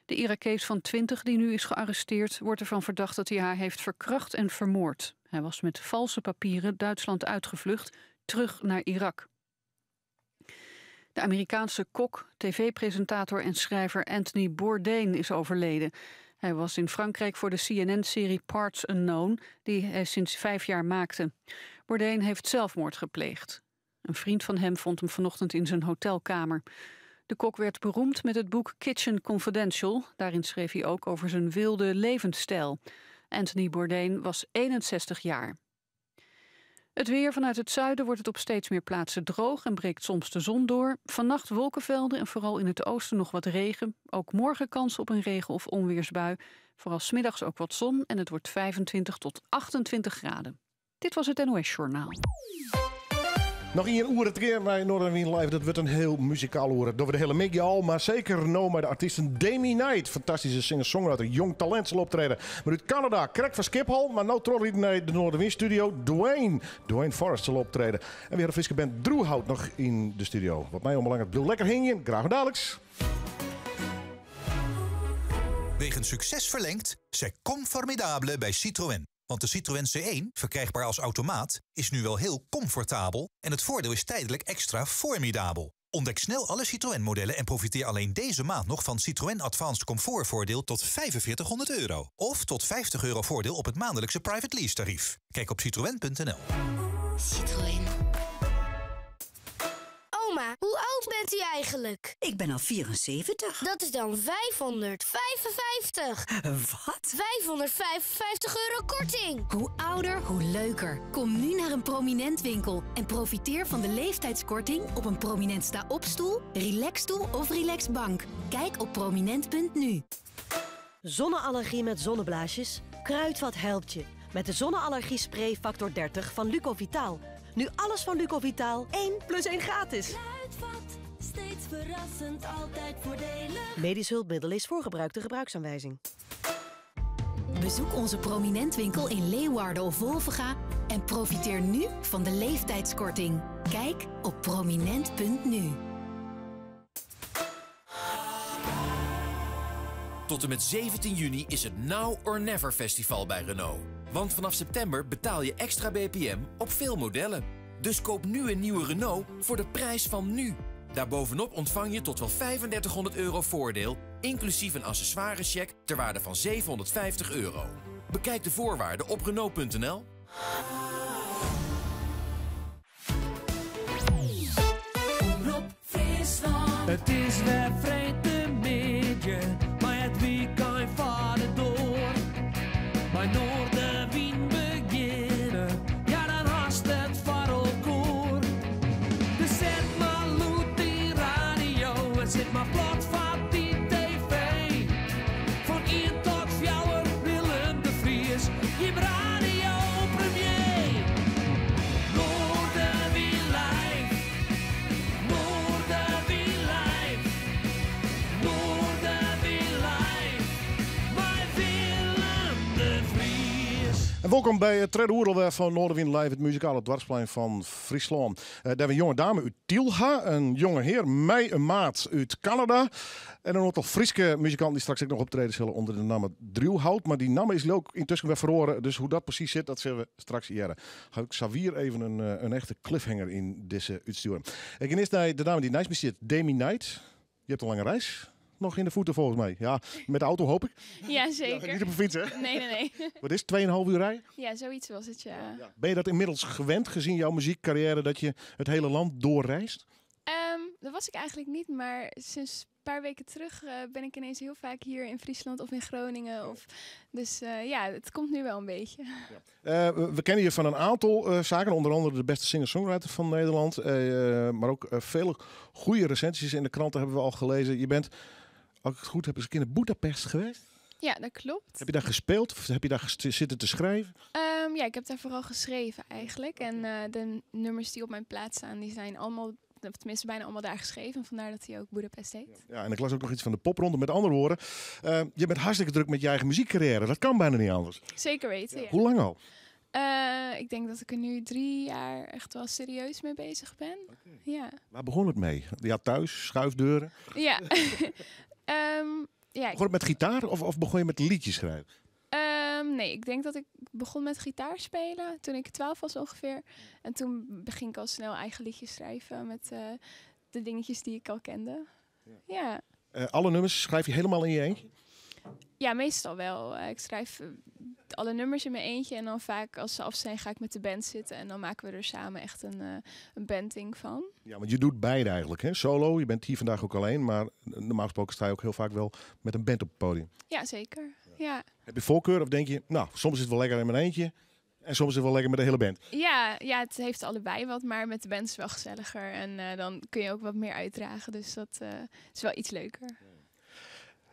De Irakees van 20 die nu is gearresteerd wordt ervan verdacht dat hij haar heeft verkracht en vermoord. Hij was met valse papieren Duitsland uitgevlucht, terug naar Irak. De Amerikaanse kok, tv-presentator en schrijver Anthony Bourdain is overleden. Hij was in Frankrijk voor de CNN-serie Parts Unknown, die hij sinds 5 jaar maakte. Bourdain heeft zelfmoord gepleegd. Een vriend van hem vond hem vanochtend in zijn hotelkamer. De kok werd beroemd met het boek Kitchen Confidential. Daarin schreef hij ook over zijn wilde levensstijl. Anthony Bourdain was 61 jaar. Het weer: vanuit het zuiden wordt het op steeds meer plaatsen droog en breekt soms de zon door. Vannacht wolkenvelden en vooral in het oosten nog wat regen. Ook morgen kans op een regen- of onweersbui. Vooral 's middags ook wat zon en het wordt 25 tot 28 graden. Dit was het NOS Journaal. Nog 1 uur het keer bij Noorderwind Live. Dat wordt een heel muzikaal uur. Door de hele miggy al, maar zeker nou met de artiesten Demi Knight. Fantastische singer-songwriter, jong talent zal optreden. Maar uit Canada, Krek van Schiphol. Maar nou trok naar de Noorderwind studio. Dwayne Forrest zal optreden. En weer een friske band Droehout nog in de studio. Wat mij onbelangrijk, blijf lekker hingen. Graag dadelijks. Wegens succes verlengd, c'est comformidable bij Citroën. Want de Citroën C1, verkrijgbaar als automaat, is nu wel heel comfortabel en het voordeel is tijdelijk extra formidabel. Ontdek snel alle Citroën-modellen en profiteer alleen deze maand nog van Citroën Advanced Comfort voordeel tot €4500. Of tot €50 voordeel op het maandelijkse private lease tarief. Kijk op citroën.nl. Citroën. Oma, hoe oud bent u eigenlijk? Ik ben al 74. Dat is dan 555. Wat? €555 korting. Hoe ouder, hoe leuker. Kom nu naar een Prominent winkel en profiteer van de leeftijdskorting op een Prominent sta-opstoel, relaxstoel of relaxbank. Kijk op prominent.nu. Zonneallergie met zonneblaasjes? Kruidvat helpt je. Met de zonneallergiespray factor 30 van Lucovitaal. Nu alles van Lucovitaal 1 + 1 gratis. Kruidvat, steeds verrassend, altijd voordelig. Medisch hulpmiddel is voor gebruikte gebruiksaanwijzing. Bezoek onze Prominent winkel in Leeuwarden of Wolvenga en profiteer nu van de leeftijdskorting. Kijk op prominent.nu. Tot en met 17 juni is het Now or Never festival bij Renault. Want vanaf september betaal je extra BPM op veel modellen. Dus koop nu een nieuwe Renault voor de prijs van nu. Daarbovenop ontvang je tot wel €3500 voordeel, inclusief een accessoirescheck ter waarde van €750. Bekijk de voorwaarden op Renault.nl. Het is weer vreemde midje, maar het weekend vaart door. Bij Noorderwind beginnen, ja dan haast het varrelkoor. Dus zet maar loet die radio en zet maar plat van die tv. Van 1 tot 4 Willem de Vries, je radio premier. Noorderwind live, Noorderwind live, Noorderwind live, bij Willem de Vries. En welkom bij het tweede oerleweg van Noorderwind Live, het muzikale dwarsplein van Friesland. Daar hebben we een jonge dame uit Tielga, een jonge heer, mij een maat uit Canada. En een aantal Frieske muzikanten die straks ook nog optreden zullen onder de naam Droehout. Maar die naam is ook intussen weer verloren, dus hoe dat precies zit, dat zullen we straks jaren. Ga ik Xavier even een echte cliffhanger in deze uitsturen. Ik eerst naar de dame die naast me zit, Demi Knight. Je hebt een lange reis nog in de voeten volgens mij. Ja, met de auto hoop ik. Ja, zeker. Ja, niet op een fiets, hè? Nee. Wat is het, 2,5 uur rijden? Ja, zoiets was het, ja. Ben je dat inmiddels gewend, gezien jouw muziekcarrière, dat je het hele land doorreist? Dat was ik eigenlijk niet, maar sinds een paar weken terug ben ik ineens heel vaak hier in Friesland of in Groningen. Dus ja, het komt nu wel een beetje. We kennen je van een aantal zaken, onder andere de beste singer-songwriter van Nederland. Maar ook vele goede recensies in de kranten hebben we al gelezen. Je bent als ik het goed heb, is een keer in Budapest geweest. Ja, dat klopt. Heb je daar gespeeld of heb je daar zitten te schrijven? Ja, ik heb daar vooral geschreven eigenlijk. En de nummers die op mijn plaat staan, die zijn allemaal, of tenminste bijna allemaal daar geschreven. Vandaar dat hij ook Budapest heet. Ja, en ik las ook nog iets van de popronde. Met andere woorden, je bent hartstikke druk met je eigen muziekcarrière. Dat kan bijna niet anders. Zeker weten, ja. Hoe lang al? Ik denk dat ik er nu 3 jaar echt wel serieus mee bezig ben. Ja. Waar begon het mee? Ja, thuis, schuifdeuren? Ja. Begon het met gitaar of begon je met liedjes schrijven? Nee, ik denk dat ik begon met gitaar spelen toen ik 12 was ongeveer. En toen begin ik al snel eigen liedjes schrijven met de dingetjes die ik al kende. Ja. Alle nummers schrijf je helemaal in je eentje? Ja, meestal wel. Ik schrijf alle nummers in mijn eentje en dan vaak als ze af zijn ga ik met de band zitten en dan maken we er samen echt een bandding van. Ja, want je doet beide eigenlijk, hè? Solo, je bent hier vandaag ook alleen, maar normaal gesproken sta je ook heel vaak wel met een band op het podium. Ja, zeker. Ja. Heb je voorkeur of denk je, nou, soms is het wel lekker in mijn eentje en soms is het wel lekker met de hele band? Ja, het heeft allebei wat, maar met de band is het wel gezelliger en dan kun je ook wat meer uitdragen, dus dat is wel iets leuker.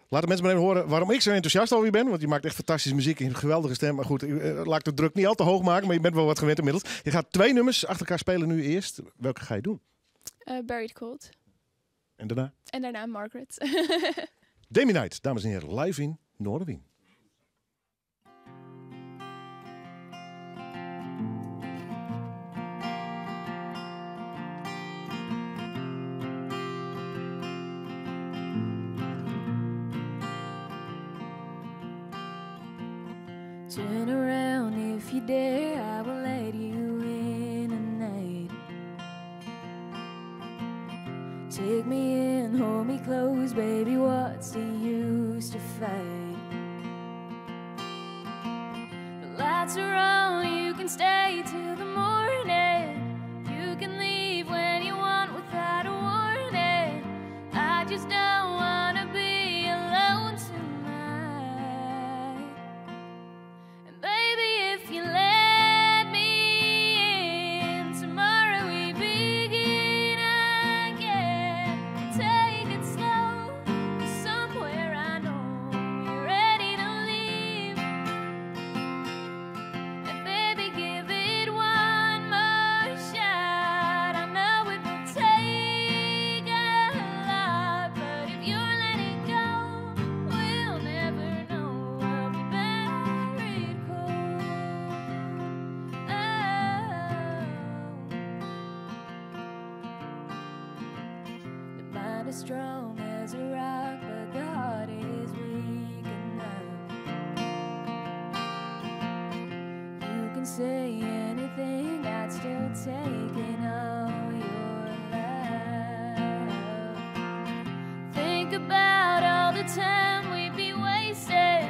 Laat de mensen maar even horen waarom ik zo enthousiast alweer ben. Want je maakt echt fantastische muziek en een geweldige stem. Maar goed, laat ik de druk niet al te hoog maken. Maar je bent wel wat gewend inmiddels. Je gaat 2 nummers achter elkaar spelen nu eerst. Welke ga je doen? Buried Cold. En daarna? En daarna Margaret. Demi Night, dames en heren. Live in Noorderwien. Turn around if you dare, I will let you in at night. Take me in, hold me close, baby, what's the use to fight? The lights are on, you can stay till the morning. You can leave when you want without a warning. I just don't wanna be alone tonight. And baby, if you let me in, tomorrow we begin again. Take it slow, somewhere I know you're ready to leave. And baby, give it one more shot. I know it will take a lot, but if you're letting go, we'll never know. We'll be buried cold. The mind is strong as a rock, but the heart is weak enough. You can say anything, I'd still take it all your love. Think about all the time we'd be wasting,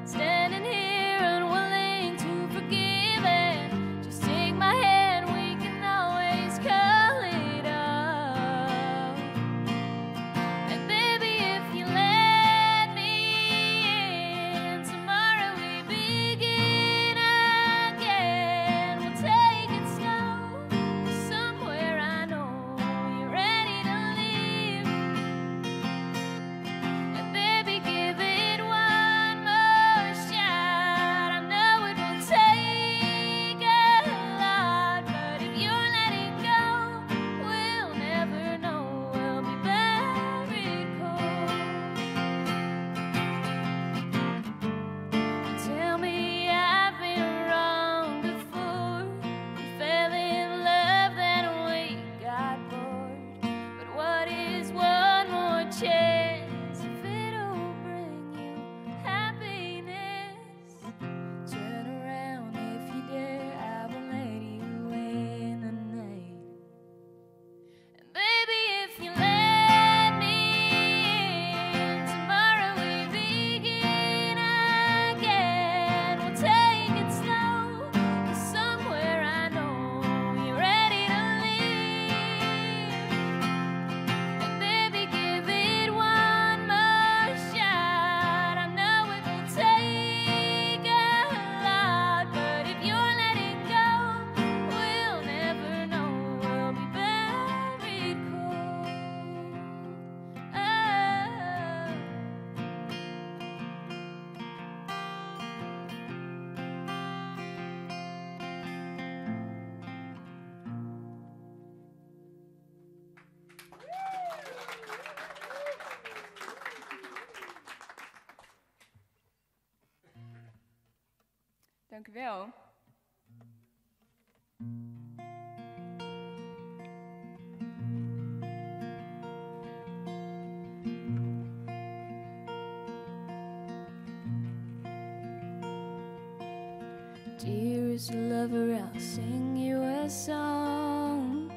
standing here unwilling to forgive it. Just take my hand, we can always call it off. And baby, if you let me in, tomorrow we begin again. We'll take it slow, somewhere I know you're ready to leave. And baby, Dank u wel. Dearest lover, I'll sing you a song,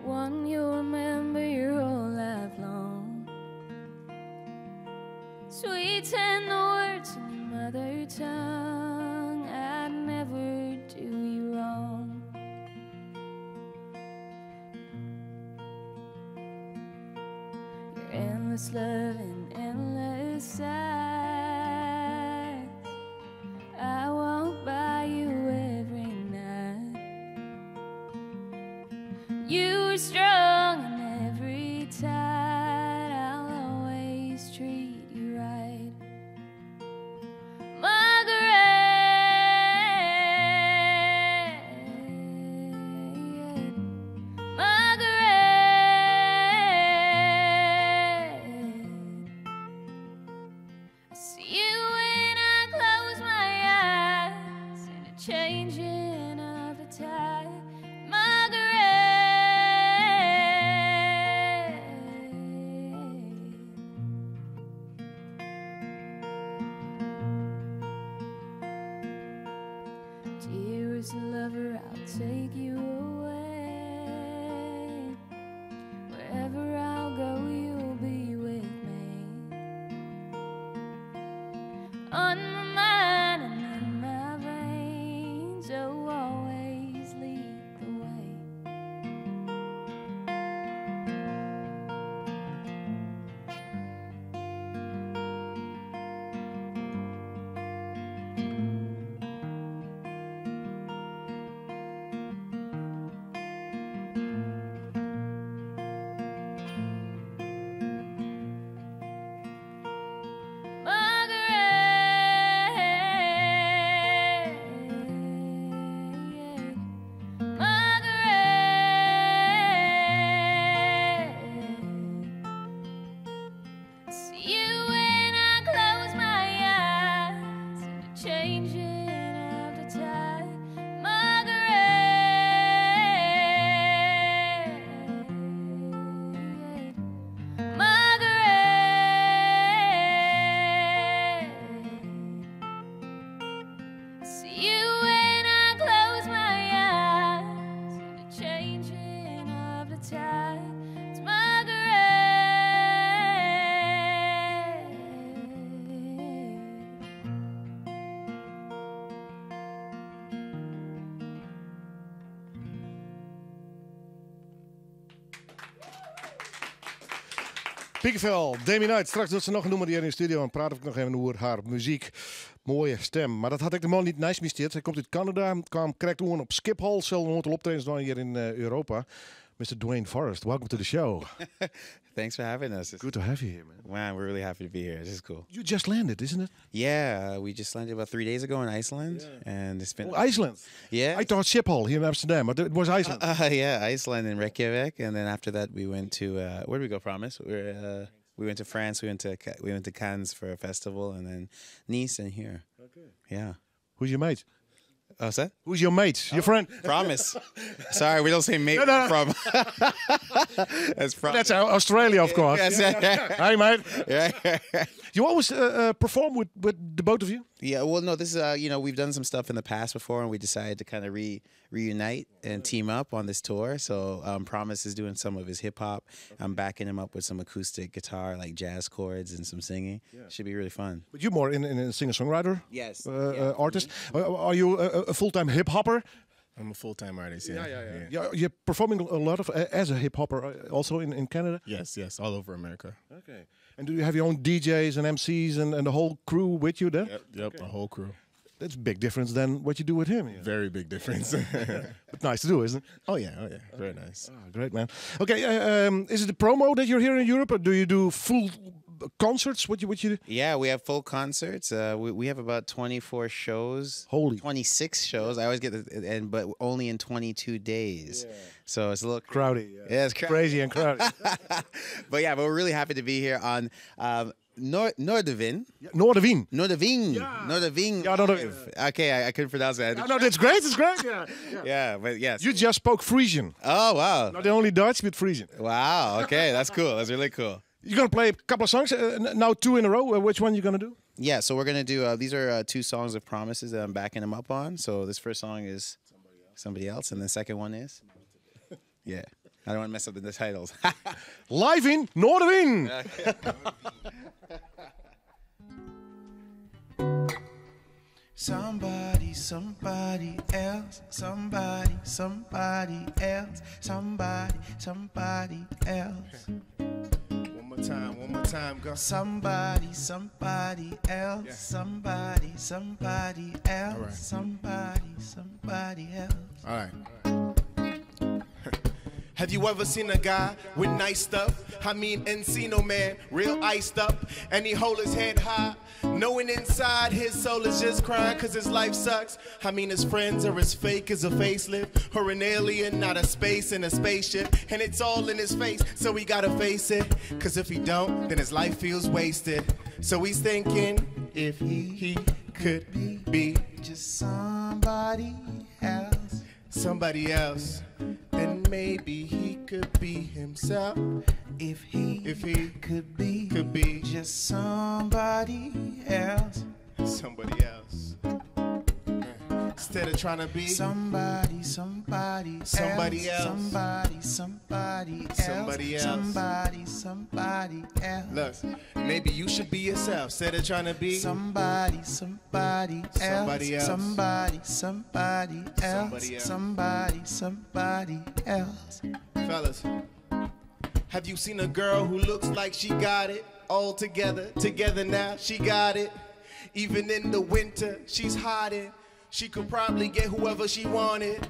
one you'll remember your whole life long. Sweet tender words in your mother tongue, I'd never do you wrong. Your endless love and endless sighs, I walk by you every night. You were strong in every tide, I'll always treat you right. Margaret, Margaret, I see you when I close my eyes, and a changing of the tide. Dearest lover, I'll take you away. Wherever I'll go, you'll be with me. On my mind and in my veins, oh, always lead the way. See you when I close my eyes, and the changing of the tide. Margaret, Margaret, see you when I close my eyes, and the changing of the tide. It's Margaret. Piekevel, Demi Knight. Straks doet ze nog een nummer hier in de studio en praat ik nog even over haar muziek. Mooie stem. Maar dat had ik de man niet nice misteerd. Hij komt uit Canada, kwam correct op Schiphol. Zal een aantal optredens doen hier in Europa. Mr. Dwayne Forrest, welcome to the show. Thanks for having us. Good to have you here, man. Wow, we're really happy to be here. This is cool. You just landed, isn't it? Yeah, we just landed about 3 days ago in Iceland, and it's been Iceland? Yeah. I thought Schiphol here in Amsterdam, but it was Iceland. Yeah, Iceland and Reykjavik, and then after that we went to where did we go? Promise. We went to France. We went to Cannes for a festival, and then Nice and here. Okay. Yeah. Who's your mate? What's that? Who's your mate? Your friend? Promise. Sorry, we don't say mate No. from. That's Australia, of course. Yes. Hey, mate. Yeah. You always perform with the both of you? Yeah, well, no, this is, we've done some stuff in the past before, and we decided to kind of reunite and team up on this tour. So Promise is doing some of his hip-hop. I'm backing him up with some acoustic guitar, like jazz chords and some singing. Yeah. Should be really fun. But you're more in a singer-songwriter? Yes. Artist. Are you a full-time hip-hopper? I'm a full-time artist, Yeah, you're performing a lot of as a hip-hopper also in Canada? Yes, all over America. Okay. And do you have your own DJs and MCs and the whole crew with you there? Yep, the whole crew. That's a big difference than what you do with him. Yeah. Very big difference. But nice to do, isn't it? Oh yeah, very nice. Great, man. Okay, is it a promo that you're here in Europe, or do you do full concerts? What you? Yeah, we have full concerts. We have about 24 shows. 26 shows. I always get but only in 22 days. Yeah. So it's a little crowded. Yeah, it's crazy and crowded. but we're really happy to be here on Noorderveen. Noorderveen. Noorderveen. Yeah. Noorderveen. Yeah, okay, I couldn't pronounce that. No, that's great. It's great. Yeah, but yes. You just spoke Frisian. Oh, wow. Not only Dutch, but Frisian. Wow, okay, that's cool. That's really cool. You're going to play a couple of songs, now 2 in a row. Which one you going to do? Yeah, so we're going to do, these are 2 songs of promises that I'm backing them up on. So this first song is Somebody Else, and the second one is? Yeah, I don't want to mess up the titles. Live in Noorderveen. Somebody, somebody else, somebody, somebody else, somebody, somebody else. One more time, go. Somebody, somebody else, somebody, somebody else, right. somebody else. All right. Have you ever seen a guy with nice stuff? I mean Encino Man, real iced up, and he hold his head high, knowing inside his soul is just crying cause his life sucks. I mean his friends are as fake as a facelift, or an alien out of space in a spaceship, and it's all in his face, so he gotta face it, cause if he don't, then his life feels wasted. So he's thinking, if he could be just somebody else, somebody else, then maybe he could be himself. If he could be just somebody else. Somebody else. Instead of trying to be somebody else. Somebody else. Somebody else. Look, maybe you should be yourself. Instead of trying to be somebody else. Somebody else. Fellas, have you seen a girl who looks like she got it all together? Together now, she got it. Even in the winter, she's hiding. She could probably get whoever she wanted.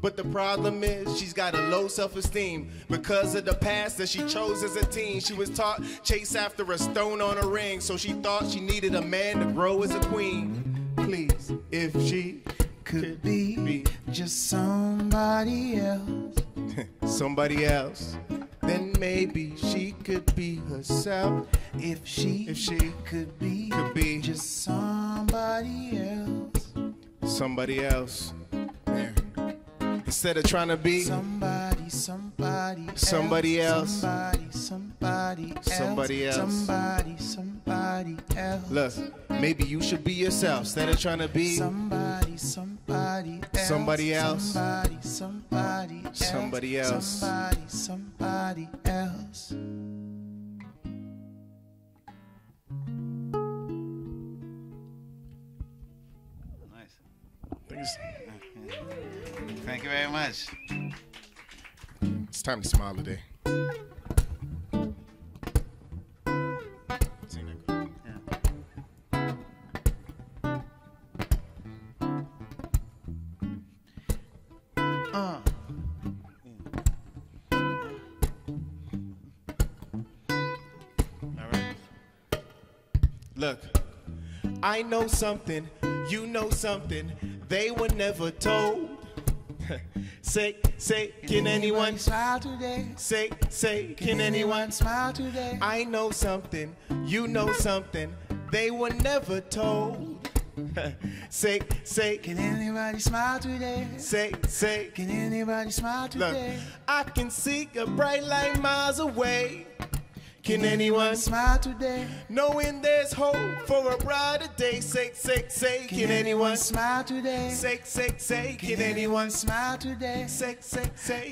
But the problem is she's got a low self-esteem because of the past that she chose as a teen. She was taught chase after a stone on a ring, so she thought she needed a man to grow as a queen. Please, if she could be just somebody else. Somebody else, then maybe she could be herself. If she could be just somebody else. Somebody else. Yeah. Instead of trying to be somebody else. Somebody else. Look, maybe you should be yourself instead of trying to be somebody else. Somebody else. Thank you very much. It's time to smile today. Look, I know something, you know something, they were never told. Say, can anyone smile today? Say, can anyone smile today? I know something, you know something, they were never told. Say, can anybody smile today? Say, can anybody smile today? Look, I can see a bright light miles away. Can anyone smile today? Knowing there's hope for a brighter day. Say, can anyone smile today? Say, can anyone smile today? Say,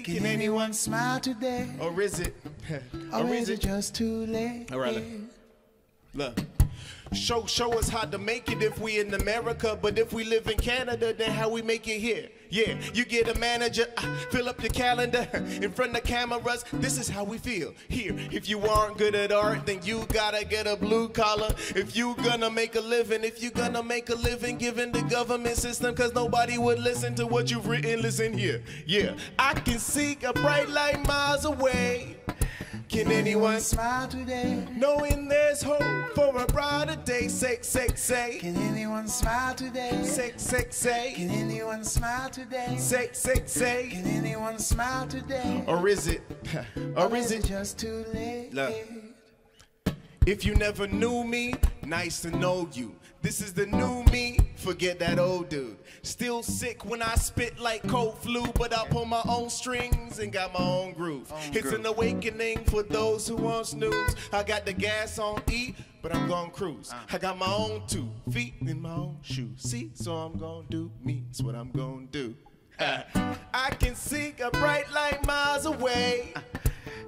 can anyone smile today? Or is it? Or is it just too late? All right, look. Show us how to make it if we in America, but if we live in Canada, then how we make it here? Yeah, you get a manager, fill up your calendar in front of cameras. This is how we feel here. If you aren't good at art, then you gotta get a blue collar. If you gonna make a living, given the government system, cause nobody would listen to what you've written. Listen here, yeah, I can see a bright light miles away. Can anyone smile today? Knowing there's hope for a brighter day. Say, say, say. Can anyone smile today? Say, say, say. Can anyone smile today? Say, say, say. Can anyone smile today? Or is it just too late? Look. If you never knew me, nice to know you. This is the new me, forget that old dude. Still sick when I spit like cold flu, but I pull my own strings and got my own groove. It's an awakening for those who want snooze. I got the gas on E, but I'm gon' cruise. I got my own 2 feet in my own shoes. See, so I'm gon' do me, that's what I'm gon' do. I can see a bright light miles away.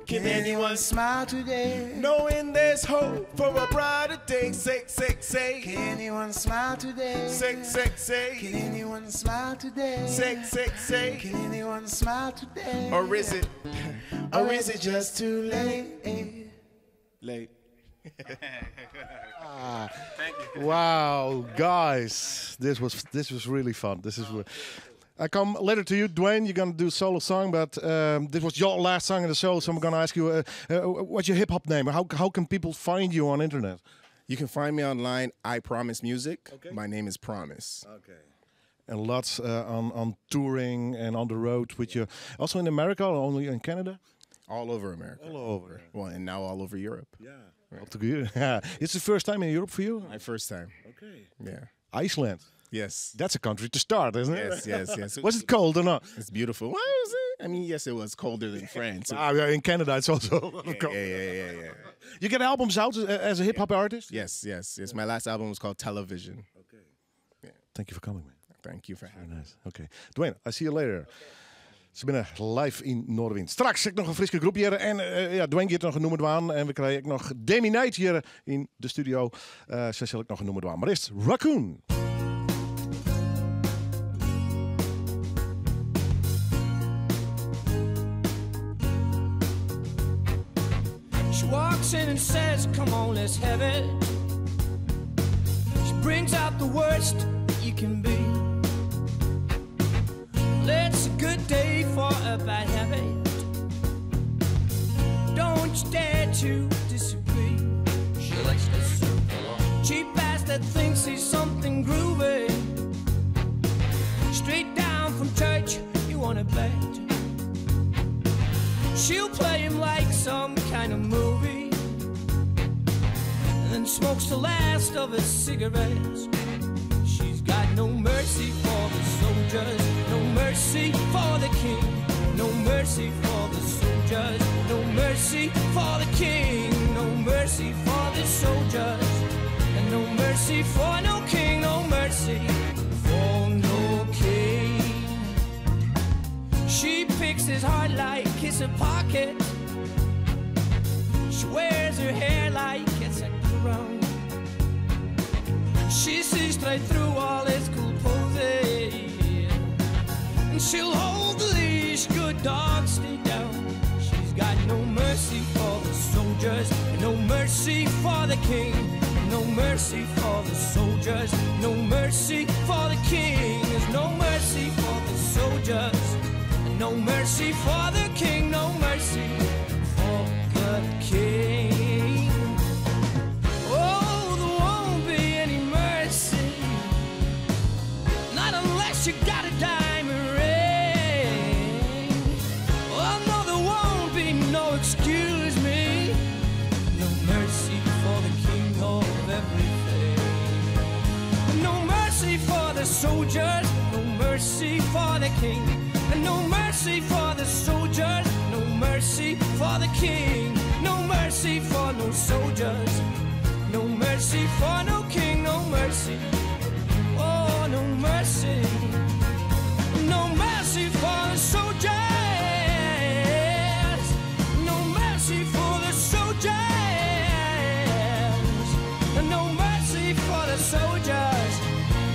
Can anyone smile today? Knowing there's hope for a brighter day. Say, say, say. Can anyone smile today? Say, say, say. Can anyone smile today? Say, say, say. Can anyone smile today? Or is it just too late? Late. Thank you. Wow, guys, this was really fun. I come later to you, Dwayne. You're gonna do a solo song, but this was your last song in the show, so I'm gonna ask you, what's your hip hop name? How can people find you on internet? You can find me online. I Promise Music. Okay. My name is Promise. Okay. And lots on touring and on the road with you. Also in America, or only in Canada? All over America. All over. Well, and now all over Europe. Yeah. Right. It's the first time in Europe for you? My first time. Okay. Yeah. Iceland. Yes. That's a country to start, isn't it? Yes. Was it cold or not? It's beautiful. What was it? I mean, yes, it was colder than France. Yeah, in Canada, it's also cold. Yeah. You get albums out as a hip-hop artist? Yes. My last album was called Television. Okay. Yeah. Thank you for coming, man. Thank you for having me. Nice. Okay. Dwayne, I see you later. Ze binnen live in Noorderwind. Straks heb ik nog een friske groep hier. En Dwayne gaat nog een nummer aan. En we krijgen ook nog Demi Knight hier in de studio. Zij zal ik nog een nummer aan. Maar eerst Raccoon. She walks in and says, come on, let's have it. She brings out the worst you can be. Well, it's a good day for a bad habit. Don't you dare to disagree. She likes to surf along. Cheap ass that thinks he's something groovy. Straight down from church, you wanna bet. She'll play him like some kind of movie, and then smokes the last of his cigarettes. She's got no mercy for the soldiers, no mercy for the king, no mercy for the soldiers, no mercy for the king, no mercy for the soldiers, and no mercy for no king, no mercy for no king. She picks his heart like it's a pocket. She wears her hair like it's a crown. She sees straight through all his cool poses, and she'll hold the leash, good dog, stay down. She's got no mercy for the soldiers, no mercy for the king, no mercy for the soldiers, no mercy for the king. There's no mercy for the soldiers, no mercy for the king, no mercy for the king. Oh, there won't be any mercy, not unless you got a diamond ring. Oh, no, there won't be no excuse me, no mercy for the king of everything. No mercy for the soldiers, no mercy for the king. And no mercy for the soldiers, no mercy for the king, no mercy for no soldiers, no mercy for no king, no mercy, oh, no mercy, no mercy for the soldiers, no mercy for the soldiers, no mercy for the soldiers,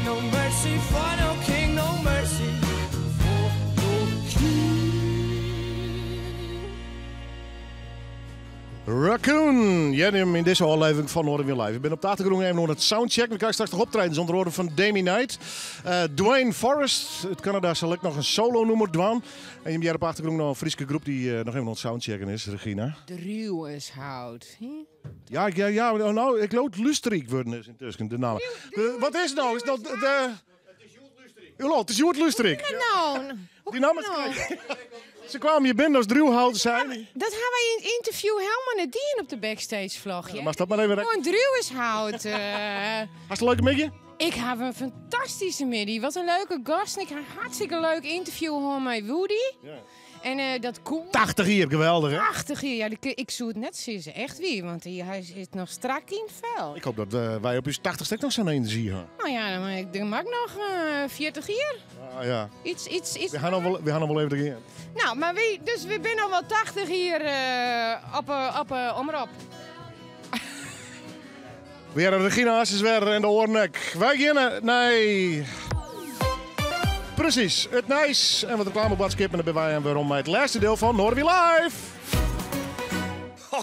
no mercy for no king, no mercy. Raccoon welkom. Jij neemt in deze aflevering van Noorden Weer Live. Ik ben op de achtergrond even nog het soundcheck. Dan krijg ik straks nog optreden onder woorden van Demi Knight. Dwayne Forrest, uit Canada zal ik nog een solo-nummer doen. En je hebt hier op de achtergrond nog een Friese groep die nog even aan het soundchecken is, Regina. Druweshout. Ja, nou, ik lood Lusterik worden is intussen de naam. Wat is het nou? Is dat het is Joert Lusterik. Nou, die naam is Ze kwamen je binnen als druwhout zijn. dat gaan wij in het interview helemaal net die op de backstage vlog. Ja, maar stap maar even. Gewoon druweshout. Hast je een leuke middag? Ik heb een fantastische middag. Wat een leuke gast. Ik heb een hartstikke leuk interview gehad met Woody. Ja. En dat komt. 80 jaar, geweldig hè? 80 jaar, ja, ik zou het net zien, echt wie, want hij zit nog strak in het vel. Ik hoop dat wij op je 80ste nog zo'n energie hebben. Nou ja, dan mag ik nog 40 jaar. Ah ja. Iets. We gaan nog wel even erin. Nou, maar we zijn al wel 80 hier op omroep. Weer Regina Asseswer en de Hoornek. Wij beginnen, nee. Precies, het nice. En wat reclamebadskip en dan ben wij en waarom bij het laatste deel van Noorden Weer Live.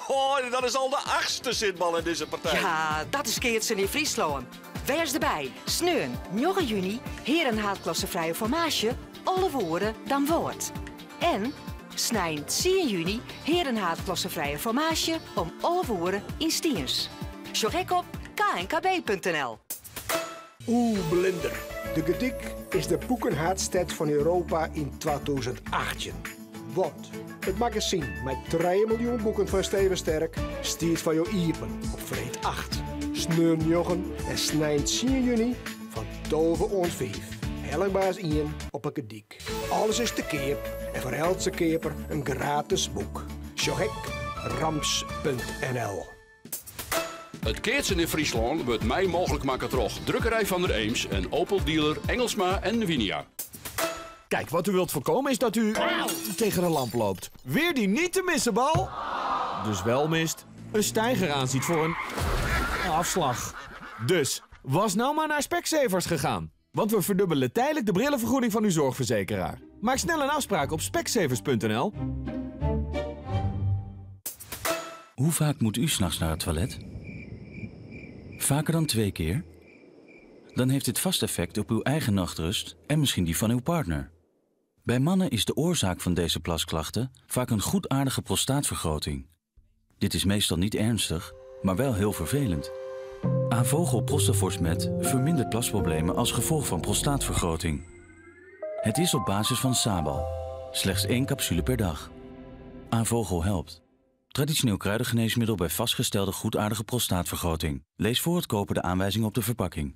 Oh, dat is al de 8e zitbal in deze partij. Ja, dat is Keertsen in Friesland. Wees erbij. Sneun, 9 juni, herenhaatklasse vrije formage, alle woorden dan woord. En snijn 10 juni, herenhaatklasse vrije formage om alle woorden in Stiens. Zorg op knkb.nl. Blinder. De Gedik is de boekenhaardstad van Europa in 2018. Want het magazine met 3 miljoen boeken van Steven Sterk stiert van jou iepen op vreed 8. Sneun Jochen en snijdt 10 juni van Toven ons 5. Helligbaas in op een Gedik. Alles is te keer en voor elke keper een gratis boek. Zorg rams.nl. Het Keertsen in Friesland wordt mij mogelijk maken door Drukkerij van der Eems en Opel-dealer Engelsma en Winia. Kijk, wat u wilt voorkomen is dat u tegen een lamp loopt. Weer die niet te missen bal. Dus wel mist. Een steiger aanziet voor een afslag. Dus, was nou maar naar Specsavers gegaan. Want we verdubbelen tijdelijk de brillenvergoeding van uw zorgverzekeraar. Maak snel een afspraak op specsavers.nl. Hoe vaak moet u 's nachts naar het toilet? Vaker dan 2 keer? Dan heeft dit vast effect op uw eigen nachtrust en misschien die van uw partner. Bij mannen is de oorzaak van deze plasklachten vaak een goedaardige prostaatvergroting. Dit is meestal niet ernstig, maar wel heel vervelend. Avogel Prostafors-Met vermindert plasproblemen als gevolg van prostaatvergroting. Het is op basis van Sabal. Slechts 1 capsule per dag. Avogel helpt. Traditioneel kruidengeneesmiddel bij vastgestelde goedaardige prostaatvergroting. Lees voor het kopen de aanwijzing op de verpakking.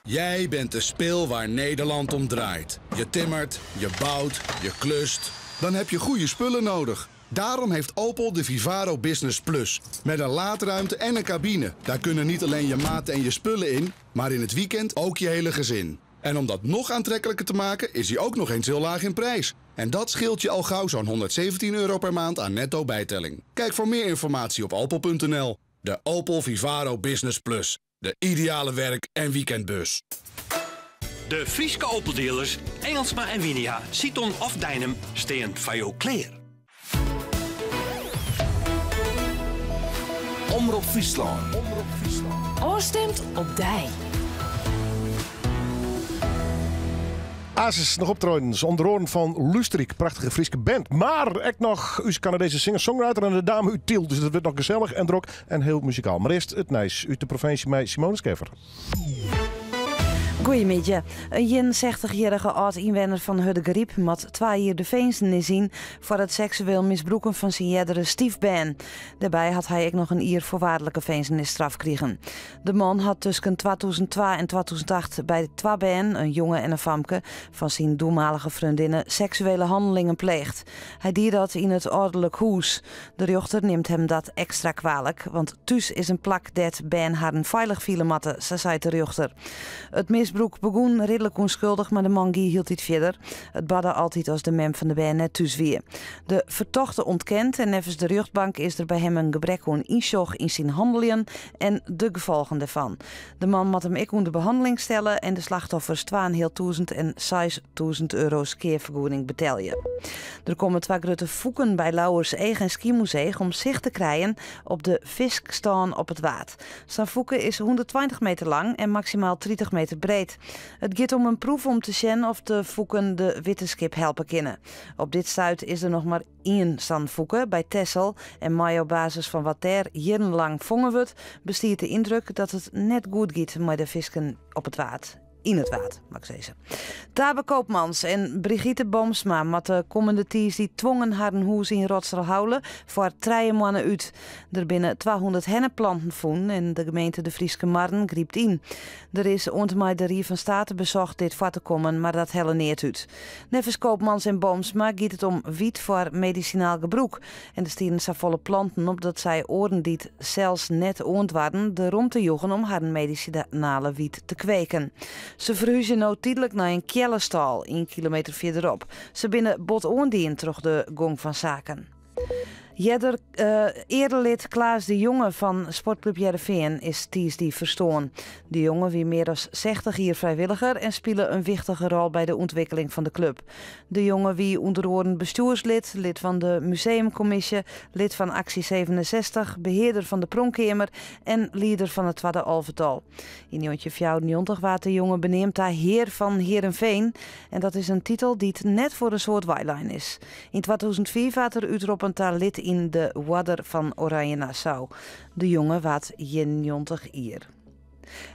Jij bent de speel waar Nederland om draait. Je timmert, je bouwt, je klust. Dan heb je goede spullen nodig. Daarom heeft Opel de Vivaro Business Plus. Met een laadruimte en een cabine. Daar kunnen niet alleen je maten en je spullen in, maar in het weekend ook je hele gezin. En om dat nog aantrekkelijker te maken, is hij ook nog eens heel laag in prijs. En dat scheelt je al gauw zo'n €117 per maand aan netto bijtelling. Kijk voor meer informatie op opel.nl. De Opel Vivaro Business Plus. De ideale werk- en weekendbus. De Frieske Opel-dealers, Engelsma en Winia, Citon of Dynam, staan van jou klaar. Omroep Friesland. Oorstemt op dij. Asis nog optredens onder oren van Lusterik, prachtige Friese band. Maar ook nog uw Canadese singer-songwriter en de dame uit Tiel. Dus dat wordt nog gezellig en druk en heel muzikaal. Maar eerst het nice uit de provincie met Simone Scheffer. Goedemiddag. Een 61-jarige oud-inwoner van Huddegriep moet 2 jaar de feesten zien voor het seksueel misbruiken van zijn jerdere stiefbaan. Daarbij had hij ook nog een jaar voorwaardelijke feestenstraf gekregen. De man had tussen 2002 en 2008 bij 2 baan, een jongen en een famke, van zijn toenmalige vriendinnen seksuele handelingen pleegd. Hij deed dat in het ouderlijk huis. De rechter neemt hem dat extra kwalijk, want thuis is een plak dat baan haar veilig vielen matten, zei de rechter. Het misbruik misbruik begon redelijk onschuldig, maar de man hield dit verder. Het badde altijd als de mem van de band net thuis weer. De vertochte ontkent en nevens de rechtbank is er bij hem een gebrek aan inzag in zijn handelen en de gevolgen daarvan. De man moet hem ook onder behandeling stellen en de slachtoffers 2.500 en 6.000 euro's keervergoeding betalen. Er komen 2 grote voeken bij Lauwers eigen skimuseum om zicht te krijgen op de Fisk staan op het water. Zo'n voeken is 120 meter lang en maximaal 30 meter breed. Het gaat om een proef om te zien of de voeken de witte skip helpen kunnen. Op dit stuit is er nog maar 1 voeken bij Texel en maar op basis van wat daar jarenlang vangen wordt, bestiert de indruk dat het net goed gaat met de visken op het water. In het water, mag ik zeggen. Tabe Koopmans en Brigitte Boomsma met de komende tiers die dwongen haar een huis in Rotsel houden voor 3 maanden uit. Er binnen 200 hennenplanten vonden en de gemeente de Frieske Marren griept in. Er is onder de Rie van State bezocht dit voor te komen, maar dat helleneert uit. Nevens Koopmans en Boomsma gaat het om wiet voor medicinaal gebruik. En er stieren zo volle planten op dat zij oren die zelfs net oond waren de rom te joegen om haar medicinale wiet te kweken. Ze verhuizen nou tijdelijk naar een kjellerstal 1 kilometer verderop. Ze binnen bot oondien terug de gong van zaken. Eerderlid Klaas de Jonge van Sportclub Heerenveen is die verstoorn. De jongen wie meer dan 60 jaar vrijwilliger en spelen een wichtige rol bij de ontwikkeling van de club. De jongen wie onder andere bestuurslid, lid van de museumcommissie, lid van Actie 67, beheerder van de Pronkkamer en leider van het Tweede Alvertal. In 1994 werd de jongen beneemd daar heer van Heerenveen en dat is een titel die het net voor een soort wijlijn is. In 2004 werd er uitroepend daar lid in de Wadder van Oranje Nassau. De jongen was 91 jaar.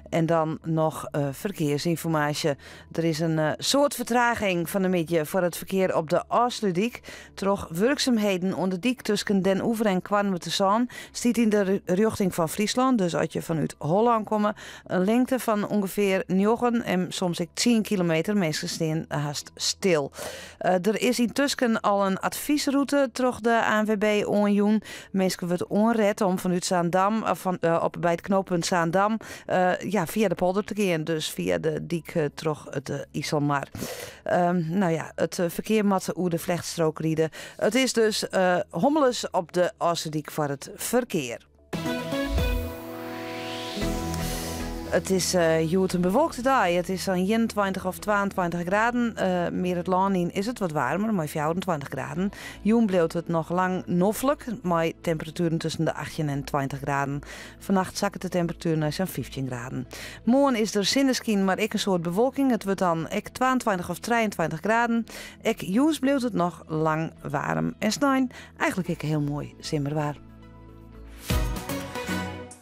En dan nog verkeersinformatie. Er is een soort vertraging van een beetje voor het verkeer op de Oosterdiek. Toch werkzaamheden onder de dik tussen Den Oever en Kwarnwetersaan stiet in de richting van Friesland. Dus als je vanuit Holland komt, een lengte van ongeveer 9 en soms 10 kilometer. Meestal staan haast stil. Er is intussen al een adviesroute terug de ANWB onjoen. Meestal wordt onred om vanuit Zaandam, bij het knooppunt Zaandam, via de polder te gaan, dus via de dik terug het IJsselmar. Het verkeer moet over de vlechtstrook rijden. Het is dus hommeles op de Oosterdiek voor het verkeer. Het is een bewolkte dag. Het is aan 21 of 22 graden. Meer het land in is het wat warmer, maar 24 graden. Joen bleef het nog lang noffelijk, met temperaturen tussen de 18 en 20 graden. Vannacht zakken de temperatuur naar zo'n 15 graden. Morgen is er zinneschien, maar ik een soort bewolking. Het wordt dan 22 of 23 graden. Joes bleef het nog lang warm en snijn. Eigenlijk ik heel mooi simmerwaar.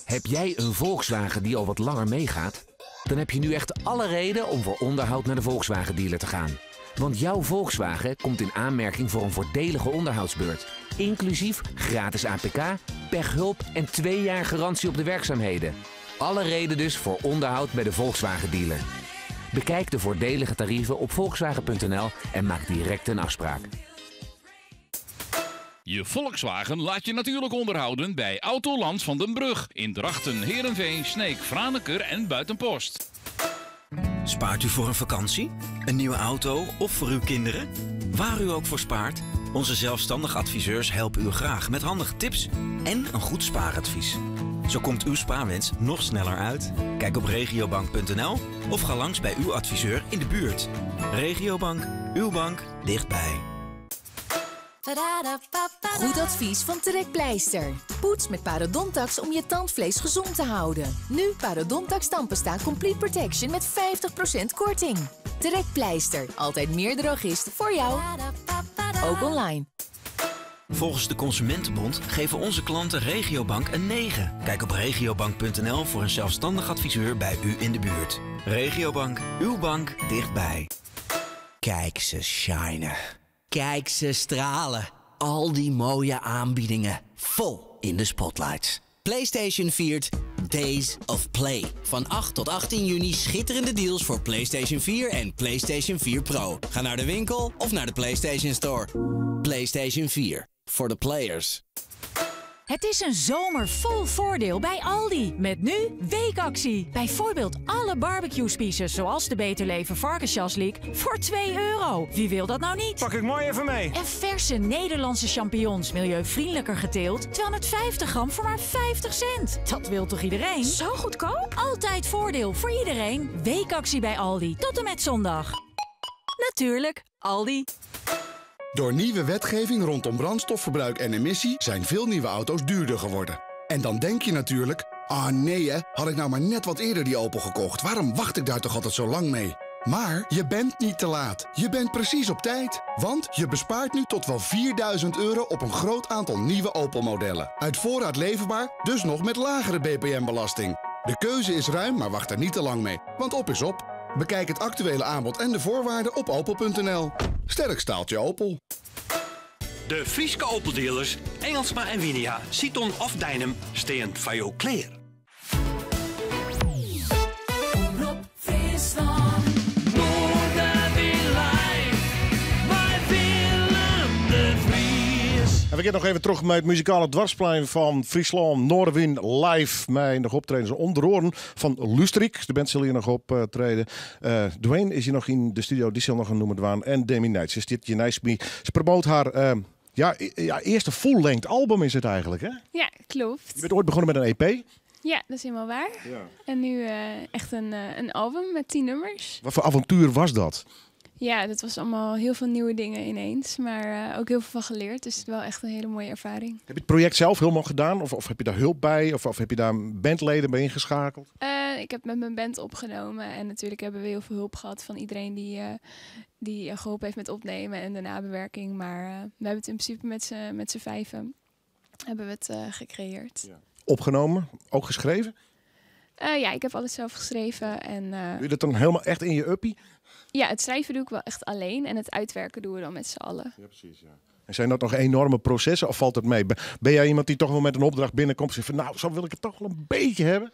Heb jij een Volkswagen die al wat langer meegaat? Dan heb je nu echt alle reden om voor onderhoud naar de Volkswagen dealer te gaan. Want jouw Volkswagen komt in aanmerking voor een voordelige onderhoudsbeurt. Inclusief gratis APK, pechhulp en 2 jaar garantie op de werkzaamheden. Alle reden dus voor onderhoud bij de Volkswagen dealer. Bekijk de voordelige tarieven op volkswagen.nl en maak direct een afspraak. Je Volkswagen laat je natuurlijk onderhouden bij Autoland van den Brug in Drachten, Heerenveen, Sneek, Franeker en Buitenpost. Spaart u voor een vakantie, een nieuwe auto of voor uw kinderen? Waar u ook voor spaart, onze zelfstandig adviseurs helpen u graag met handige tips en een goed spaaradvies. Zo komt uw spaarwens nog sneller uit. Kijk op regiobank.nl of ga langs bij uw adviseur in de buurt. Regiobank, uw bank dichtbij. Goed advies van Trekpleister. Poets met Parodontax om je tandvlees gezond te houden. Nu Parodontax tandpasta Complete Protection met 50% korting. Trekpleister. Altijd meer drogist voor jou. Ook online. Volgens de Consumentenbond geven onze klanten Regiobank een 9. Kijk op regiobank.nl voor een zelfstandig adviseur bij u in de buurt. Regiobank, uw bank dichtbij. Kijk ze shinen. Kijk ze stralen. Al die mooie aanbiedingen. Vol in de spotlights. PlayStation viert Days of Play. Van 8 tot 18 juni schitterende deals voor PlayStation 4 en PlayStation 4 Pro. Ga naar de winkel of naar de PlayStation Store. PlayStation 4. For the players. Het is een zomer vol voordeel bij Aldi. Met nu weekactie. Bijvoorbeeld alle barbecue spices zoals de Beter Leven varkensjasliek voor €2. Wie wil dat nou niet? Pak ik mooi even mee. En verse Nederlandse champignons, milieuvriendelijker geteeld. 250 gram voor maar 50 cent. Dat wil toch iedereen? Zo goedkoop? Altijd voordeel voor iedereen. Weekactie bij Aldi. Tot en met zondag. Natuurlijk, Aldi. Door nieuwe wetgeving rondom brandstofverbruik en emissie zijn veel nieuwe auto's duurder geworden. En dan denk je natuurlijk, ah nee hè, had ik nou maar net wat eerder die Opel gekocht. Waarom wacht ik daar toch altijd zo lang mee? Maar je bent niet te laat. Je bent precies op tijd. Want je bespaart nu tot wel €4.000 op een groot aantal nieuwe Opel-modellen. Uit voorraad leverbaar, dus nog met lagere BPM-belasting. De keuze is ruim, maar wacht er niet te lang mee. Want op is op. Bekijk het actuele aanbod en de voorwaarden op opel.nl. Sterk staaltje Opel. De Frieske Opel dealers, Engelsma en Winia, Citon of Dynam, staan van jou klaar. Omroep Friesland. Morgen weer live. Bij Willem de Vries. En we gaan nog even terug met het muzikale dwarsplein van Friesland. Noorderwind live. Met nog optredens onder oren van Lustrik. De band zal hier nog optreden. Dwayne is hier nog in de studio. Die zal nog een noemen Dwaan. En Demi Night. Ze zit hier naast me. Ze promoot haar eerste full-length album is het eigenlijk, hè? Ja, klopt. Je bent ooit begonnen met een EP. Ja, dat is helemaal waar. Ja. En nu echt een album met 10 nummers. Wat voor avontuur was dat? Ja, dat was allemaal heel veel nieuwe dingen ineens. Maar ook heel veel van geleerd. Dus het is wel echt een hele mooie ervaring. Heb je het project zelf helemaal gedaan? Of heb je daar hulp bij? Of heb je daar bandleden bij ingeschakeld? Ik heb met mijn band opgenomen. En natuurlijk hebben we heel veel hulp gehad van iedereen die geholpen heeft met opnemen en de nabewerking. Maar we hebben het in principe met z'n vijven hebben we het gecreëerd. Ja. Opgenomen? Ook geschreven? Ja, ik heb alles zelf geschreven. En, doe je dat dan helemaal echt in je uppie? Ja, het schrijven doe ik wel echt alleen. En het uitwerken doen we dan met z'n allen. Ja, precies. Ja. En zijn dat nog enorme processen of valt het mee? Ben jij iemand die toch wel met een opdracht binnenkomt en zegt van nou, zo wil ik het toch wel een beetje hebben?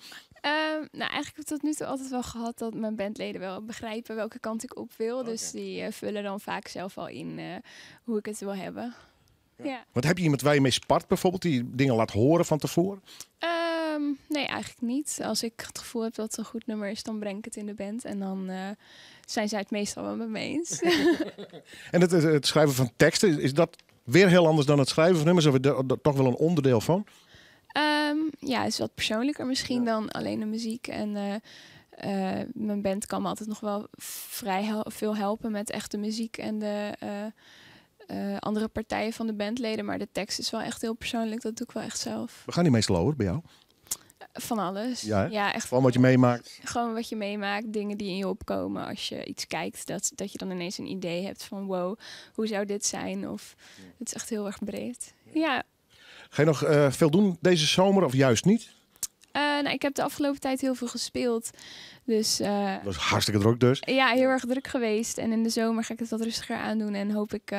Nou, eigenlijk heb ik tot nu toe altijd wel gehad dat mijn bandleden wel begrijpen welke kant ik op wil. Okay. Dus die vullen dan vaak zelf al in hoe ik het wil hebben. Ja. Wat heb je iemand waar je mee spart bijvoorbeeld, die dingen laat horen van tevoren? Nee, eigenlijk niet. Als ik het gevoel heb dat het een goed nummer is, dan breng ik het in de band. En dan zijn zij het meestal wel met me eens. En het schrijven van teksten, is dat weer heel anders dan het schrijven van nummers? Of is dat toch wel een onderdeel van? Ja, het is wat persoonlijker misschien dan alleen de muziek. En mijn band kan me altijd nog wel vrij veel helpen met echt de muziek en de andere partijen van de bandleden. Maar de tekst is wel echt heel persoonlijk. Dat doe ik wel echt zelf. We gaan die meestal over bij jou? Van alles. Ja, echt. Gewoon wat je meemaakt? Gewoon wat je meemaakt. Dingen die in je opkomen als je iets kijkt. Dat je dan ineens een idee hebt van wow, hoe zou dit zijn? Of het is echt heel erg breed. Ja. Ga je nog veel doen deze zomer of juist niet? Nou, ik heb de afgelopen tijd heel veel gespeeld. Dus, dat was hartstikke druk dus. Ja, heel erg druk geweest. En in de zomer ga ik het wat rustiger aandoen. En hoop ik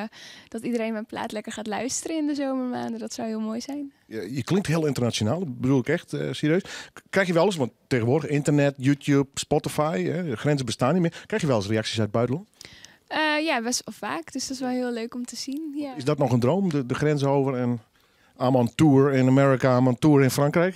dat iedereen mijn plaat lekker gaat luisteren in de zomermaanden. Dat zou heel mooi zijn. Je klinkt heel internationaal, dat bedoel ik echt serieus. Krijg je wel eens, want tegenwoordig internet, YouTube, Spotify, de grenzen bestaan niet meer. Krijg je wel eens reacties uit het buitenland? Ja, best wel vaak. Dus dat is wel heel leuk om te zien. Ja. Is dat nog een droom, de grens over en... I'm on tour in Amerika, I'm on tour in Frankrijk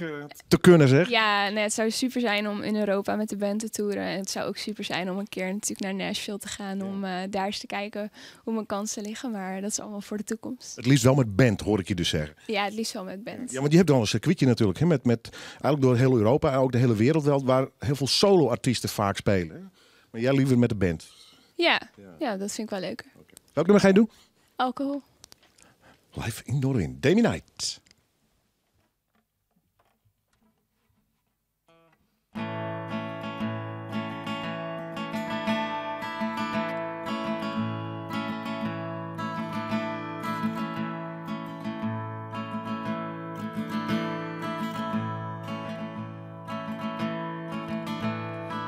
te kunnen, zeg? Ja, nee, het zou super zijn om in Europa met de band te toeren. En het zou ook super zijn om een keer natuurlijk naar Nashville te gaan. Om daar eens te kijken hoe mijn kansen liggen. Maar dat is allemaal voor de toekomst. Het liefst wel met band, hoor ik je dus zeggen. Ja, het liefst wel met band. Ja, want je hebt dan een circuitje natuurlijk. Hè, met eigenlijk door heel Europa en ook de hele wereld wel. Waar heel veel solo-artiesten vaak spelen. Hè? Maar jij liever met de band? Ja, dat vind ik wel leuker. Okay. Welk nummer ga je doen? Alcohol. Live in Noorderwind, Demi Night.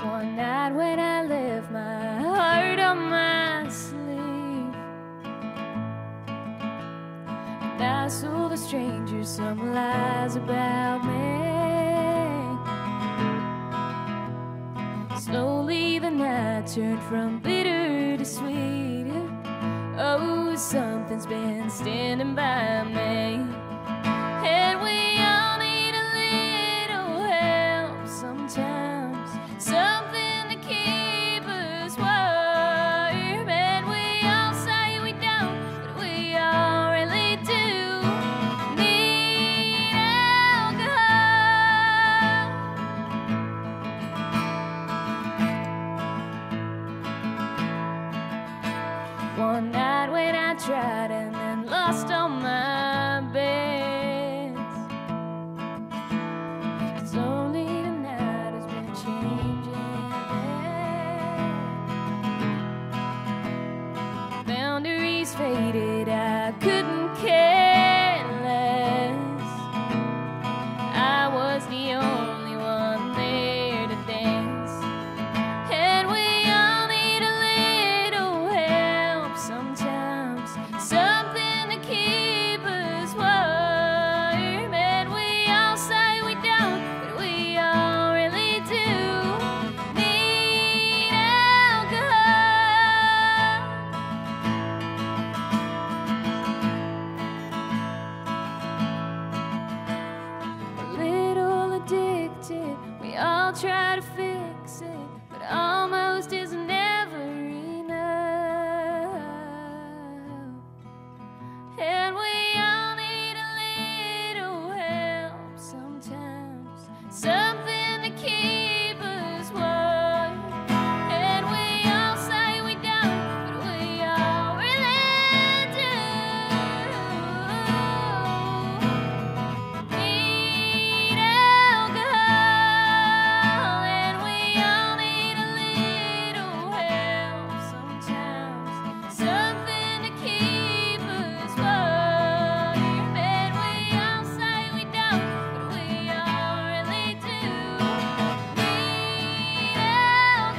One night when I left my heart on my sleeve, and I told a stranger some lies about me. Slowly the night turned from bitter to sweet. Oh, something's been standing by me. And we all try to fix it, but almost is never enough. And we all need a little help sometimes, something to keep us warm. And we all say we don't, but we all really do. Need alcohol, and we all need a little help sometimes, something to keep us warm. And we all say we don't, but we all really do. Need alcohol.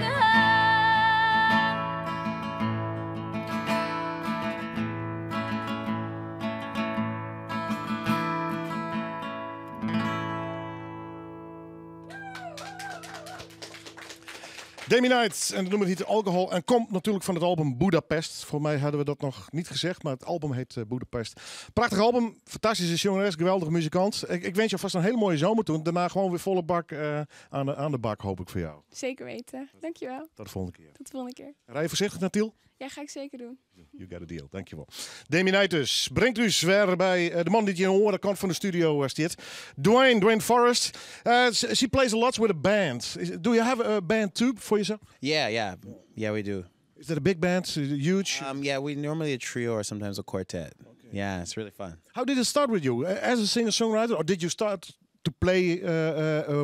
Demi Night en de nummer heet Alcohol en komt natuurlijk van het album Budapest. Voor mij hadden we dat nog niet gezegd, maar het album heet Budapest. Prachtig album, fantastische zangeres, geweldige muzikant. Ik wens je vast een hele mooie zomer toe. Daarna gewoon weer volle bak aan de bak, hoop ik voor jou. Zeker weten. Dankjewel. Tot de volgende keer. Tot de volgende keer. Rij je voorzichtig naar Tiel? Ja, ga ik zeker doen. You got a deal, dankjewel. Demi Night dus. Brengt u weer bij de man die je aan de andere kant van de studio staat. Dwayne Forrest. She plays a lot with a band. Do you have a band too for yourself? Yeah, we do. Is that a big band? Huge? Yeah, we normally a trio or sometimes a quartet. Okay. Yeah, it's really fun. How did it start with you? As a singer-songwriter, or did you start to play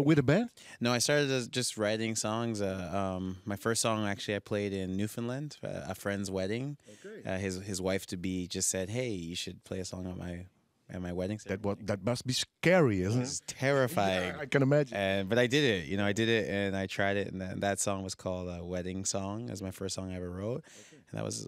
with a band? No, I started as just writing songs. My first song actually I played in Newfoundland, a friend's wedding. Okay. His wife-to-be just said, "Hey, you should play a song at my wedding." That must be scary, isn't it? It's terrifying. Yeah, I can imagine. But I did it. I did it, and I tried it, and that song was called "Wedding Song." It was my first song I ever wrote. And that was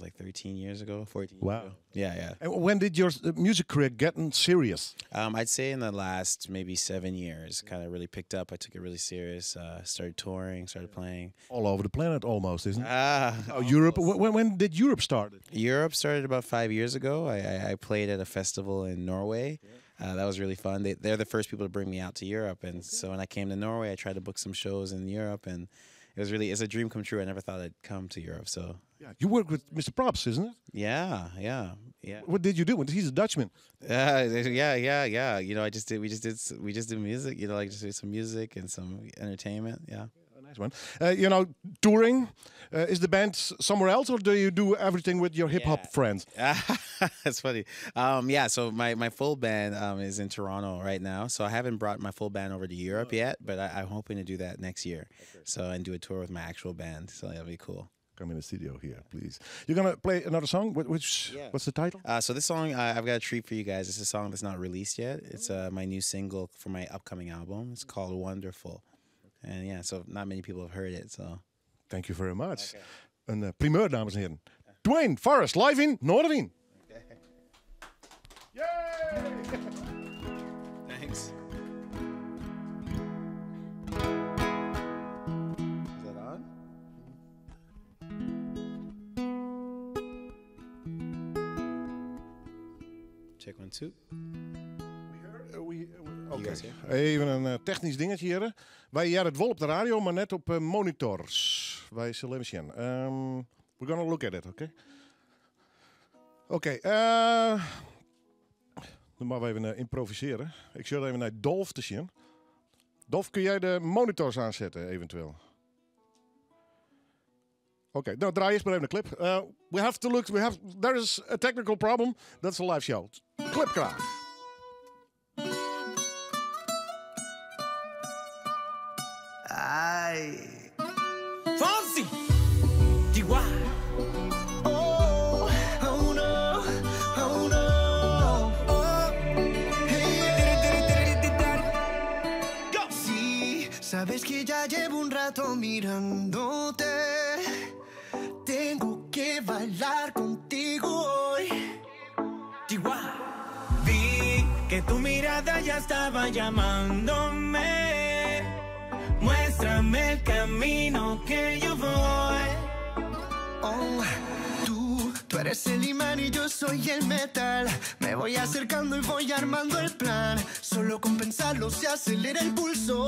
like 13 years ago, 14 years ago. Yeah. And when did your music career get serious? I'd say in the last maybe 7 years, kind of really picked up. I took it really serious. Started touring, started playing. All over the planet almost, isn't it? Europe. When did Europe start? Europe started about 5 years ago. I played at a festival in Norway. That was really fun. They're the first people to bring me out to Europe. And so when I came to Norway, I tried to book some shows in Europe. And it's a dream come true. I never thought I'd come to Europe. So yeah, you work with Mr. Props, isn't it? Yeah. What did you do? He's a Dutchman. Yeah. We just did music. Just did some music and some entertainment. Yeah. Nice one. Touring. Is the band somewhere else, or do you do everything with your hip hop friends? That's funny. So my full band is in Toronto right now. So I haven't brought my full band over to Europe yet, but I'm hoping to do that next year. Okay. And do a tour with my actual band. So that'll be cool. Come in the studio here, please. You're gonna play another song. What's the title? So this song, I've got a treat for you guys. It's a song that's not released yet. It's my new single for my upcoming album. It's called Wonderful. And yeah, so not many people have heard it. So thank you very much. Okay. Een primeur, dames en heren. Dwayne Forrest, live in Noorderwien. Okay. Yay! Thanks. Is that on? Check 1, 2. Oké, even een technisch dingetje hier. Wij jaren het wel op de radio, maar net op monitors. Wij zullen even zien. We're gonna look at it, oké? Oké, dan moeten we even improviseren. Ik zul even naar Dolf te zien. Dolf, kun jij de monitors aanzetten, eventueel? Oké, nou draai eerst maar even de clip. We have to look, there is a technical problem. That's a live show. Clip graag. Fonzie, DY. Oh no, oh no. Oh, hey, go. Sí, sabes que ya llevo un rato mirándote. Tengo que bailar contigo hoy. DY. Vi que tu mirada ya estaba llamándome. Muéstrame el camino que yo voy. Oh, tú eres el imán y yo soy el metal. Me voy acercando y voy armando el plan. Solo con pensarlo se acelera el pulso.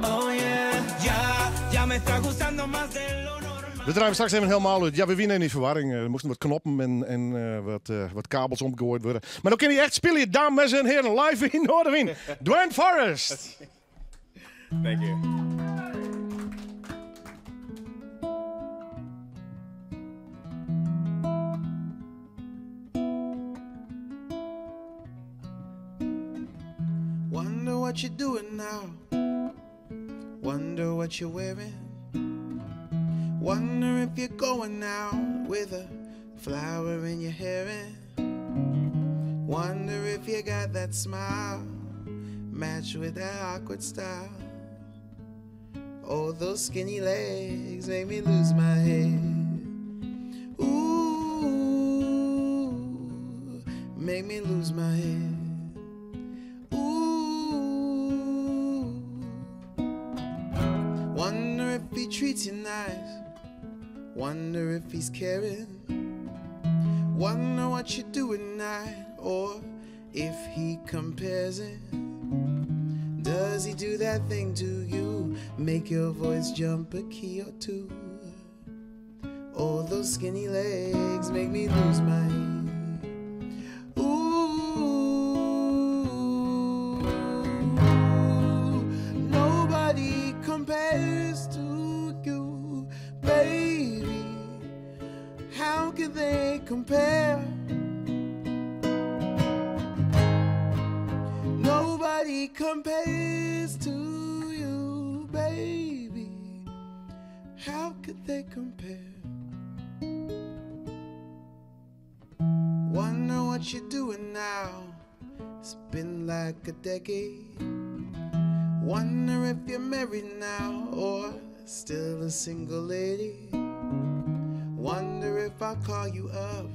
Oh yeah, ya me está gustando más de lo normal. We draaien straks even helemaal uit. Ja, we winnen in die verwarring. Er moesten wat knoppen en wat kabels omgegooid worden. Maar dan kun je echt spelen, dames en heren, live in Noorderwien. Dwayne Forrest. Thank you. Wonder what you're doing now. Wonder what you're wearing. Wonder if you're going out with a flower in your hair. And wonder if you got that smile matched with that awkward style. Oh, those skinny legs make me lose my head. Ooh, make me lose my head. Wonder if he treats you nice. Wonder if he's caring. Wonder what you're doing now, or if he compares it. Does he do that thing to you? Make your voice jump a key or two. Oh, those skinny legs make me lose my head. Ooh, nobody compares to you, baby. How can they compare? Nobody compares to you, baby. How could they compare? Wonder what you're doing now. It's been like a decade. Wonder if you're married now or still a single lady. Wonder if I call you up.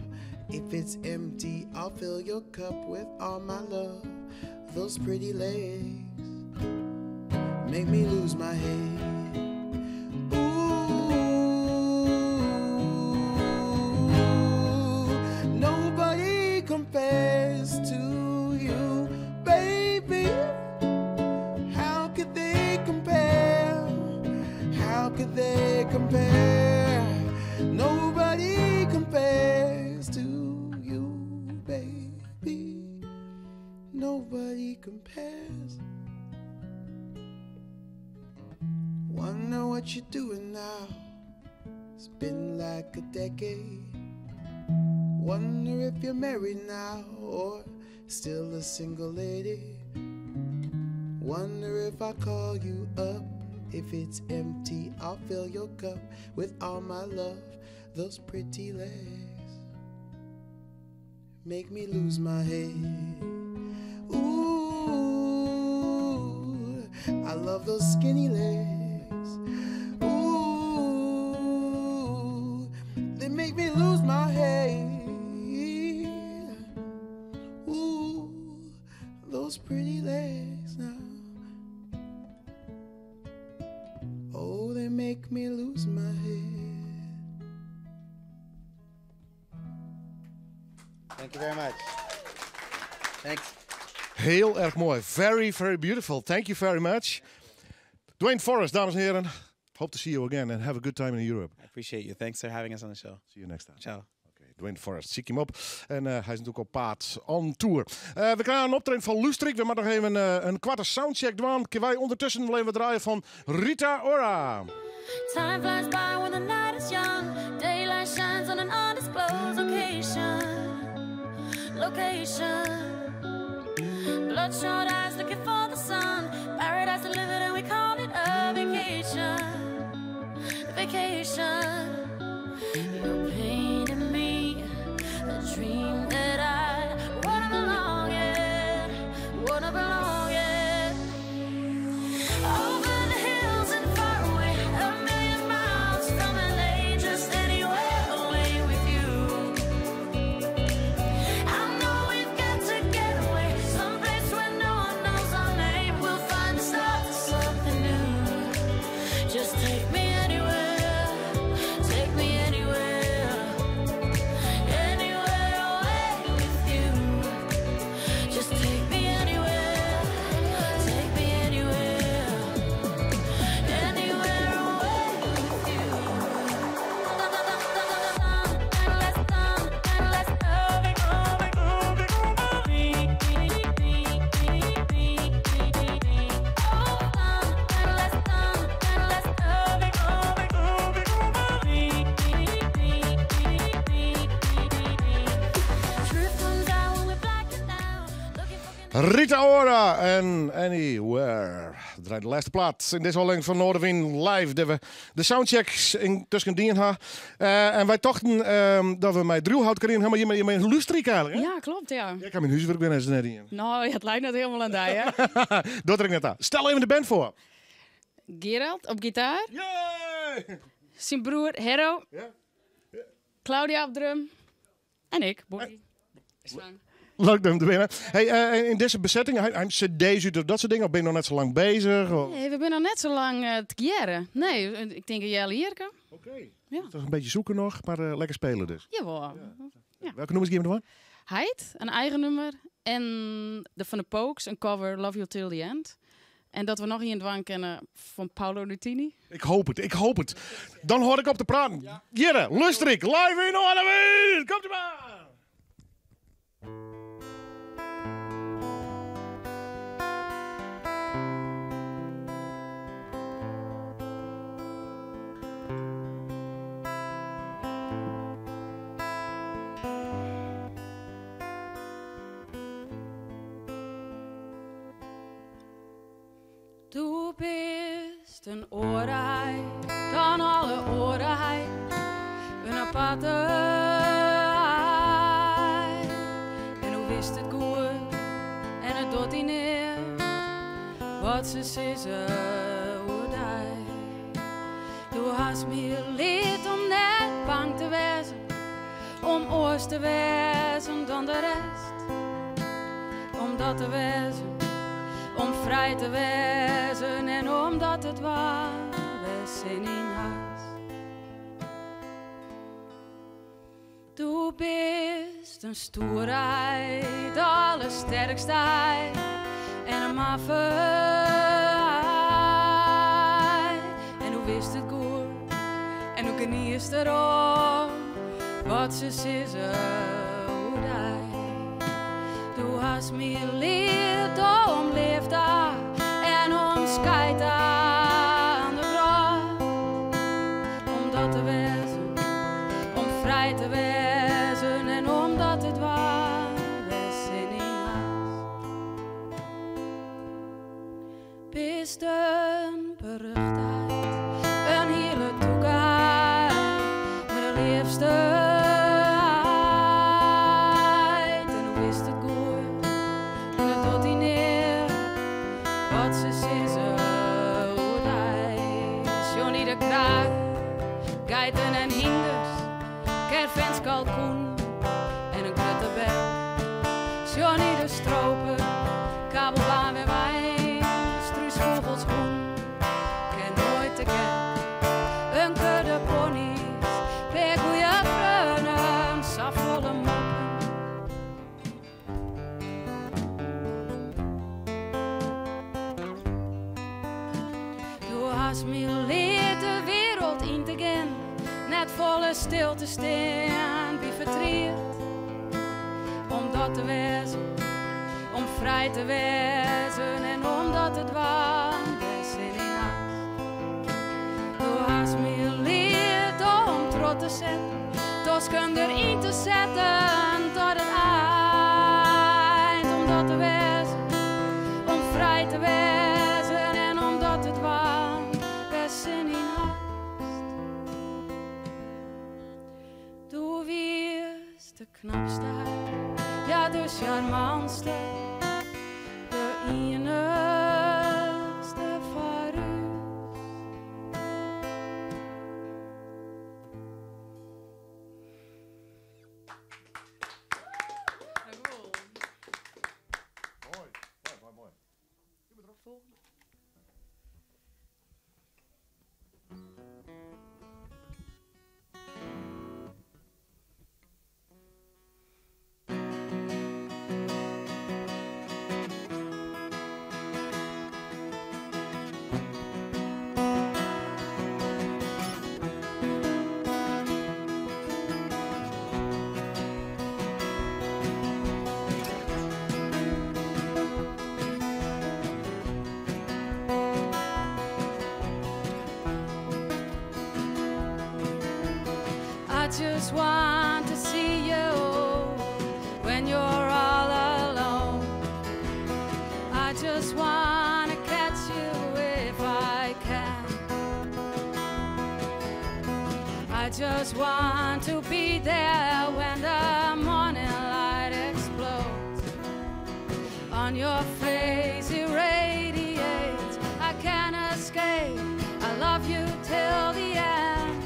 If it's empty, I'll fill your cup with all my love. Those pretty legs make me lose my head. Ooh, nobody compares to you, baby. How could they compare? How could they compare? Nobody compares to you, baby. Nobody compares. Wonder what you're doing now. It's been like a decade. Wonder if you're married now or still a single lady. Wonder if I call you up. If it's empty, I'll fill your cup with all my love. Those pretty legs make me lose my head. Ooh, I love those skinny legs. Ooh, they make me lose my head. Ooh, those pretty legs now. Oh, they make me lose my head. Thank you very much. Thanks. Heel erg mooi. Very, very beautiful. Thank you very much. Dwayne Forrest, dames en heren. Hope to see you again and have a good time in Europe. I appreciate you. Thanks for having us on the show. See you next time. Ciao. Dwayne Forrest, zie ik hem op. En hij is natuurlijk op paard on tour. We krijgen een optreden van Lustrik. We moeten nog even een kwarte soundcheck doen. Kunnen wij ondertussen alleen wat draaien van Rita Ora. Time flies by when the night is young. Daylight shines on an undisclosed location. Bloodshot eyes looking for the sun. Paradise delivered and we call it a vacation. You're painting me a dream that I wanna belong in. Over the hills and far away, a million miles from LA, just anywhere away with you. I know we've got to get away, someplace where no one knows Rita Ora en Anywhere. Draait de laatste plaat in deze aflevering van Noorderwind live. Dat we de soundchecks tussen dien hebben. En wij dachten dat we met Drewhout kunnen helemaal je met een lustrik eigenlijk. Hè? Ja, klopt, ja. Ik heb mijn huiswerk binnen eens net in. Nou, het lijkt net helemaal aan die, hè? Dat er ik net aan. Stel even de band voor. Gerald op gitaar. Zijn broer Hero. Claudia op drum. En ik, Bobby. Leuk om te winnen. Hey, in deze bezetting, hij cd's uit of dat soort dingen, of ben je nog net zo lang bezig? Of? Nee, we zijn nog net zo lang te jaren. Nee, ik denk een jelle hier. Oké. Ja. Toch een beetje zoeken nog, maar lekker spelen dus. Jawel. Ja. Welke nummers geven we ervan? Heid, een eigen nummer. En de van de Pokes, een cover, Love You Till The End. En dat we nog hier in dwang kennen van Paolo Nutini. Ik hoop het. Dan hoor ik op te praten. Jere, Lustrik, live in Noorderwind. Komt u maar. Du bist een oorheid, dan alle oorheid, een aparte ei. En hoe wist het goed, en het doet hij neer, wat ze zeggen, hoe die. Du hast mir leerd om net bang te wezen, om oors te wezen dan de rest, om dat te wezen. Om vrij te wezen en omdat het waar was in huis. Du bist een stoerheid, de allersterkste en een maffe. En hoe wist het goed en hoe kniest erom wat ze zeggen, hoe die. Du hast mir leerd om leefda en om schijt aan de grond. Om dat te wezen, om vrij te wezen en omdat het waar was in huis. Bist een beruchtheid, een hele toekomst, de liefste. Geiten en hinders, caravans, kalkoen en een kruttenbel. Johnny de stropen, kabelbaan weer wijn, struisvogels groen, ken nooit te ken. Een kudde ponies, per goeie vreugden, safvolle moppen. Du hast mir leerd de wereld in te gaan. Net volle stil te staan, wie vertriert. Om dat te wezen, om vrij te wezen en omdat het waar was in huis. Du hast mir leerd om trots te zetten, tos kun erin te zetten tot het eind. Om dat te wezen, om vrij te wezen en omdat het waar was in huis. Du wirst de knapste, ja de charmantste, de enigste voor u. Mooi. Volgende. just want to see you when you're all alone. wanna catch you if I can. I just want to be there when the morning light explodes. On your face irradiates, I can't escape. I love you till the end.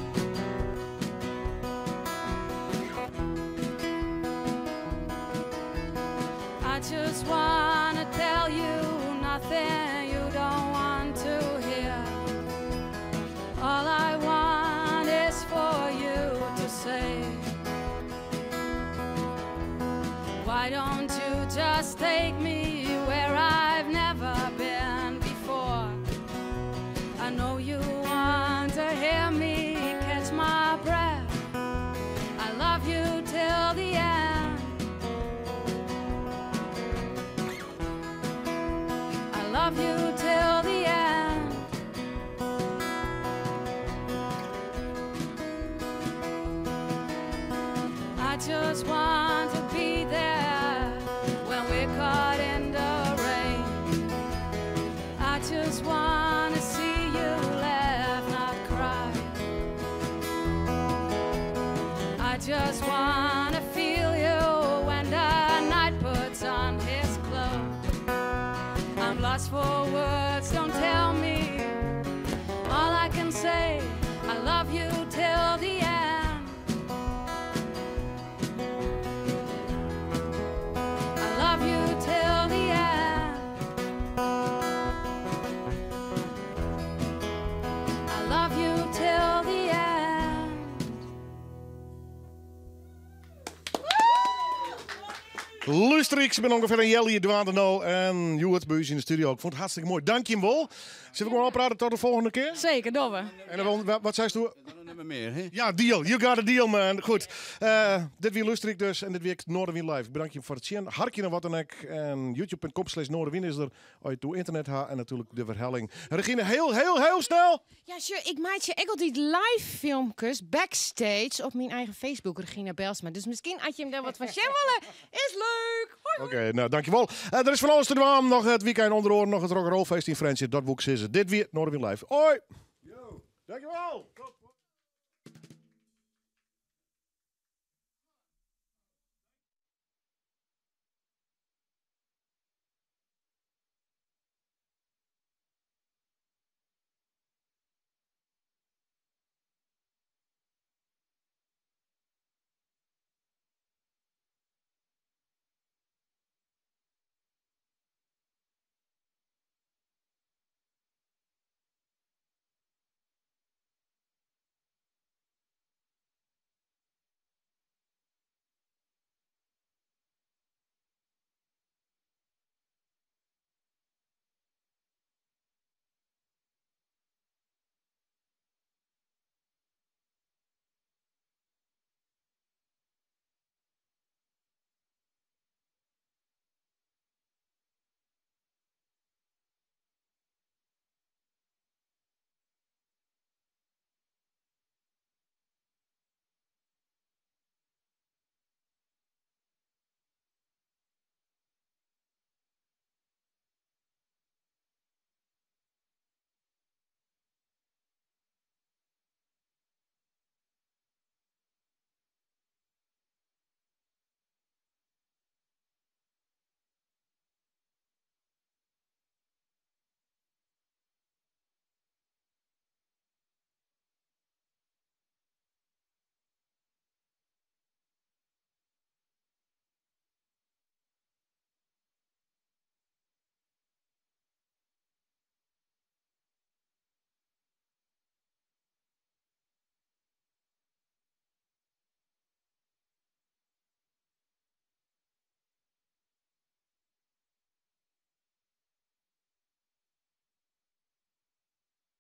I just wanna tell you nothing you don't want to hear. All I want is for you to say, why don't you just take me where I've never been before? I know you want to hear me catch my breath. I love you till the end. I love you till the end. I just want to be there when we're caught in the rain. I just want to see you laugh, not cry. I just want to feel you when the night puts on his clothes. I'm lost for words, don't tell me. All I can say, I love you till the end. I love you till the end. I love you till the end. Luister, ik ben ongeveer een jelly dwaande nou en Joert bij u in de studio. Ik vond het hartstikke mooi. Dank je hem wel. Zullen we gewoon oppraten tot de volgende keer? Zeker, domme. En dan, wat zei je? Dan meer, hè? Ja, deal. You got a deal, man. Goed. Dit weer luister ik dus en dit week Noorderwind Live. Ik bedank je voor het zien. Harkje naar wat dan ook. En youtube.com/Noorderwind is er. Als je toe internet gaat en natuurlijk de verhelling. Regine, heel snel. Ja, sure. Ik maak je echt altijd live filmpjes backstage op mijn eigen Facebook, Regina Belsma. Dus misschien had je hem daar wat van zien willen. Is leuk. Oké, nou dankjewel. Er is van alles te doen. Nog het weekend onder oren, nog het rock'n'roll feest in Friendship. Dat boek is het. Dit weer Noorderwind Live. Hoi. Dankjewel. Tot